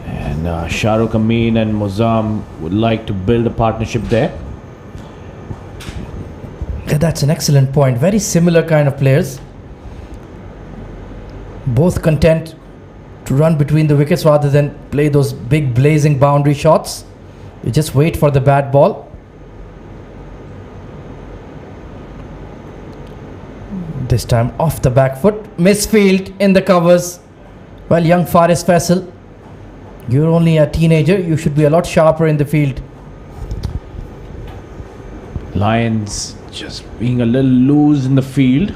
And Shahrukh Amin and Muazzam would like to build a partnership there. Yeah, that's an excellent point. Very similar kind of players. Both content to run between the wickets rather than play those big blazing boundary shots. You just wait for the bad ball. This time off the back foot. Misfield in the covers. Well, young Faris Faisal, you're only a teenager. You should be a lot sharper in the field. Lions just being a little loose in the field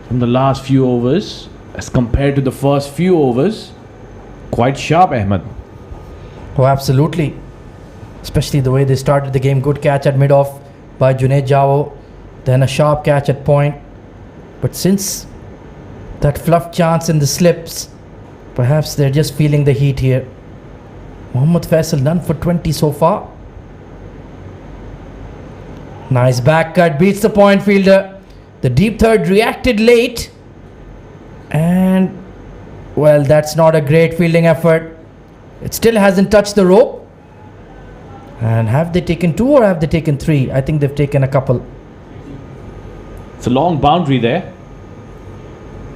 from the last few overs as compared to the first few overs. Quite sharp, Ahmed. Oh, absolutely. Especially the way they started the game. Good catch at mid-off by Junaid Javo. Then a sharp catch at point. But since that fluff chance in the slips, perhaps they're just feeling the heat here. Mohammad Faisal none for 20 so far. Nice back cut, beats the point fielder. The deep third reacted late. And, well, that's not a great fielding effort. It still hasn't touched the rope. And have they taken 2 or have they taken 3? I think they've taken a couple. It's a long boundary there.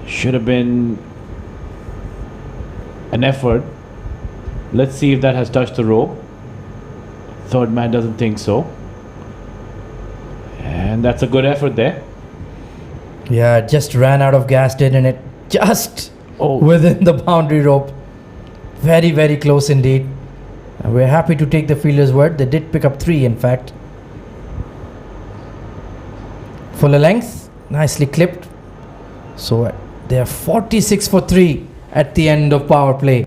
Should have been an effort. Let's see if that has touched the rope. Third man doesn't think so. And And that's a good effort there. Yeah, it just ran out of gas, didn't it? Just within the boundary rope. Very, very close indeed. And we're happy to take the fielder's word. They did pick up 3, in fact. Fuller length, nicely clipped. So they are 46 for 3 at the end of power play.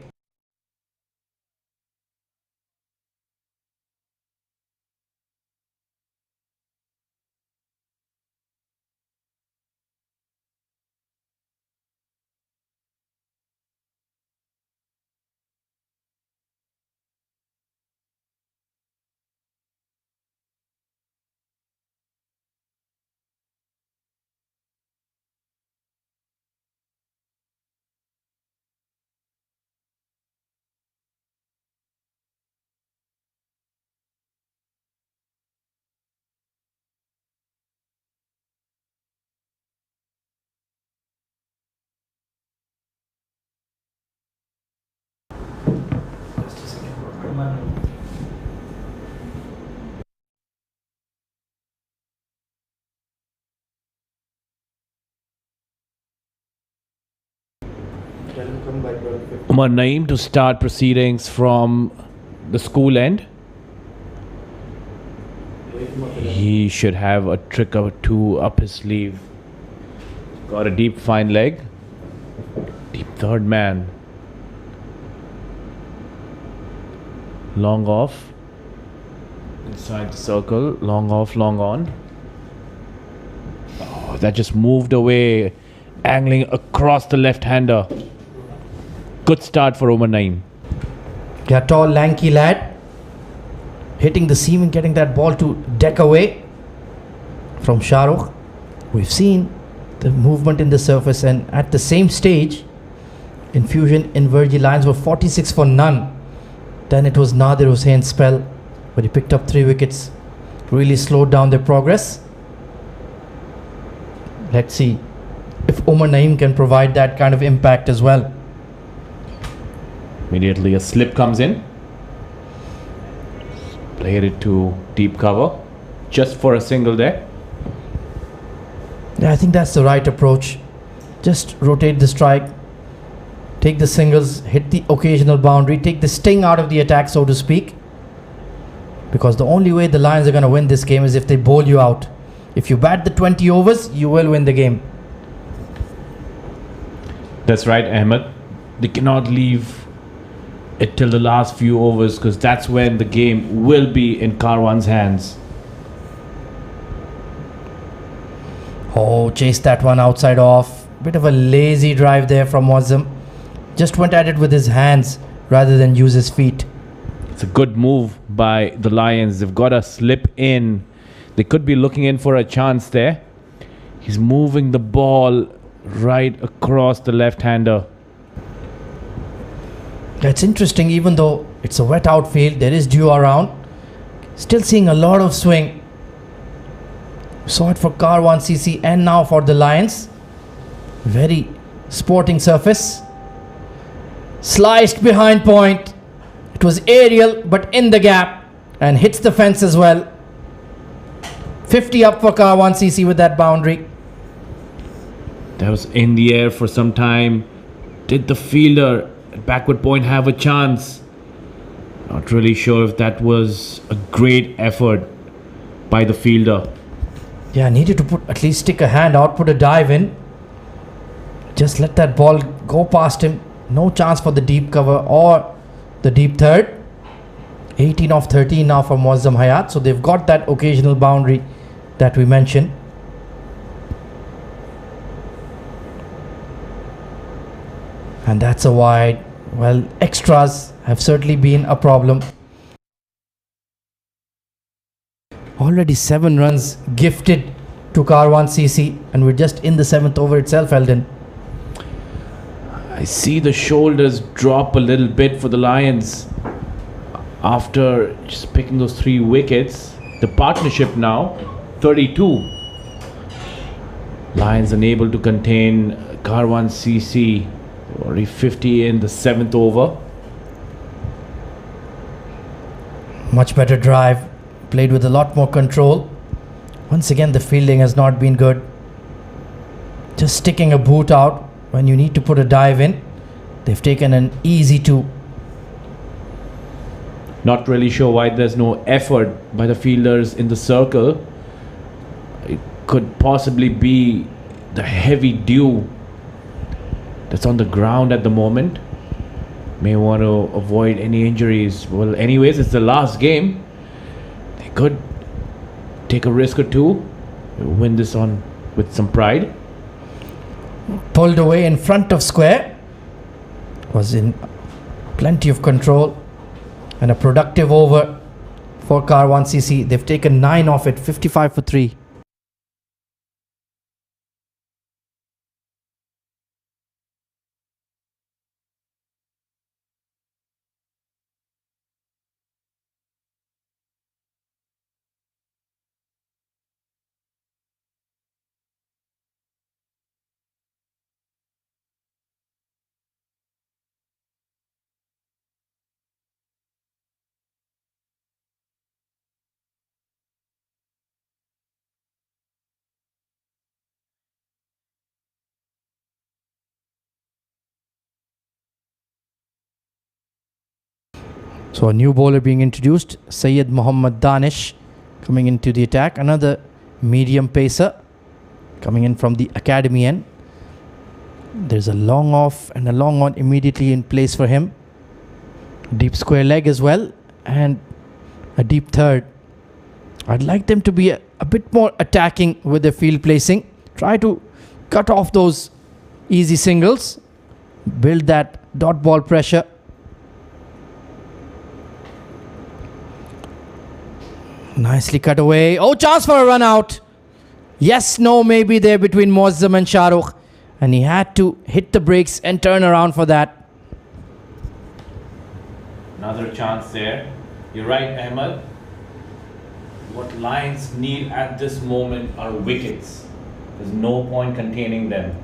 Umar Naeem to start proceedings from the school end. He should have a trick or two up his sleeve. Got a deep fine leg. Deep third man. Long off. Inside the circle. Long off, long on. Oh, that just moved away. Angling across the left-hander. Good start for Umar Naeem. Yeah, tall, lanky lad. Hitting the seam and getting that ball to deck away from Shahrukh. We've seen the movement in the surface, and at the same stage, Infusion Invergy lines were 46 for none. Then it was Nadir Hussein's spell, but he picked up 3 wickets. Really slowed down their progress. Let's see if Umar Naeem can provide that kind of impact as well. Immediately a slip comes in. Played it to deep cover. Just for a single there. Yeah, I think that's the right approach. Just rotate the strike. Take the singles, hit the occasional boundary, take the sting out of the attack, so to speak. Because the only way the Lions are going to win this game is if they bowl you out. If you bat the 20 overs, you will win the game. That's right, Ahmed. They cannot leave it till the last few overs, because that's when the game will be in Karwan's hands. Oh, chased that one outside off. Bit of a lazy drive there from Wasim. Just went at it with his hands rather than use his feet. It's a good move by the Lions. They've got a slip in. They could be looking in for a chance there. He's moving the ball right across the left-hander. That's interesting. Even though it's a wet outfield, there is dew around. Still seeing a lot of swing. Saw it for Karwan CC and now for the Lions. Very sporting surface. Sliced behind point. It was aerial but in the gap and hits the fence as well. 50 up for Karwan CC with that boundary. That was in the air for some time. Did the fielder at backward point have a chance? Not really sure if that was a great effort by the fielder. Yeah, needed to at least stick a hand out, put a dive in. Just let that ball go past him. No chance for the deep cover or the deep third. 18 off 13 now for Muazzam Hayat. So they've got that occasional boundary that we mentioned. And that's a wide. Well, extras have certainly been a problem. Already 7 runs gifted to Karwan CC, and we're just in the 7th over itself, Eldon. I see the shoulders drop a little bit for the Lions after just picking those 3 wickets. The partnership now 32. Lions unable to contain Karwan CC. Already 50 in the 7th over. Much better drive. Played with a lot more control. Once again, the fielding has not been good. Just sticking a boot out when you need to put a dive in. They've taken an easy 2. Not really sure why there's no effort by the fielders in the circle. It could possibly be the heavy dew that's on the ground at the moment. May want to avoid any injuries. Well, anyways, it's the last game. They could take a risk or two, win this on with some pride. Pulled away in front of square. Was in plenty of control. And a productive over for Karwan CC. They've taken 9 off it, 55 for 3. So a new bowler being introduced, Syed Muhammad Danish, coming into the attack. Another medium pacer coming in from the academy end. There's a long off and a long on immediately in place for him. Deep square leg as well, and a deep third. I'd like them to be a bit more attacking with their field placing. Try to cut off those easy singles, build that dot ball pressure. Nicely cut away. Oh, chance for a run out. Yes, no, maybe there between Muazzam and Shahrukh. And he had to hit the brakes and turn around for that. Another chance there. You're right, Ahmed. What Lions need at this moment are wickets. There's no point containing them.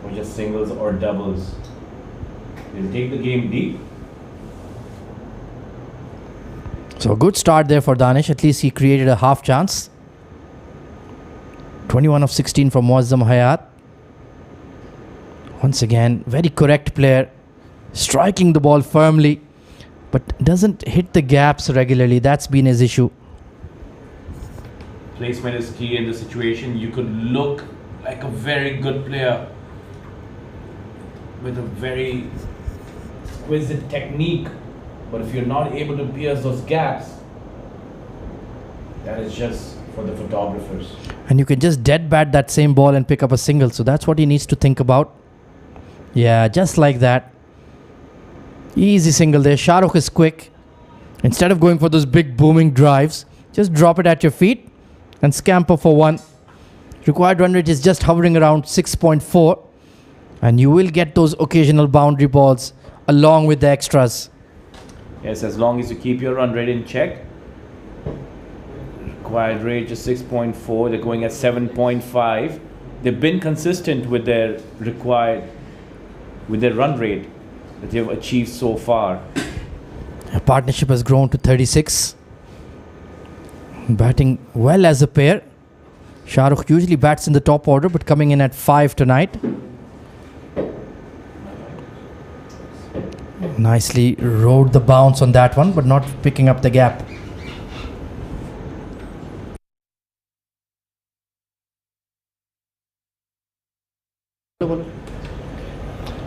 Or just singles or doubles. They'll take the game deep. So a good start there for Danish. At least he created a half chance. 21 of 16 from Muazzam Hayat. Once again, very correct player. Striking the ball firmly, but doesn't hit the gaps regularly. That's been his issue. Placement is key in this situation. You could look like a very good player with a very exquisite technique, but if you're not able to pierce those gaps, that is just for the photographers. And you can just dead bat that same ball and pick up a single. So that's what he needs to think about. Yeah, just like that. Easy single there. Shahrukh is quick. Instead of going for those big booming drives, just drop it at your feet and scamper for 1. Required run rate is just hovering around 6.4. And you will get those occasional boundary balls along with the extras. Yes, as long as you keep your run rate in check. Required rate is 6.4. They're going at 7.5. They've been consistent with their run rate that they've achieved so far. A partnership has grown to 36. Batting well as a pair. Shahrukh usually bats in the top order, but coming in at 5 tonight. Nicely rode the bounce on that one, but not picking up the gap.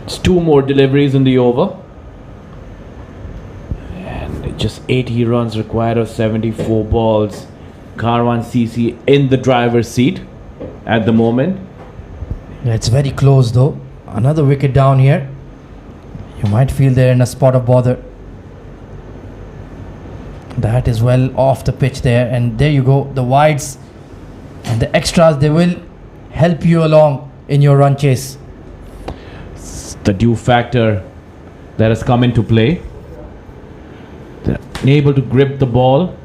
It's 2 more deliveries in the over. And just 80 runs required of 74 balls. Karwan CC in the driver's seat at the moment. Yeah, it's very close though. Another wicket down here. You might feel they're in a spot of bother. That is well off the pitch there. And there you go. The wides and the extras, they will help you along in your run chase. It's the dew factor that has come into play. They're able to grip the ball.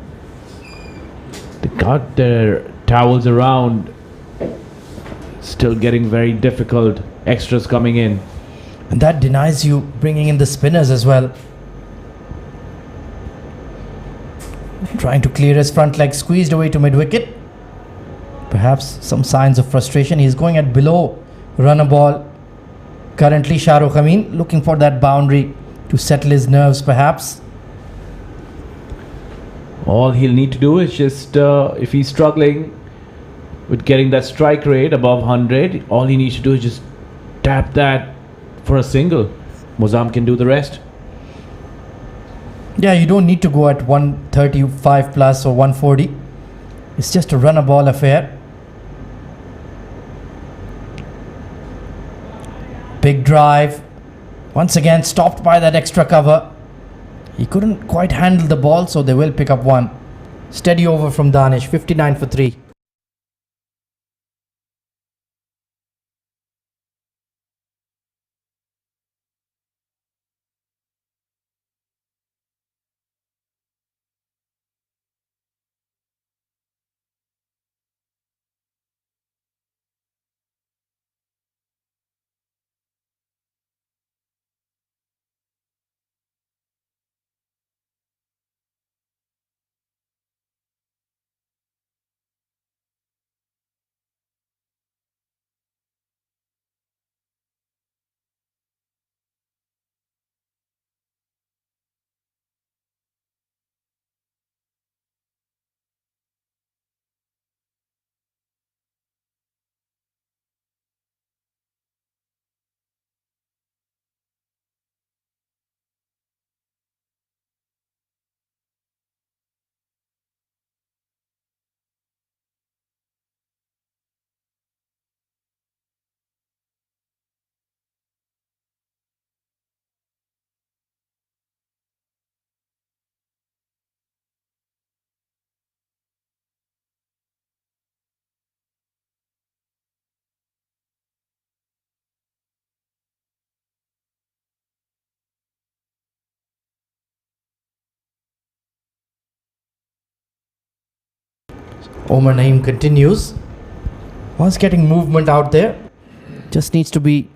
They got their towels around. Still getting very difficult. Extras coming in. And that denies you bringing in the spinners as well. Trying to clear his front leg, squeezed away to mid-wicket. Perhaps some signs of frustration. He's going at below run a ball. Currently, Shahrukh Amin looking for that boundary to settle his nerves, perhaps. All he'll need to do is just, if he's struggling with getting that strike rate above 100, all he needs to do is just tap that for a single. Mozam can do the rest. Yeah, you don't need to go at 135 plus or 140. It's just a run a ball affair. Big drive. Once again stopped by that extra cover. He couldn't quite handle the ball, so they will pick up one. Steady over from Danish, 59 for 3. Omar Naeem continues. Once getting movement out there, just needs to be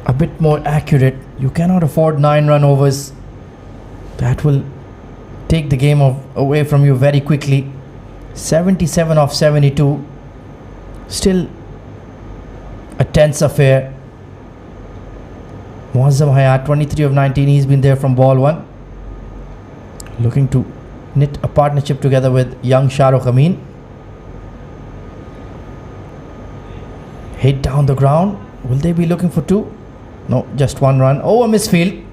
a bit more accurate. You cannot afford 9 run overs. That will take the game away from you very quickly. 77 off 72. Still a tense affair. Muazzam Hayat, 23 of 19. He's been there from ball 1. Looking to knit a partnership together with young Shahrukh Amin. Hit down the ground. Will they be looking for 2? No, just 1 run. Oh, a misfield.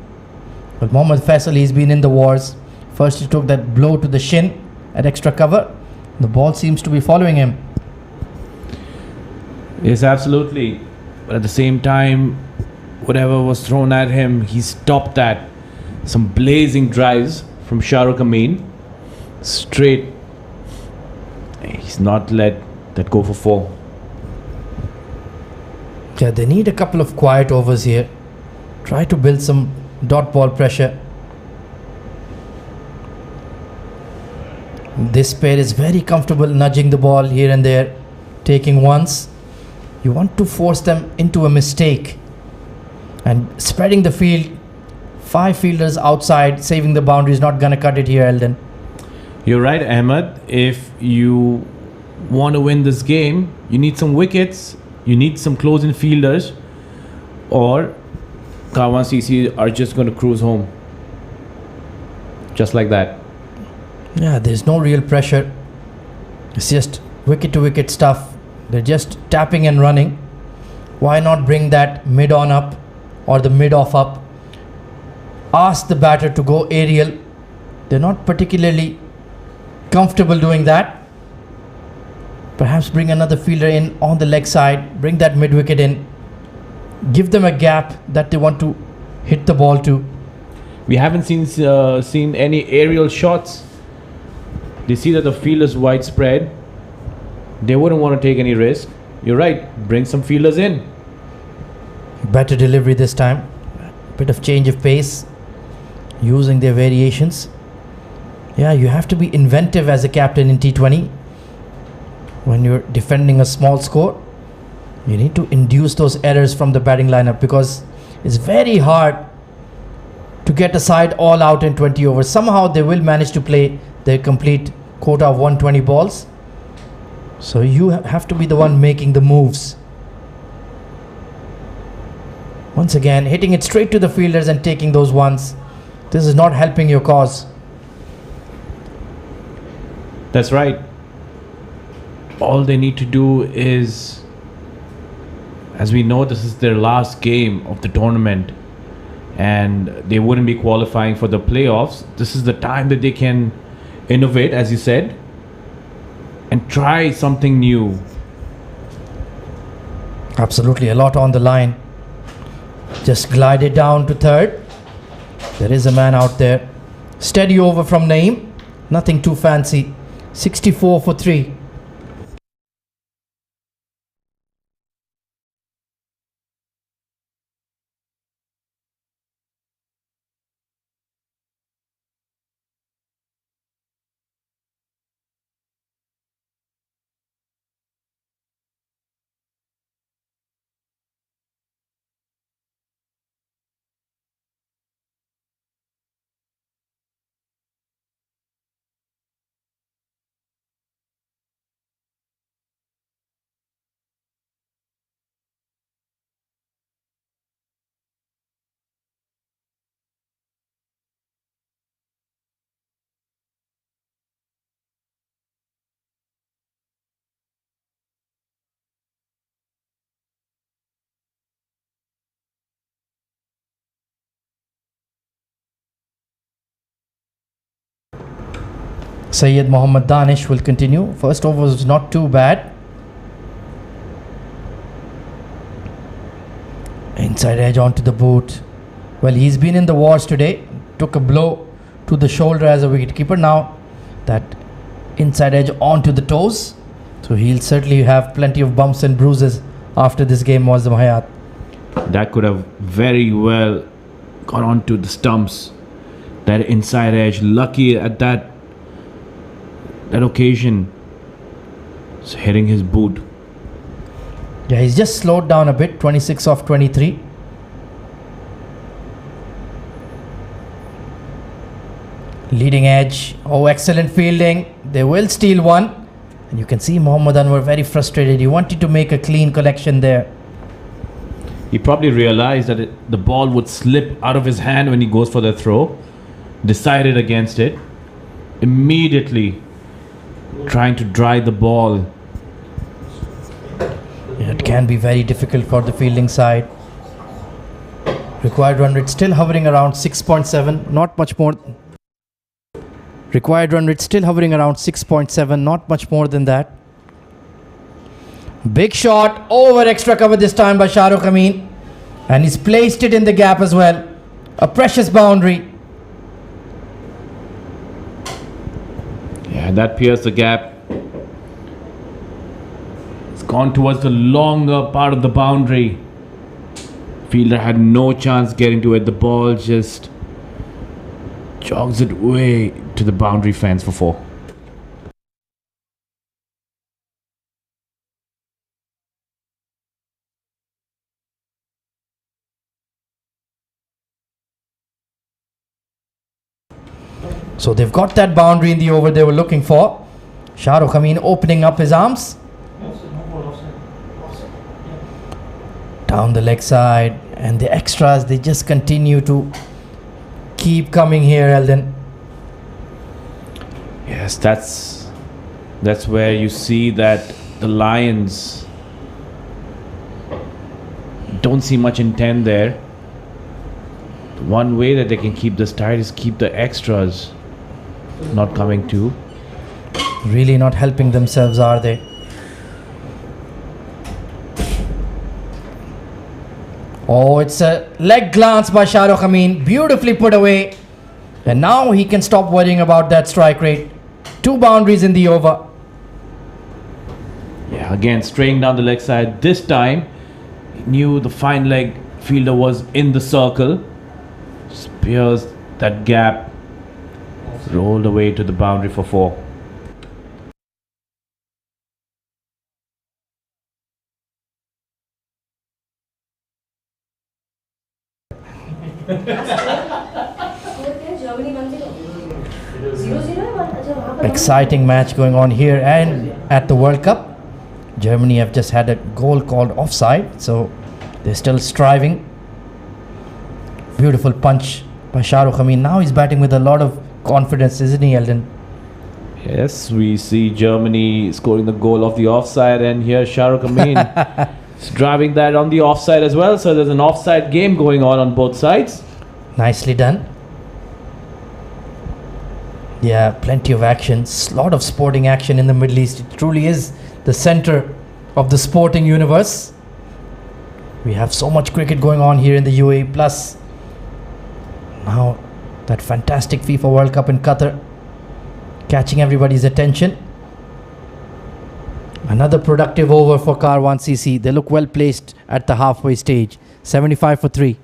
But Mohammad Faisal, he's been in the wars. First he took that blow to the shin at extra cover. The ball seems to be following him. Yes, absolutely. But at the same time, whatever was thrown at him, he stopped that. Some blazing drives from Shahrukh Amin. Straight. He's not let that go for 4. Yeah, they need a couple of quiet overs here. Try to build some dot ball pressure. This pair is very comfortable nudging the ball here and there, taking ones. You want to force them into a mistake and spreading the field. 5 fielders outside, saving the boundary is not going to cut it here, Eldon. You're right, Ahmed. If you want to win this game, you need some wickets, you need some close-in fielders, or Karwan CC are just going to cruise home. Just like that. Yeah, there's no real pressure. It's just wicket-to-wicket stuff. They're just tapping and running. Why not bring that mid-on up or the mid-off up? Ask the batter to go aerial. They're not particularly comfortable doing that. Perhaps bring another fielder in on the leg side. Bring that mid-wicket in. Give them a gap that they want to hit the ball to. We haven't seen any aerial shots. They see that the field is widespread. They wouldn't want to take any risk. You're right. Bring some fielders in. Better delivery this time. Bit of change of pace. Using their variations. Yeah, you have to be inventive as a captain in T20. When you're defending a small score, you need to induce those errors from the batting lineup, because it's very hard to get a side all out in 20 overs. Somehow they will manage to play their complete quota of 120 balls. So you have to be the one making the moves. Once again, hitting it straight to the fielders and taking those ones. This is not helping your cause. That's right. All they need to do is, as we know, this is their last game of the tournament and they wouldn't be qualifying for the playoffs. This is the time that they can innovate, as you said, and try something new. Absolutely, a lot on the line. Just glided down to third. There is a man out there. Steady over from Naeem. Nothing too fancy. 64 for 3. Sayyid Mohammad Danish will continue. First over was not too bad. Inside edge onto the boot. Well, he's been in the wars today. Took a blow to the shoulder as a wicketkeeper. Now that inside edge onto the toes. So he'll certainly have plenty of bumps and bruises after this game, Muazzam Hayat. That could have very well gone onto the stumps. That inside edge, lucky at that occasion, it's hitting his boot. Yeah, he's just slowed down a bit. 26 off 23. Leading edge. Oh, excellent fielding. They will steal one. And you can see Mohammad Anwar very frustrated. He wanted to make a clean collection there. He probably realized that the ball would slip out of his hand when he goes for the throw. Decided against it. Immediately trying to dry the ball. Yeah, it can be very difficult for the fielding side. Required run rate still hovering around 6.7. Not much more. Required run rate still hovering around 6.7. Not much more than that. Big shot over extra cover this time by Shah Rukh Amin. And he's placed it in the gap as well. A precious boundary. Yeah, that pierced the gap. It's gone towards the longer part of the boundary. Fielder had no chance getting to it. The ball just jogs it way to the boundary fence for 4. So they've got that boundary in the over they were looking for. Shah Rukh Amin opening up his arms. Down the leg side. And the extras, they just continue to keep coming here, Eldon. Yes, that's where you see that the Lions don't see much intent there. The one way that they can keep this tight is keep the extras not coming to. Really not helping themselves, are they? Oh, it's a leg glance by Shah Rukh Amin. Beautifully put away. And now he can stop worrying about that strike rate. 2 boundaries in the over. Yeah, again, straying down the leg side. This time, he knew the fine leg fielder was in the circle. Spears that gap. Rolled away to the boundary for 4. Germany 1-0. 0-0 or 1-0? Exciting match going on here and at the World Cup. Germany have just had a goal called offside, so they're still striving. Beautiful punch by Shahrukh Amin. Now he's batting with a lot of confidence, isn't he, Eldon? Yes, we see Germany scoring the goal of the offside, and here Shahrukh Amin is driving that on the offside as well. So there's an offside game going on both sides. Nicely done. Yeah, plenty of action. Lot of sporting action in the Middle East. It truly is the center of the sporting universe. We have so much cricket going on here in the UAE. Plus, now that fantastic FIFA World Cup in Qatar catching everybody's attention. Another productive over for Karwan CC. They look well placed at the halfway stage. 75 for 3.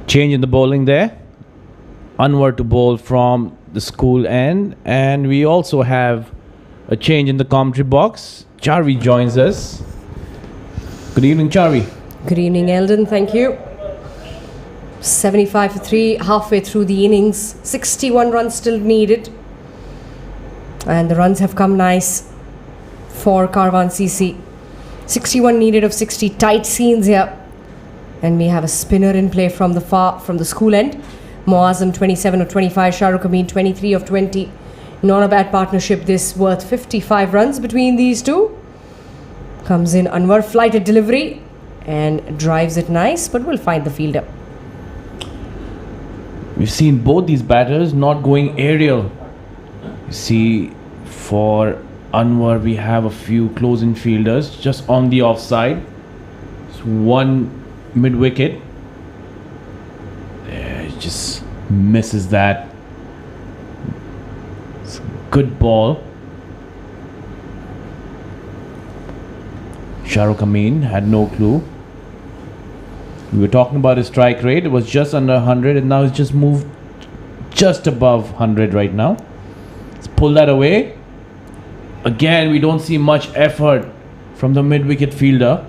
Change in the bowling there. Anwar to bowl from the school end, and we also have a change in the commentary box. Charvi joins us. Good evening, Charvi. Good evening, Eldon. Thank you. 75 for 3, halfway through the innings. 61 runs still needed. And the runs have come nice for Karwan CC. 61 needed of 60. Tight scenes here. And we have a spinner in play from the school end. Moazam 27 of 25, Shahrukh Amin 23 of 20. Not a bad partnership, this worth 55 runs between these two. Comes in Anwar, flighted delivery and drives it nice, but we'll find the fielder. We've seen both these batters not going aerial. You see, for Anwar, we have a few close-in fielders just on the offside. It's one mid-wicket. There, just misses that. It's a good ball. Shahrukh Amin had no clue. We were talking about his strike rate. It was just under 100 and now it's just moved just above 100 right now. Let's pull that away. Again, we don't see much effort from the mid-wicket fielder.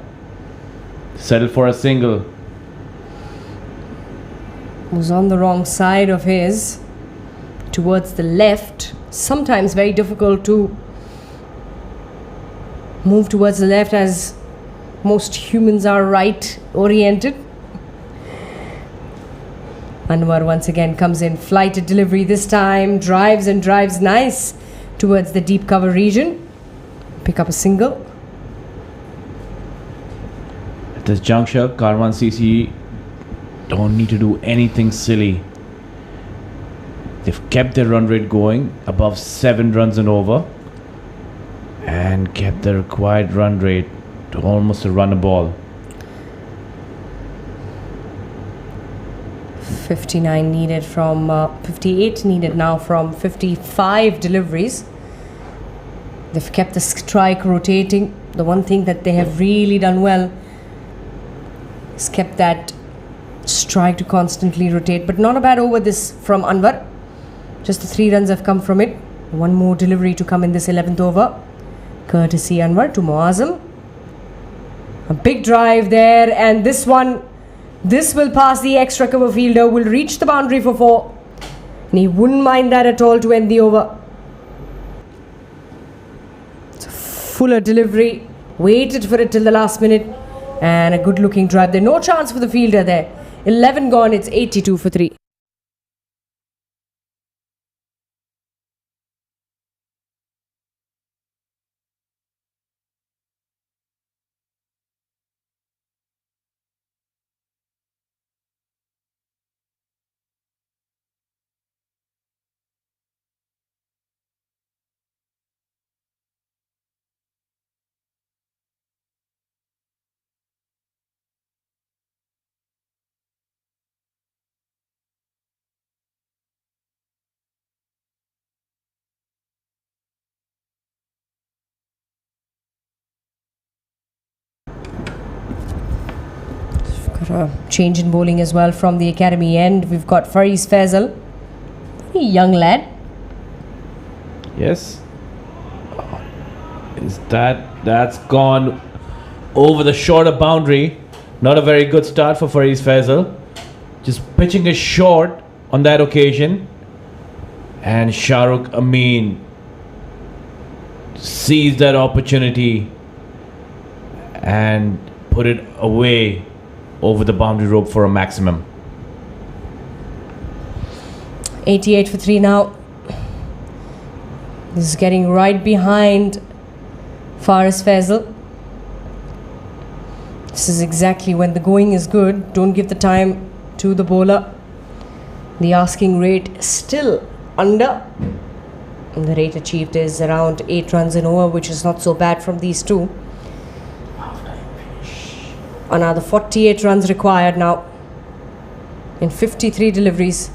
Settle for a single. Was on the wrong side of his, towards the left. Sometimes very difficult to move towards the left, as most humans are right oriented. Anwar once again comes in, flighted delivery this time, drives and drives nice towards the deep cover region. Pick up a single. At this juncture, Karwan CC don't need to do anything silly. They've kept their run rate going above 7 runs and over, and kept the required run rate to almost a run a ball. 59 needed from 58 needed now from 55 deliveries. They've kept the strike rotating. The one thing that they have really done well is kept that strike to constantly rotate. But not a bad over this from Anwar. Just the 3 runs have come from it. One more delivery to come in this 11th over. Courtesy Anwar to Moazam. A big drive there, and this one, this will pass the extra cover fielder, will reach the boundary for 4. And he wouldn't mind that at all to end the over. It's a fuller delivery. Waited for it till the last minute. And a good looking drive there. No chance for the fielder there. 11 gone. It's 82 for 3. Got a change in bowling as well from the academy end. We've got Fariz Faisal, a young lad. Yes. Is that's gone over the shorter boundary? Not a very good start for Fariz Faisal. Just pitching a short on that occasion. And Shahrukh Amin seized that opportunity and put it away over the boundary rope for a maximum. 88 for 3 now. This is getting right behind Fariz Faisal. This is exactly when the going is good. Don't give the time to the bowler. The asking rate still under. And the rate achieved is around 8 runs an over, which is not so bad from these two. Another 48 runs required now in 53 deliveries.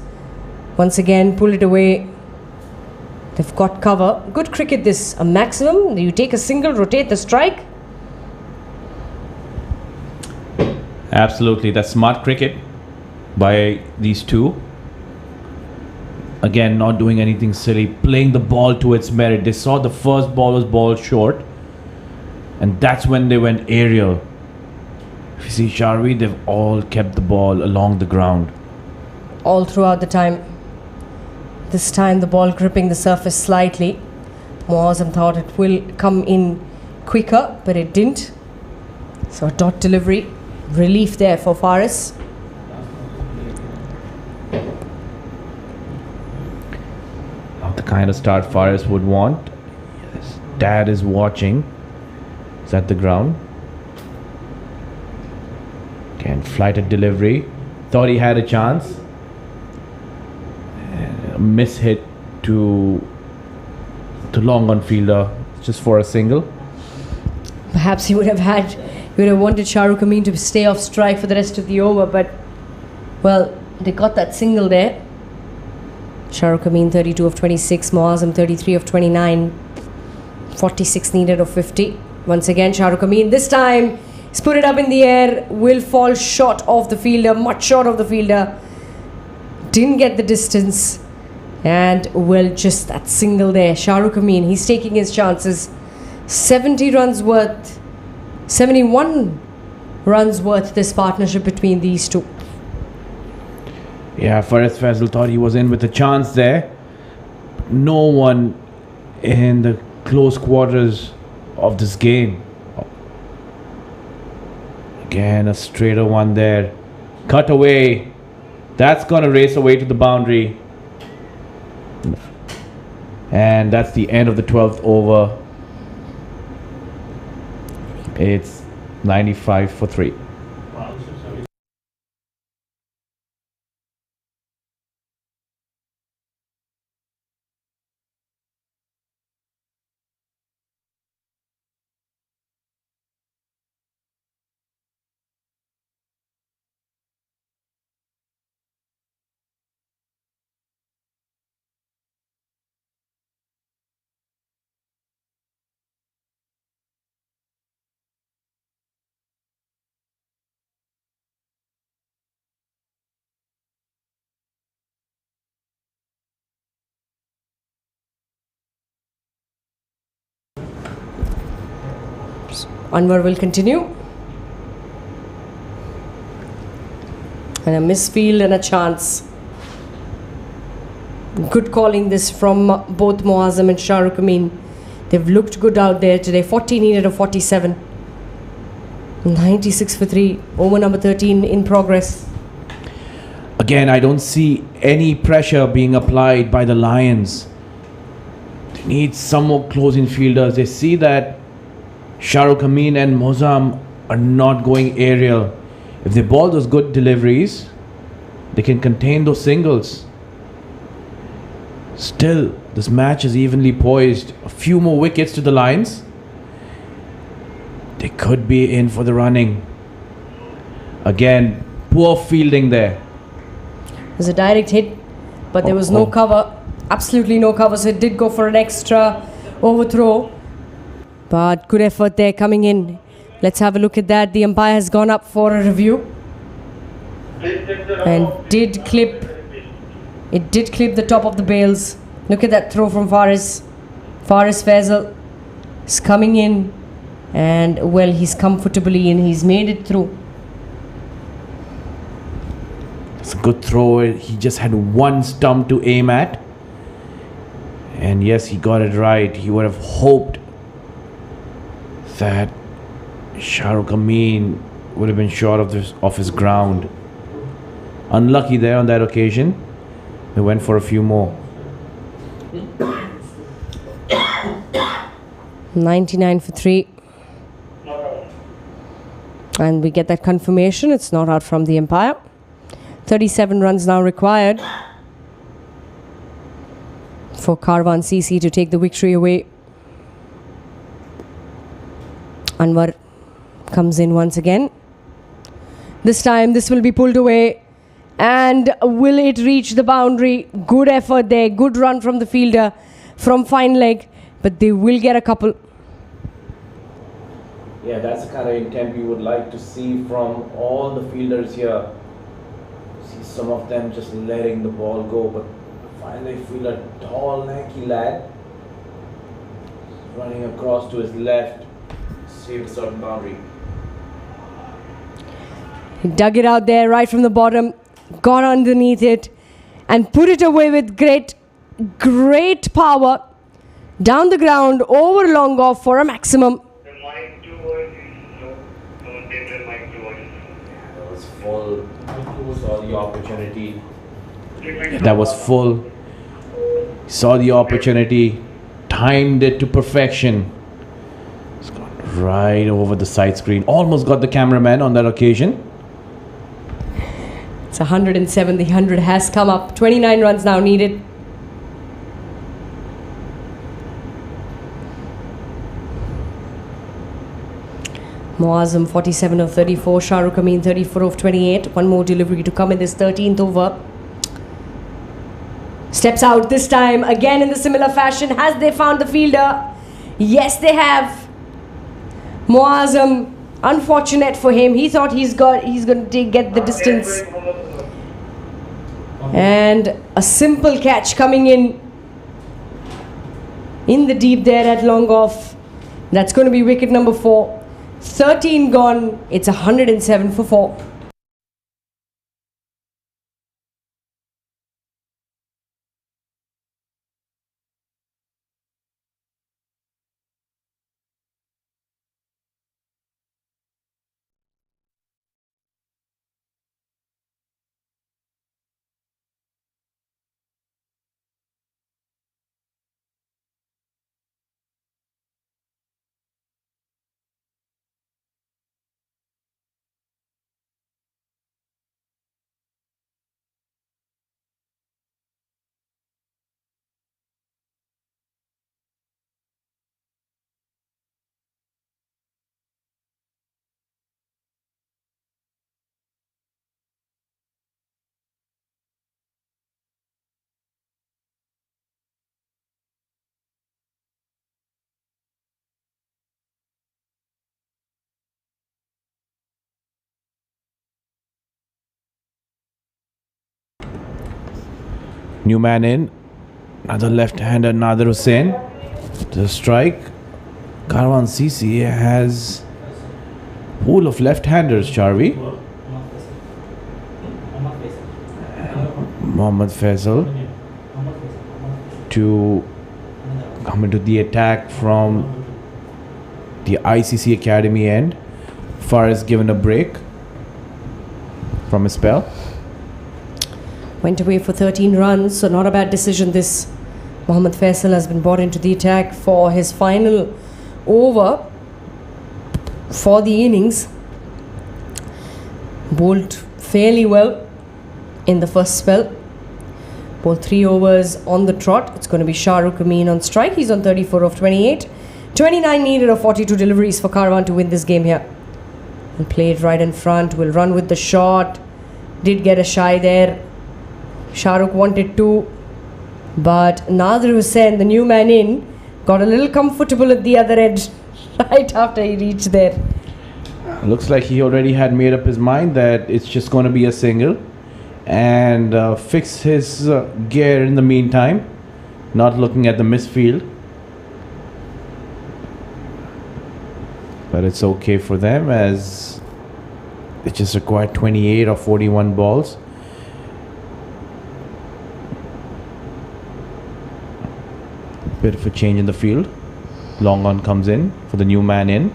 Once again, pull it away. They've got cover. Good cricket this. A maximum. You take a single, rotate the strike. Absolutely. That's smart cricket by these two. Again, not doing anything silly. Playing the ball to its merit. They saw the first ball was ball short. And that's when they went aerial. If you see Sharvi, they've all kept the ball along the ground. All throughout the time. This time the ball gripping the surface slightly. Moazam thought it will come in quicker, but it didn't. So a dot delivery. Relief there for Faris. Not the kind of start Faris would want. Yes. Dad is watching. Is at the ground. Again, flighted delivery. Thought he had a chance. And a miss hit to long on fielder just for a single. Perhaps he would have wanted Shahrukh Amin to stay off strike for the rest of the over, but well, they got that single there. Shahrukh Amin 32 of 26, Moazam 33 of 29, 46 needed of 50. Once again, Shahrukh Amin this time he's put it up in the air, will fall short of the fielder, much short of the fielder. Didn't get the distance, and well, just that single there. Shahrukh Amin, he's taking his chances. 70 runs worth, 71 runs worth this partnership between these two. Yeah, Fariz Faisal thought he was in with a chance there. No one in the close quarters of this game. Again, a straighter one there. Cut away. That's going to race away to the boundary. And that's the end of the 12th over. It's 95 for 3. Anwar will continue. And a misfield and a chance. Good calling this from both Muazzam and Shahrukh Amin. They've looked good out there today. 40 needed of 47. 96 for 3. Over number 13 in progress. Again, I don't see any pressure being applied by the Lions. They need some more close-in fielders. They see that Shahrukh Amin and Muazzam are not going aerial. If they ball those good deliveries, they can contain those singles. Still, this match is evenly poised. A few more wickets to the Lions. They could be in for the running. Again, poor fielding there. It was a direct hit, but there was no cover. Absolutely no cover, so it did go for an extra overthrow. But good effort there coming in. Let's have a look at that. The umpire has gone up for a review. And it did clip the top of the bails. Look at that throw from Faris. Faris Faisal is coming in, and well, he's comfortably in. He's made it through. It's a good throw. He just had one stump to aim at. And yes, he got it right. He would have hoped that Shahrukh Amin would have been short of his ground. Unlucky there on that occasion. They went for a few more. 99 for 3. And we get that confirmation. It's not out from the umpire. 37 runs now required for Karwan CC to take the victory away. Anwar comes in once again. This time this will be pulled away. And will it reach the boundary? Good effort there. Good run from the fielder from fine leg. But they will get a couple. Yeah, that's the kind of intent we would like to see from all the fielders here. See some of them just letting the ball go, but finally feel a tall, lanky lad running across to his left, saved a certain boundary. He dug it out there right from the bottom, got underneath it, and put it away with great power down the ground, over long off for a maximum. That was full. Saw the opportunity. That was full. Saw the opportunity. Timed it to perfection. It's gone right over the side screen. Almost got the cameraman on that occasion. It's 107. The 100 has come up. 29 runs now needed. Muazzam 47 of 34, Shahrukh Amin 34 of 28. One more delivery to come in this 13th over. Steps out this time again in the similar fashion. Has they found the fielder? Yes, they have. Muazzam, unfortunate for him. He thought he's going to get the distance. And a simple catch coming in the deep there at long off. That's going to be wicket number 4. 13 gone. It's 107 for 4. New man in. Another left-hander, Nadir Hussain. The strike. Karwan CC has pool of left-handers, Charvi. Mohammad Faisal. to come into the attack from the ICC Academy end. Faris given a break from his spell. Went away for 13 runs, so not a bad decision this. Mohammad Faisal has been brought into the attack for his final over for the innings. Bowled fairly well in the first spell. Bowled 3 overs on the trot. It's going to be Shahrukh Amin on strike. He's on 34 of 28. 29 needed of 42 deliveries for Karwan to win this game here. And played right in front. Will run with the shot. Did get a shy there. Shahrukh wanted to, but Nadir Hussain, the new man in, got a little comfortable at the other edge right after he reached there. Looks like he already had made up his mind that it's just going to be a single, and fix his gear in the meantime, not looking at the misfield. But it's okay for them as it just required 28 or 41 balls. Bit of a change in the field. Long on comes in for the new man in.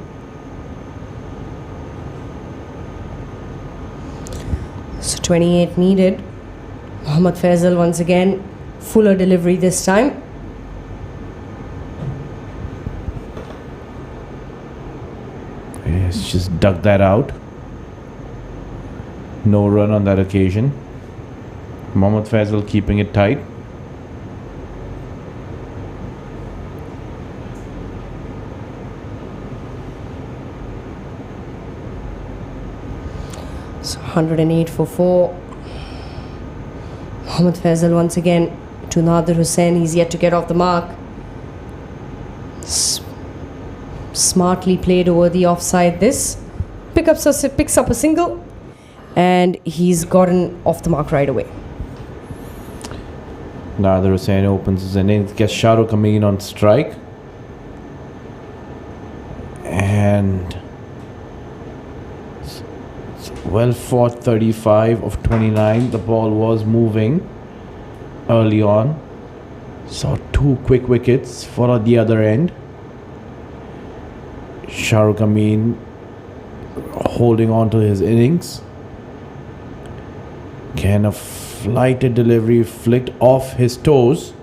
So 28 needed. Mohammad Faisal once again, fuller delivery this time. Yes, just dug that out. No run on that occasion. Mohammad Faisal keeping it tight. So 108 for 4. Mohammad Faisal once again to Nadir Hussain. He's yet to get off the mark. Smartly played over the offside this. Picks up a single, and he's gotten off the mark right away. Nadir Hussain opens his innings. Gets Shahrukh coming in on strike. And well fought 35 of 29. The ball was moving early on. Saw 2 quick wickets for the other end. Shahrukh Amin holding on to his innings. Again, a flighted delivery flicked off his toes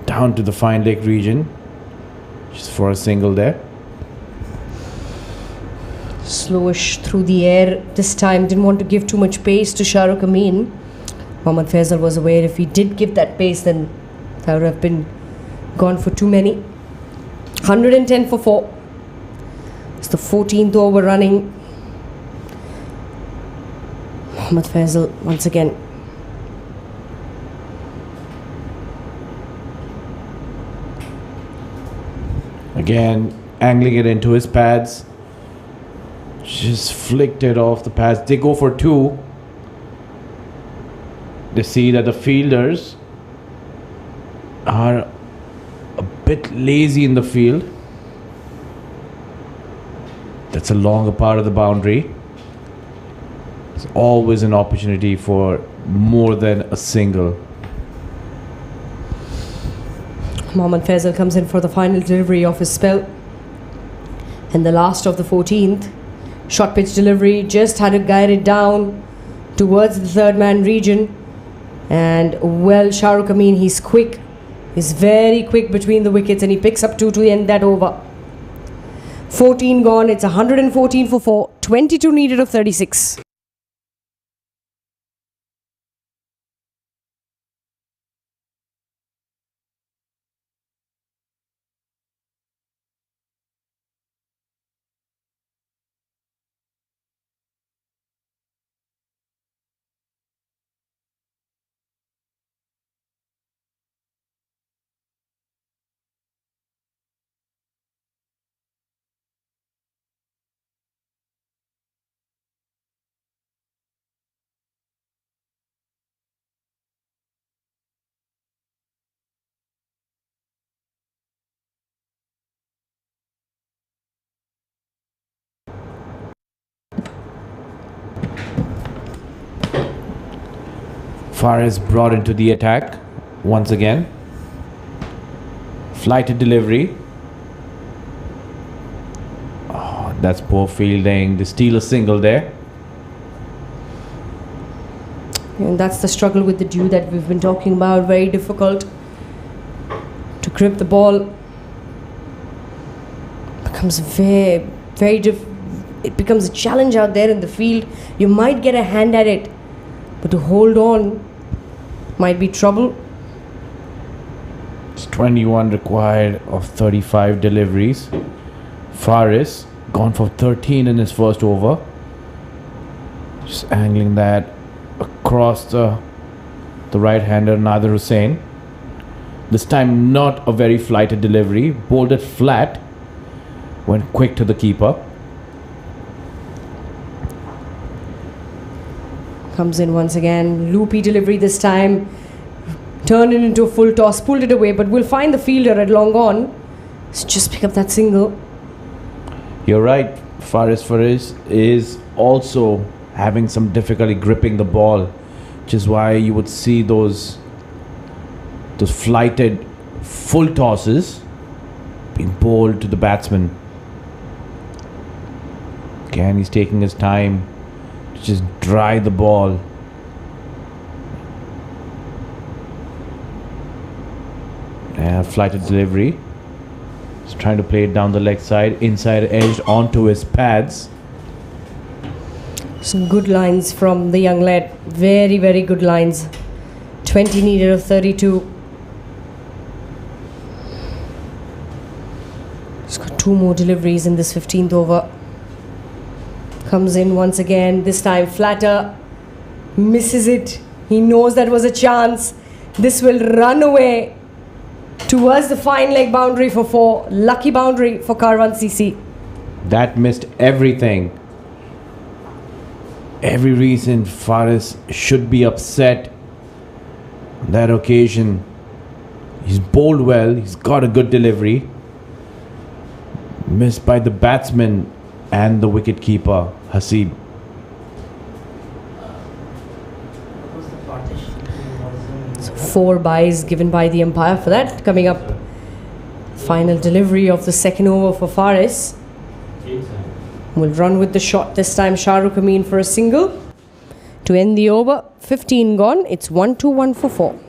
down to the fine leg region. Just for a single there. Slowish through the air this time. Didn't want to give too much pace to Shahrukh Amin. Mohammad Faisal was aware if he did give that pace, then that would have been gone for too many. 110 for 4. It's the 14th over running. Mohammad Faisal once again. Again, angling it into his pads. Just flicked it off the pads. They go for 2. They see that the fielders are a bit lazy in the field. That's a longer part of the boundary. It's always an opportunity for more than a single. Mohammad Faisal comes in for the final delivery of his spell. And the last of the 14th. Short pitch delivery, just had to guide it down towards the third man region. And well, Shahrukh Amin, he's quick. He's very quick between the wickets, and he picks up 2 to end that over. 14 gone, it's 114 for 4, 22 needed of 36. Faris brought into the attack once again. Flighted delivery. Oh, that's poor fielding. They steal a single there. And that's the struggle with the dew that we've been talking about. Very difficult to grip the ball. Becomes it becomes a challenge out there in the field. You might get a hand at it, but to hold on might be trouble. It's 21 required of 35 deliveries. Faris gone for 13 in his first over. Just angling that across the right-hander Nadir Hussain. This time not a very flighted delivery. Bowled it flat. Went quick to the keeper. Comes in once again. Loopy delivery this time. Turned it into a full toss. Pulled it away, but we'll find the fielder at long on. So just pick up that single. You're right. Faris is also having some difficulty gripping the ball, which is why you would see those flighted full tosses being bowled to the batsman. Again, he's taking his time to just dry the ball. Flighted delivery. He's trying to play it down the leg side, inside edged onto his pads. Some good lines from the young lad. Very, very good lines. 20 needed of 32. He's got 2 more deliveries in this 15th over. Comes in once again, this time flatter. Misses it. He knows that was a chance. This will run away towards the fine leg boundary for 4. Lucky boundary for Karwan CC. That missed everything. Every reason Faris should be upset on that occasion. He's bowled well. He's got a good delivery. Missed by the batsman and the wicket keeper, Hasib. So 4 byes given by the umpire for that. Coming up, final delivery of the second over for Faris. Will run with the shot this time. Shah Rukh Amin for a single to end the over. 15 gone. It's 1-2-1 for 4.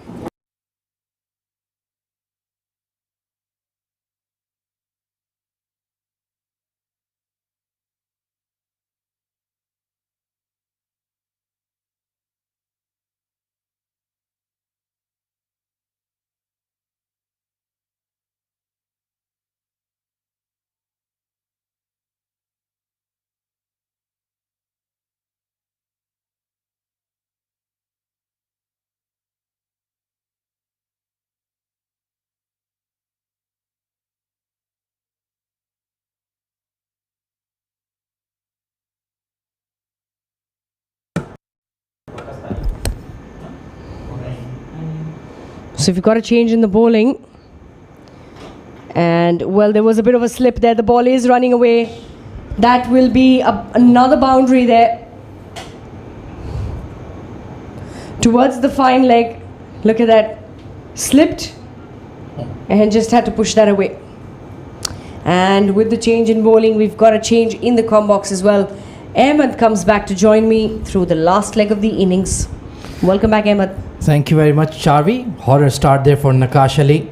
So if you've got a change in the bowling, and well, there was a bit of a slip there. The ball is running away. That will be another boundary there towards the fine leg. Look at that. Slipped and just had to push that away. And with the change in bowling, we've got a change in the com box as well. Ahmed comes back to join me through the last leg of the innings. Welcome back, Ahmed. Thank you very much, Charvi. Horror start there for Nakash Ali.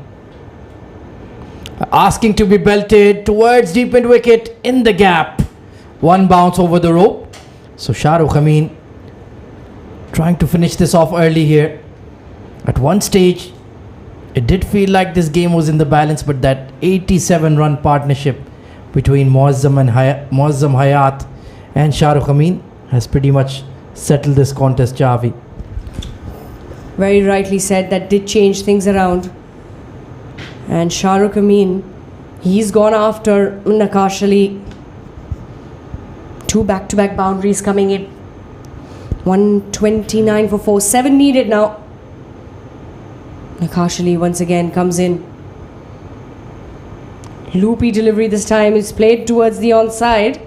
Asking to be belted towards deep mid wicket in the gap. 1 bounce over the rope. So Shah Rukh Amin trying to finish this off early here. At one stage, it did feel like this game was in the balance, but that 87-run partnership between Muazzam Hayat and Shah Rukh Amin has pretty much settled this contest, Charvi. Very rightly said, that did change things around. And Shah Rukh Amin, he's gone after Nakash Ali. 2 back-to-back boundaries coming in. 129 for 4. 7 needed now. Nakash Ali once again comes in. Loopy delivery this time. It's played towards the onside.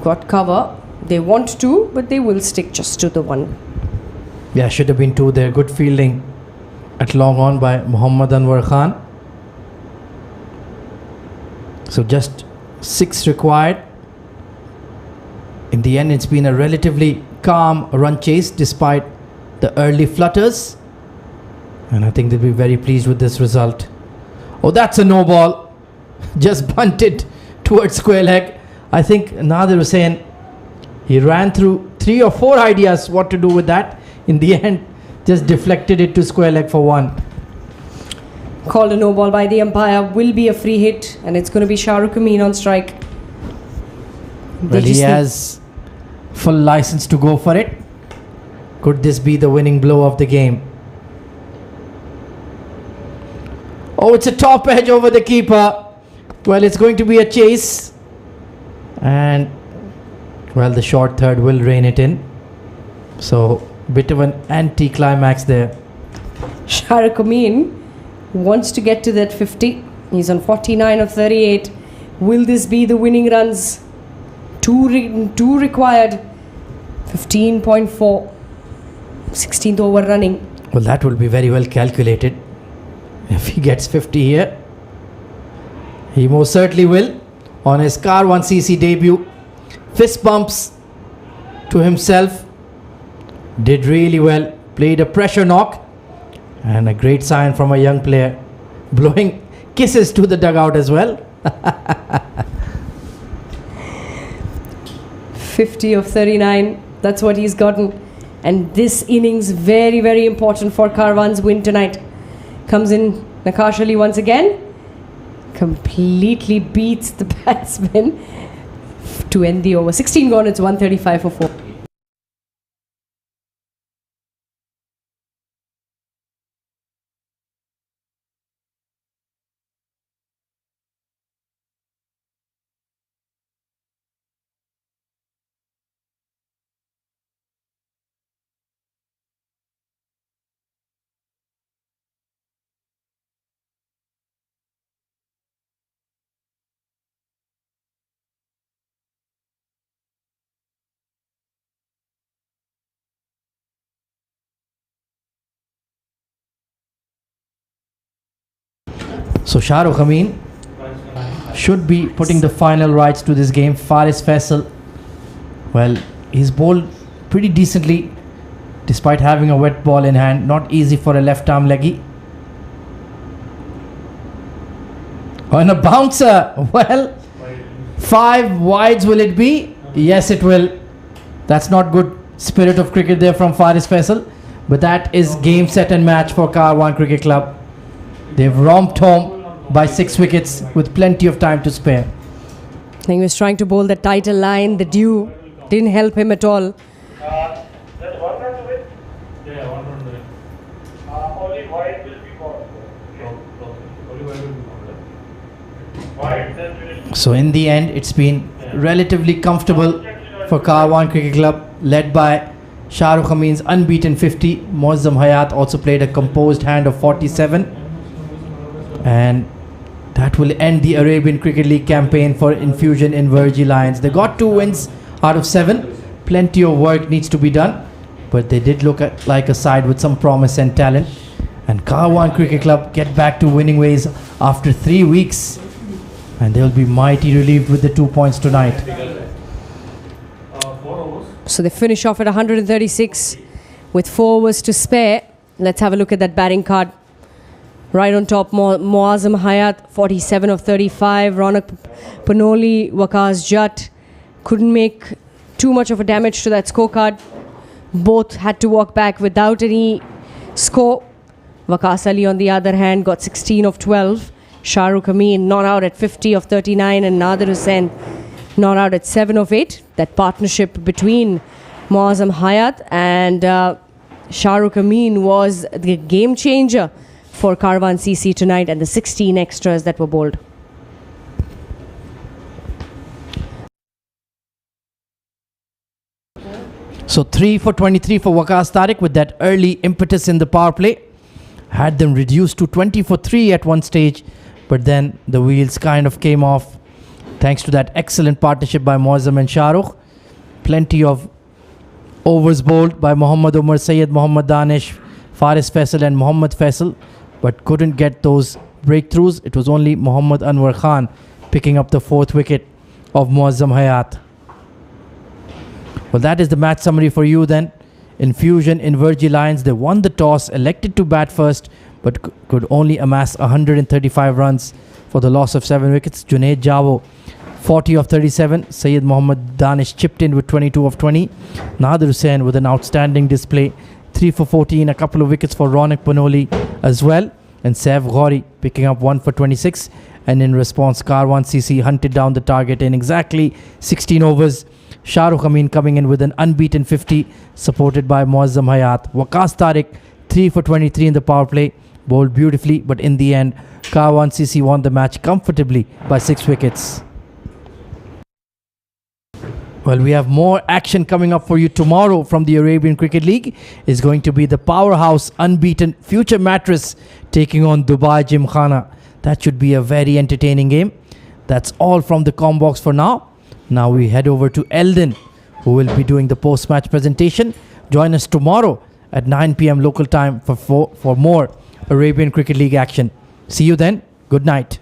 Got cover. They want to, but they will stick just to the 1. Yeah, should have been 2 there. Good fielding at long on by Muhammad Anwar Khan. So just 6 required. In the end, it's been a relatively calm run chase despite the early flutters. And I think they'll be very pleased with this result. Oh, that's a no ball. Just bunted towards square leg. I think Nadir was saying he ran through 3 or 4 ideas what to do with that. In the end, just deflected it to square leg for 1. Called a no ball by the umpire. Will be a free hit, and it's going to be Shahrukh Amin on strike. Well, he has full license to go for it. Could this be the winning blow of the game? Oh, it's a top edge over the keeper. Well, it's going to be a chase. And, well, the short third will rein it in. So, bit of an anti-climax there. Shahrukh Amin wants to get to that 50. He's on 49 of 38. Will this be the winning runs? Two required. 15.4. 16th over running. Well, that will be very well calculated. If he gets 50 here, he most certainly will. On his Karwan CC debut, fist bumps to himself. Did really well. Played a pressure knock. And a great sign from a young player. Blowing kisses to the dugout as well. 50 of 39. That's what he's gotten. And this innings very, very important for Karwan's win tonight. Comes in Nakash Ali once again. Completely beats the batsman to end the over. 16 gone, it's 135 for 4. So Shahrukh Amin should be putting the final rights to this game. Faris Faisal, well, he's bowled pretty decently despite having a wet ball in hand. Not easy for a left arm leggy. On a bouncer, well, 5 wides will it be? Yes, it will. That's not good spirit of cricket there from Faris Faisal. But that is game, set and match for Karwan Cricket Club. They've romped home by 6 wickets with plenty of time to spare. I think he was trying to bowl the tighter line. The dew didn't help him at all. Just 1 run to win? Yeah, 1 run to win. Only wide will be called. Only wide will be called. Wide, then So in the end, it's been relatively comfortable for Karwan Cricket Club, led by Shahrukh Amin's unbeaten 50. Muazzam Hayat also played a composed hand of 47. And that will end the Arabian Cricket League campaign for Infusion Invergy Lions. They got 2 wins out of 7. Plenty of work needs to be done, but they did look like a side with some promise and talent. And Karwan Cricket Club get back to winning ways after 3 weeks, and they'll be mighty relieved with the 2 points tonight. So they finish off at 136 with 4 overs to spare. Let's have a look at that batting card. Right on top, Muazzam Hayat, 47 of 35. Ronak Panoli, Waqas Jat couldn't make too much of a damage to that scorecard. Both had to walk back without any score. Waqas Ali, on the other hand, got 16 of 12. Shahrukh Amin not out at 50 of 39, and Nadir Hussain not out at 7 of 8. That partnership between Muazzam Hayat and Shahrukh Amin was the game changer for Karwan CC tonight, and the 16 extras that were bowled. So 3 for 23 for Waqas Tariq with that early impetus in the power play. Had them reduced to 20 for 3 at one stage, but then the wheels kind of came off thanks to that excellent partnership by Muazzam and Shahrukh. Plenty of overs bowled by Muhammad Umar, Sayyid Muhammad Danish, Faris Faisal and Mohammad Faisal, but couldn't get those breakthroughs. It was only Mohammad Anwar Khan picking up the 4th wicket of Muazzam Hayat. Well, that is the match summary for you then. Infusion Invergy Lions, they won the toss, elected to bat first, but could only amass 135 runs for the loss of 7 wickets. Junaid Javo, 40 of 37. Syed Mohammad Danish chipped in with 22 of 20. Nadir Hussain with an outstanding display, 3 for 14, a couple of wickets for Ronak Panoli as well. And Saif Ghori picking up 1 for 26. And in response, Karwan CC hunted down the target in exactly 16 overs. Shah Rukh Amin coming in with an unbeaten 50, supported by Muazzam Hayat. Waqas Tariq, 3 for 23 in the power play, bowled beautifully, but in the end, Karwan CC won the match comfortably by 6 wickets. Well, we have more action coming up for you tomorrow from the Arabian Cricket League. Is going to be the powerhouse unbeaten Future Mattress taking on Dubai Gymkhana. That should be a very entertaining game. That's all from the Combox for now. Now we head over to Eldon, who will be doing the post-match presentation. Join us tomorrow at 9 p.m. local time for more Arabian Cricket League action. See you then. Good night.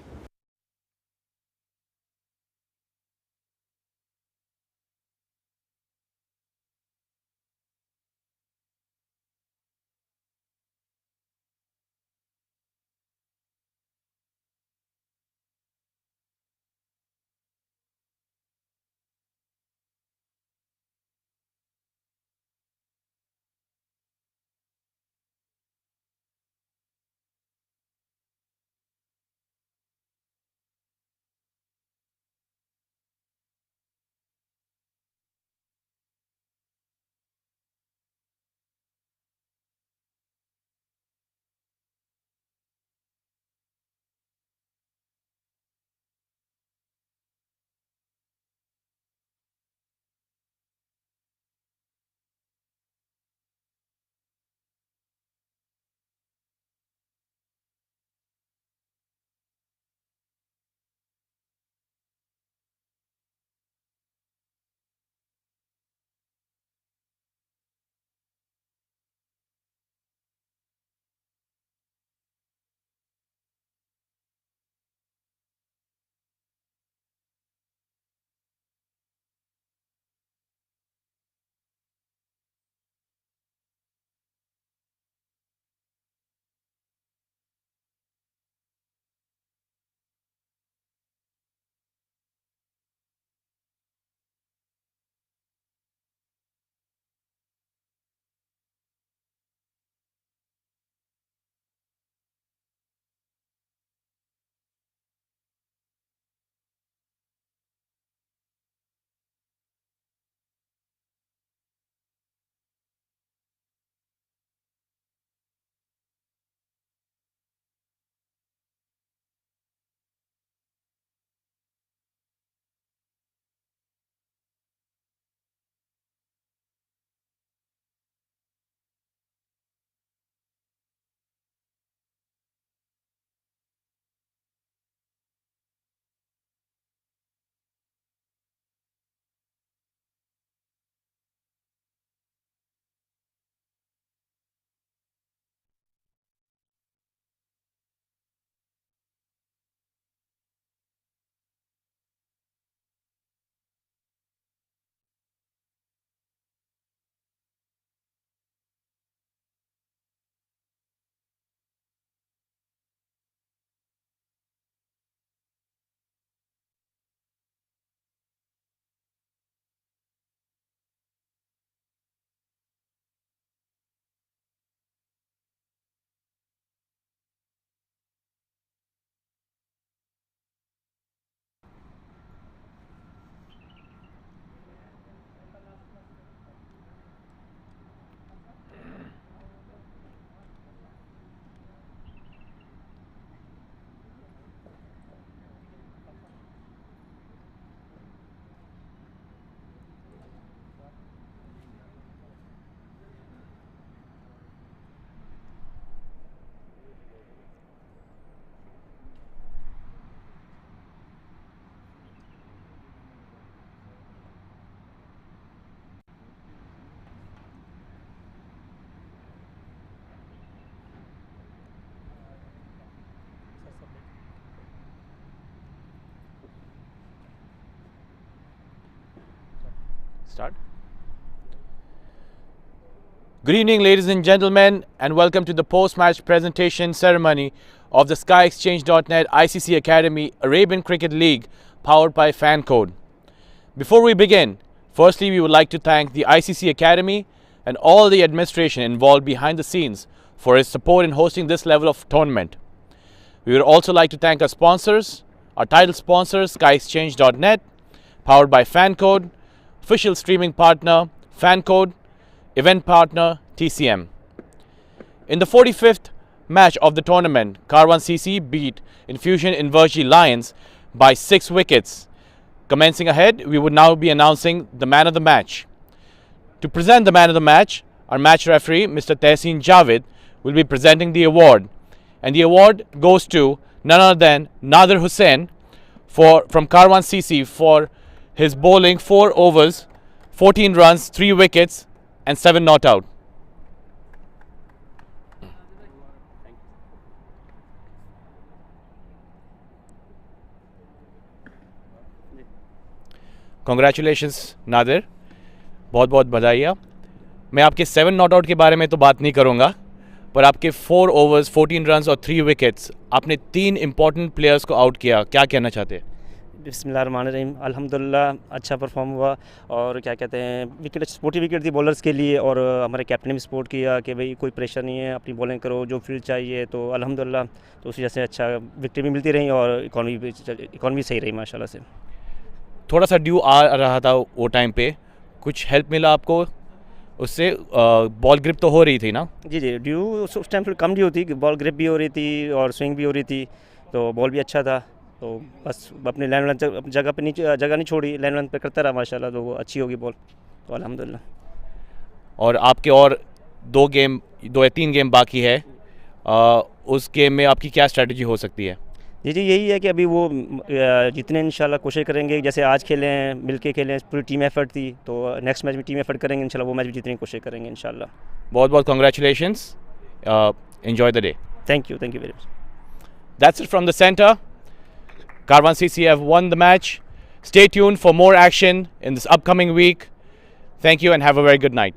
Start. Good evening, ladies and gentlemen, and welcome to the post-match presentation ceremony of the SkyExchange.net ICC Academy Arabian Cricket League powered by FanCode. Before we begin, firstly we would like to thank the ICC Academy and all the administration involved behind the scenes for its support in hosting this level of tournament. We would also like to thank our sponsors, our title sponsors SkyExchange.net, powered by FanCode, official streaming partner FanCode, event partner TCM. In the 45th match of the tournament, Karwan CC beat Infusion Invergy Lions by 6 wickets. Commencing ahead, we would now be announcing the man of the match. To present the man of the match, our match referee, Mr. Tehseen Javed, will be presenting the award. And the award goes to none other than Nadir Hussain from Karwan CC for his bowling 4 overs, 14 runs, 3 wickets and 7 not out. Congratulations Nadir, बहुत बहुत बधाइयाँ। मैं आपके 7 not out के बारे में तो बात नहीं करूँगा, पर आपके 4 ओवर्स, 14 रन्स और 3 विकेट्स, आपने 3 इंपॉर्टेंट प्लेयर्स को आउट किया, क्या कहना चाहते हैं? बिस्मिल्लाहिर्रहमानिर्रहीम, अल्हम्दुलिल्लाह अच्छा परफॉर्म हुआ और क्या कहते हैं विकेट सपोर्टिव विकेट थी बॉलर्स के लिए और हमारे कैप्टन ने भी सपोर्ट किया कि भाई कोई प्रेशर नहीं है, अपनी बॉलिंग करो, जो फील्ड चाहिए, तो अल्हम्दुलिल्लाह तो उसी वजह से अच्छा विकेट भी मिलती रही और इकॉनमी सही रही माशाल्लाह से। थोड़ा सा ड्यू आ रहा था वो टाइम पे, कुछ हेल्प मिला आपको उससे? बॉल ग्रिप तो हो रही थी ना? जी ड्यू उस टाइम थोड़ी कम ड्यू थी, बॉल ग्रिप भी हो रही थी और स्विंग भी हो रही थी, तो बॉल भी अच्छा था, तो बस अपने लाइन जगह पे नीचे जगह नहीं छोड़ी, लाइन पे करता रहा माशाल्लाह, तो वो अच्छी होगी बॉल, तो अल्हम्दुलिल्लाह। और आपके और 2 या 3 गेम बाकी है, उस गेम में आपकी क्या स्ट्रेटजी हो सकती है? जी यही है कि अभी वो जितने इंशाल्लाह कोशिश करेंगे, जैसे आज खेले हैं मिल के खेले हैं, पूरी टीम एफर्ट थी, तो नेक्स्ट मैच भी टीम एफर्ट करेंगे इंशाल्लाह, वो मैच भी जीतने की कोशिश करेंगे इंशाल्लाह। बहुत बहुत congratulations, enjoy the day. Thank you very much. That's it from the center. Karwan CC have won the match. Stay tuned for more action in this upcoming week. Thank you and have a very good night.